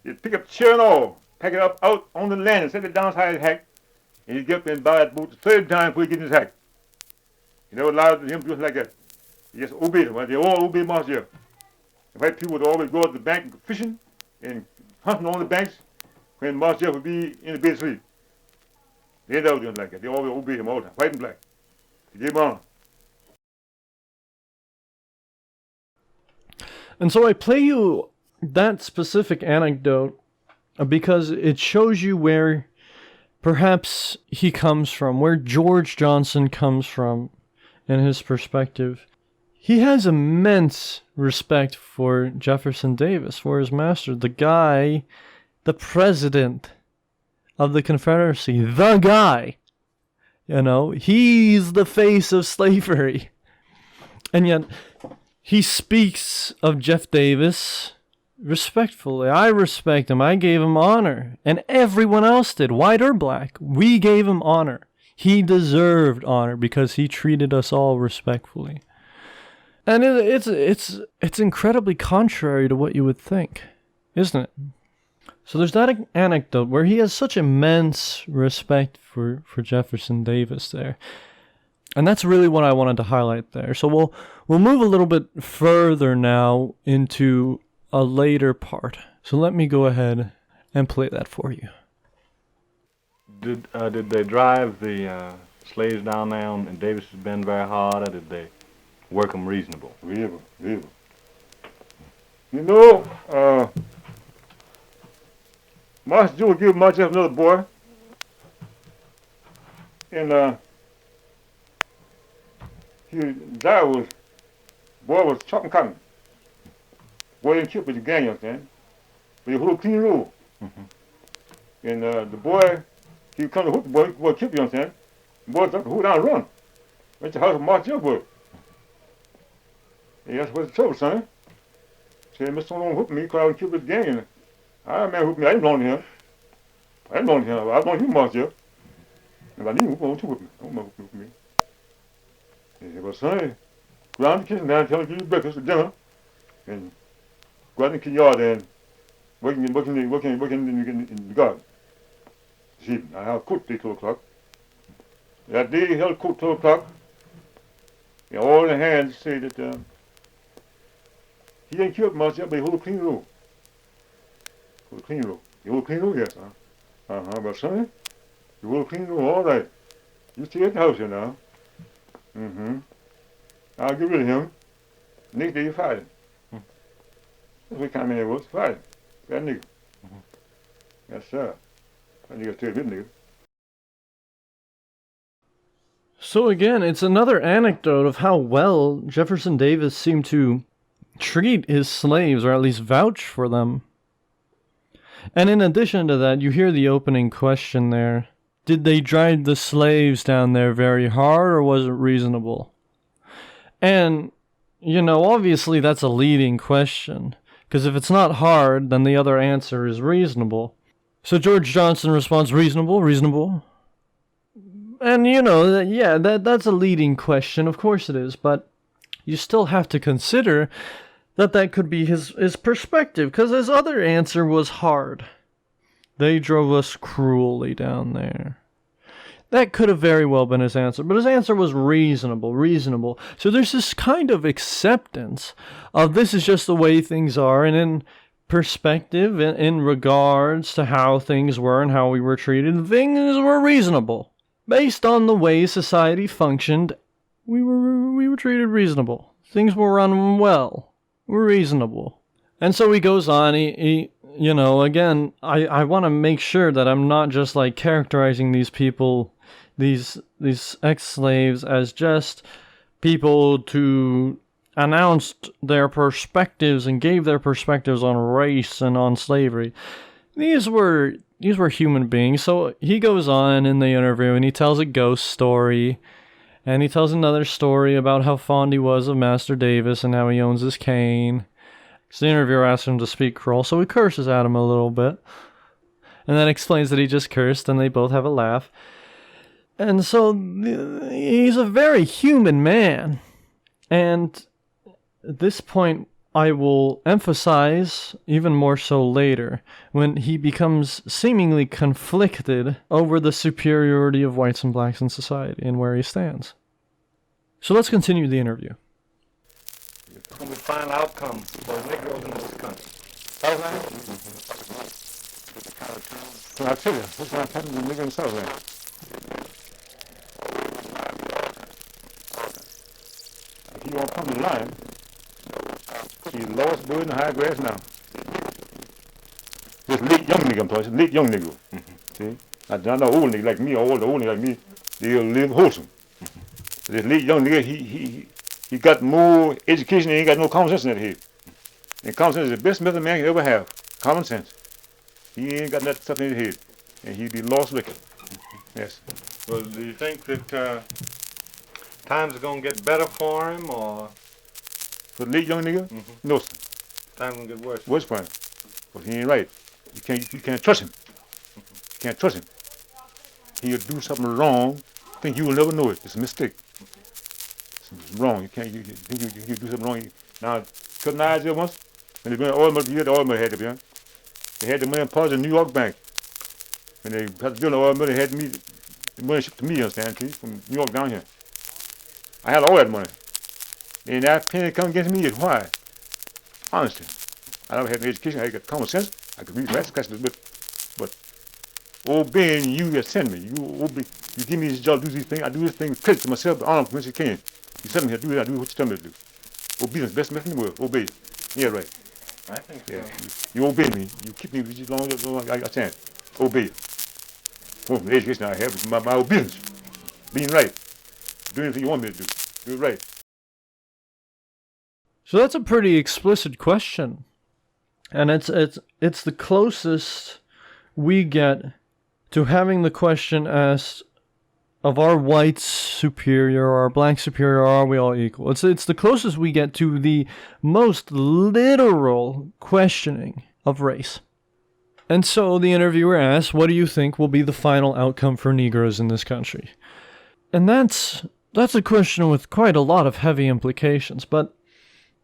he'd pick up the chair and all, pack it up out on the land and set it down inside his hack. And he'd get up and buy that boat the third time before he get in his hack. He never allowed him to do something like that. He just obeyed him. They all obeyed Master Jeff. The white people would always go to the bank and go fishing and hunting on the banks when Master Jeff would be in the bed asleep. They never do like that. They always obeyed him all the time, white and black. He gave him honor. And so I play you that specific anecdote because it shows you where perhaps he comes from, where George Johnson comes from in his perspective. He has immense respect for Jefferson Davis, for his master, the guy, the president of the Confederacy, the guy. You know, he's the face of slavery. And yet, he speaks of Jeff Davis respectfully. I respect him. I gave him honor. And everyone else did, white or black. We gave him honor. He deserved honor because he treated us all respectfully. And it's incredibly contrary to what you would think, isn't it? So there's that anecdote where he has such immense respect for Jefferson Davis there. And that's really what I wanted to highlight there. So we'll move a little bit further now into a later part. So let me go ahead and play that for you. Did they drive the slaves down there in Davis's Bend very hard, or did they work them reasonable? Reasonable. You know, Master Joe gave Master Jeff another boy, and boy was chopping cotton. Boy didn't kill, but the gang, you understand? But he hold a clean rule. Mm-hmm. And the boy, he would come to hook the boy killed, you understand? The boy took the hook down and run. Went to the house of Master Jeff was. And that's what's the trouble, son. Said, Mr. Don't hook me because I would kill this gang. And I man hooked me. I didn't belong to him. I belong to you, Master Jeff. If I need him, won't you whip me? Don't hook me. He said, well, son, go down to the kitchen now and tell him to give you breakfast or dinner. And go out in the yard and work in the garden. This evening. I have a court till 12 o'clock. That day he held a court 12 o'clock. And all the hands say that he ain't killed Master Jeff, but he hold a clean rule. Hold a clean rule. You hold a clean rule? Yes, But son, you hold a clean rule, all right. You stay at the house here now. Mm-hmm. I'll get rid of him. Next day you fired him. That's what kind of man it was. Fired him. That nigga. Yes, sir. That nigga still good nigga. So again, it's another anecdote of how well Jefferson Davis seemed to treat his slaves, or at least vouch for them. And in addition to that, you hear the opening question there. Did they drive the slaves down there very hard, or was it reasonable? And, you know, obviously that's a leading question, because if it's not hard, then the other answer is reasonable. So George Johnson responds, reasonable. And, you know, that's a leading question, of course it is, but you still have to consider that could be his perspective, because his other answer was hard. They drove us cruelly down there. That could have very well been his answer, but his answer was reasonable. So there's this kind of acceptance of this is just the way things are, and in perspective, in regards to how things were and how we were treated, things were reasonable. Based on the way society functioned, we were treated reasonable. Things were run well. We're reasonable. And so he goes on, he you know, again, I want to make sure that I'm not just like characterizing these people, these ex-slaves, as just people who announced their perspectives and gave their perspectives on race and on slavery. These were human beings. So he goes on in the interview and he tells a ghost story. And he tells another story about how fond he was of Master Davis and how he owns his cane. So the interviewer asks him to speak cruel, so he curses at him a little bit. And then explains that he just cursed, and they both have a laugh. And so he's a very human man. And at this point, I will emphasize even more so later, when he becomes seemingly conflicted over the superiority of whites and blacks in society and where he stands. So let's continue the interview. It's going to find outcomes for Negroes in this country. Southland? So I tell you, what's not happening to the nigga in Southland? If you want to come to line, he's the lowest bird in the high grass now. This late young nigga, I'm talking, late young nigga. See? I know old nigga like me, or old nigga like me, they'll live wholesome. This late young nigga, he got more education and he ain't got no common sense in that head. And common sense is the best method a man can ever have. Common sense. He ain't got that stuff in his head. And he'd be lost liquor. Yes. Well, do you think that times are going to get better for him, or? For the late young nigga? No, sir. Times going to get worse? Worse for him. But he ain't right. You can't trust him. You can't trust him. He'll do something wrong, think you will never know it. It's a mistake. It's wrong. You think you do something wrong. Now, couldn't I there once? When they built the oil mill, the oil mill had to be on. They had the money deposited in the New York Bank. When they had to build the oil mill, they had the money shipped to me, you understand, see, from New York down here. I had all that money. And that penny come against me is why? Honestly. I never had no education, I got common sense. I could read the rest of it, but obeying you that send me. You give me this job, do these things, I do this thing, credit to myself, the honor from which it came. You send me here, do it, I do what you tell me to do. Obedience, best method in the world, obey. Yeah, right. I think so. Yeah. You obey me, you keep me as long as I can. Obey. Well, from the education I have, it's my obedience. Being right. Doing anything you want me to do. Do it right. So that's a pretty explicit question. And it's the closest we get to having the question asked of our white superior or our black superior, or are we all equal? It's the closest we get to the most literal questioning of race. And so the interviewer asks, what do you think will be the final outcome for Negroes in this country? And that's a question with quite a lot of heavy implications, but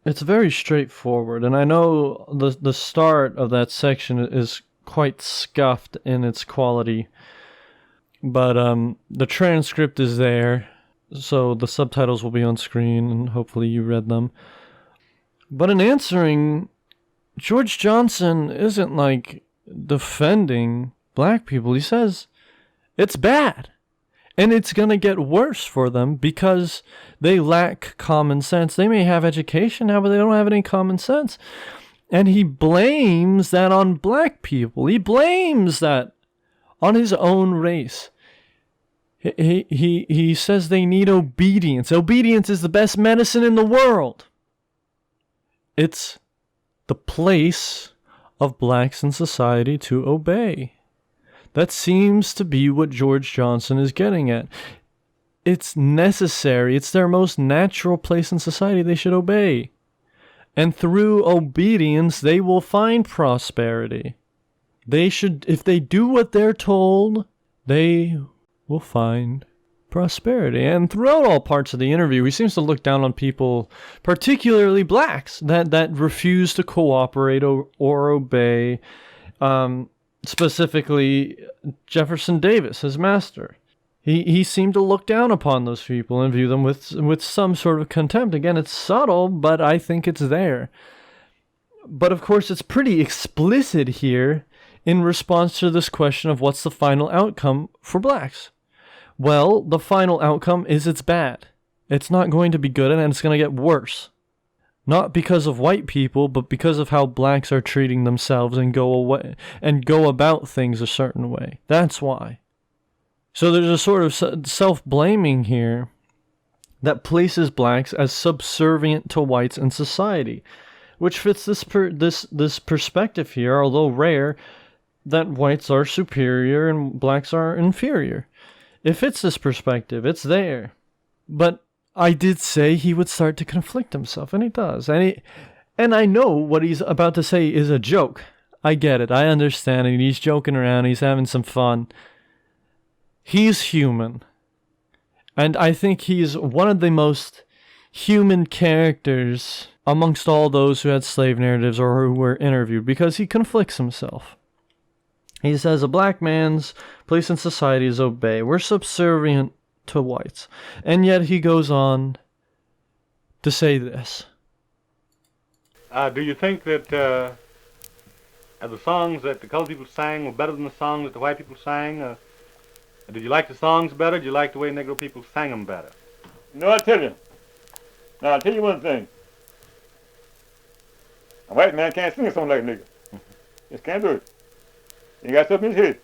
it's very straightforward. And I know the start of that section is quite scuffed in its quality, but the transcript is there, so the subtitles will be on screen, and hopefully you read them. But in answering, George Johnson isn't like defending black people. He says, it's bad. And it's going to get worse for them because they lack common sense. They may have education now, but they don't have any common sense. And he blames that on black people. He blames that on his own race. He says they need obedience. Obedience is the best medicine in the world. It's the place of blacks in society to obey. That seems to be what George Johnson is getting at. It's necessary. It's their most natural place in society. They should obey. And through obedience, they will find prosperity. They should, if they do what they're told, they will find prosperity. And throughout all parts of the interview, he seems to look down on people, particularly blacks, that refuse to cooperate or obey. Specifically, Jefferson Davis, his master. He seemed to look down upon those people and view them with some sort of contempt. Again, it's subtle, but I think it's there. But of course, it's pretty explicit here in response to this question of what's the final outcome for blacks. Well, the final outcome is it's bad. It's not going to be good, and it's going to get worse. Not because of white people, but because of how blacks are treating themselves and go about things a certain way. That's why. So there's a sort of self-blaming here that places blacks as subservient to whites in society, which fits this perspective here, although rare, that whites are superior and blacks are inferior. It fits this perspective. It's there. But I did say he would start to conflict himself, and he does. And I know what he's about to say is a joke. I get it. I understand it. He's joking around. He's having some fun. He's human. And I think he's one of the most human characters amongst all those who had slave narratives or who were interviewed, because he conflicts himself. He says a black man's place in society is obey. We're subservient to whites. And yet he goes on to say this. Do you think that the songs that the colored people sang were better than the songs that the white people sang? Did you like the songs better? Did you like the way Negro people sang them better? No, I'll tell you. Now, I'll tell you one thing. A white man can't sing a song like a nigger. Just can't do it. He got something in his head.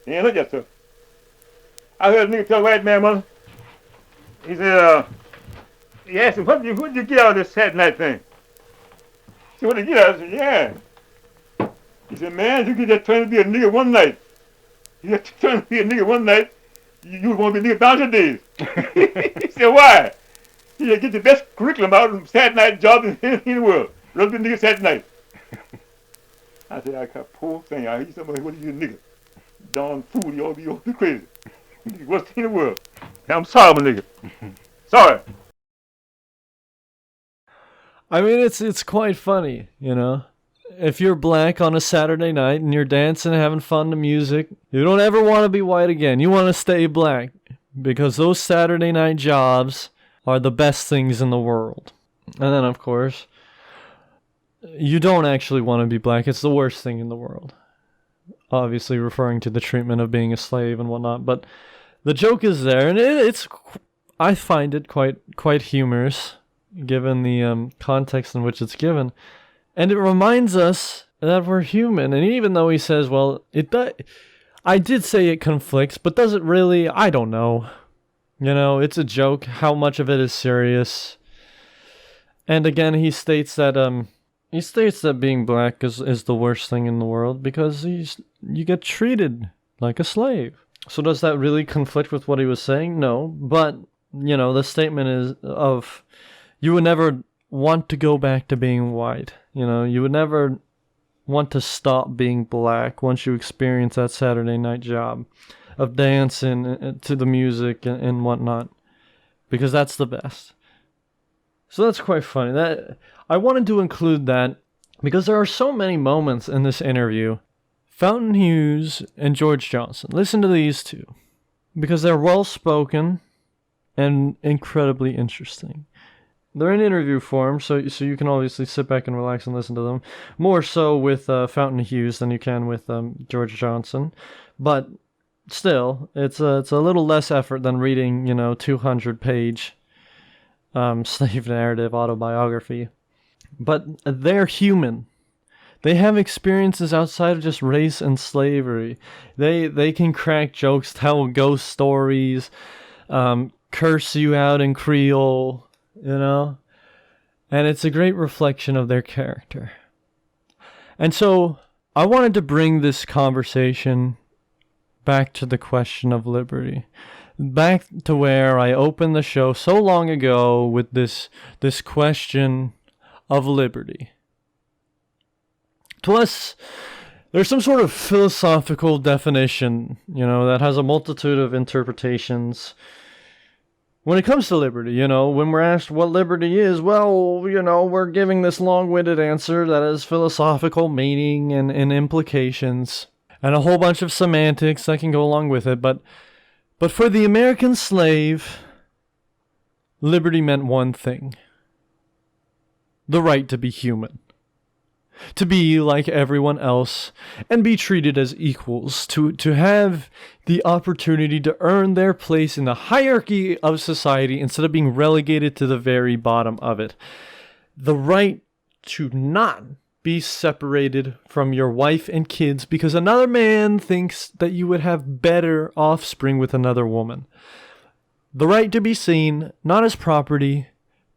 He ain't look at stuff. I heard a nigga tell a white man once, he said, he asked him, what did you get out of this Saturday night thing? He said, what did you get out of it? I said, yeah. He said, man, you get that trying to be a nigga one night. You get trying to be a nigga one night, you want to be a nigga down your days. He said, why? He said, get the best curriculum out of Saturday night job in the world. Rather be a nigga Saturday night. I said, I got poor thing. I hear somebody, what are you a nigga? Darn fool, you ought to be crazy. What's in the world? I'm sorry, my nigga. Sorry. I mean, it's quite funny, you know. If you're black on a Saturday night and you're dancing and having fun to music, you don't ever want to be white again. You want to stay black because those Saturday night jobs are the best things in the world. And then, of course, you don't actually want to be black. It's the worst thing in the world. Obviously referring to the treatment of being a slave and whatnot. But the joke is there, and I find it quite humorous, given the context in which it's given. And it reminds us that we're human. And even though he says, well, I did say it conflicts, but does it really? I don't know. You know, it's a joke. How much of it is serious? And again, he states that being black is the worst thing in the world because you get treated like a slave. So does that really conflict with what he was saying? No. But, you know, the statement is of you would never want to go back to being white. You know, you would never want to stop being black once you experience that Saturday night job of dancing to the music and whatnot, because that's the best. So that's quite funny. That I wanted to include that because there are so many moments in this interview. Fountain Hughes and George Johnson. Listen to these two because they're well spoken and incredibly interesting. They're in interview form, so you can obviously sit back and relax and listen to them. More so with Fountain Hughes than you can with George Johnson. But still, it's a little less effort than reading, 200-page slave narrative autobiography. But they're human. They have experiences outside of just race and slavery. They can crack jokes, tell ghost stories, curse you out in Creole, And it's a great reflection of their character. And so I wanted to bring this conversation back to the question of liberty. Back to where I opened the show so long ago with this question of liberty. To us, there's some sort of philosophical definition, that has a multitude of interpretations. When it comes to liberty, when we're asked what liberty is, well, we're giving this long-winded answer that has philosophical meaning and implications, and a whole bunch of semantics that can go along with it. But for the American slave, liberty meant one thing: the right to be human. To be like everyone else and be treated as equals, to have the opportunity to earn their place in the hierarchy of society instead of being relegated to the very bottom of it. The right to not be separated from your wife and kids because another man thinks that you would have better offspring with another woman. The right to be seen not as property,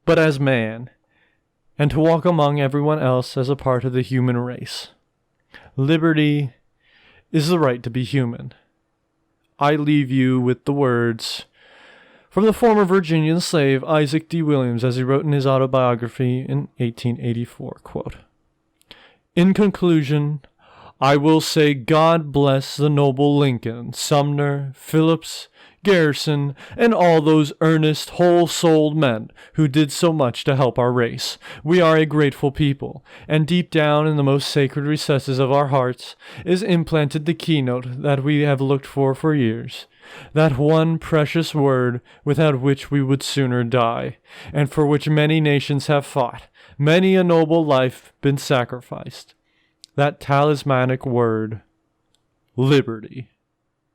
but as man, and to walk among everyone else as a part of the human race. Liberty is the right to be human. I leave you with the words from the former Virginian slave Isaac D. Williams as he wrote in his autobiography in 1884, quote, "In conclusion, I will say God bless the noble Lincoln, Sumner, Phillips, Garrison, and all those earnest, whole-souled men who did so much to help our race. We are a grateful people, and deep down in the most sacred recesses of our hearts is implanted the keynote that we have looked for years, that one precious word without which we would sooner die, and for which many nations have fought, many a noble life been sacrificed. That talismanic word, liberty."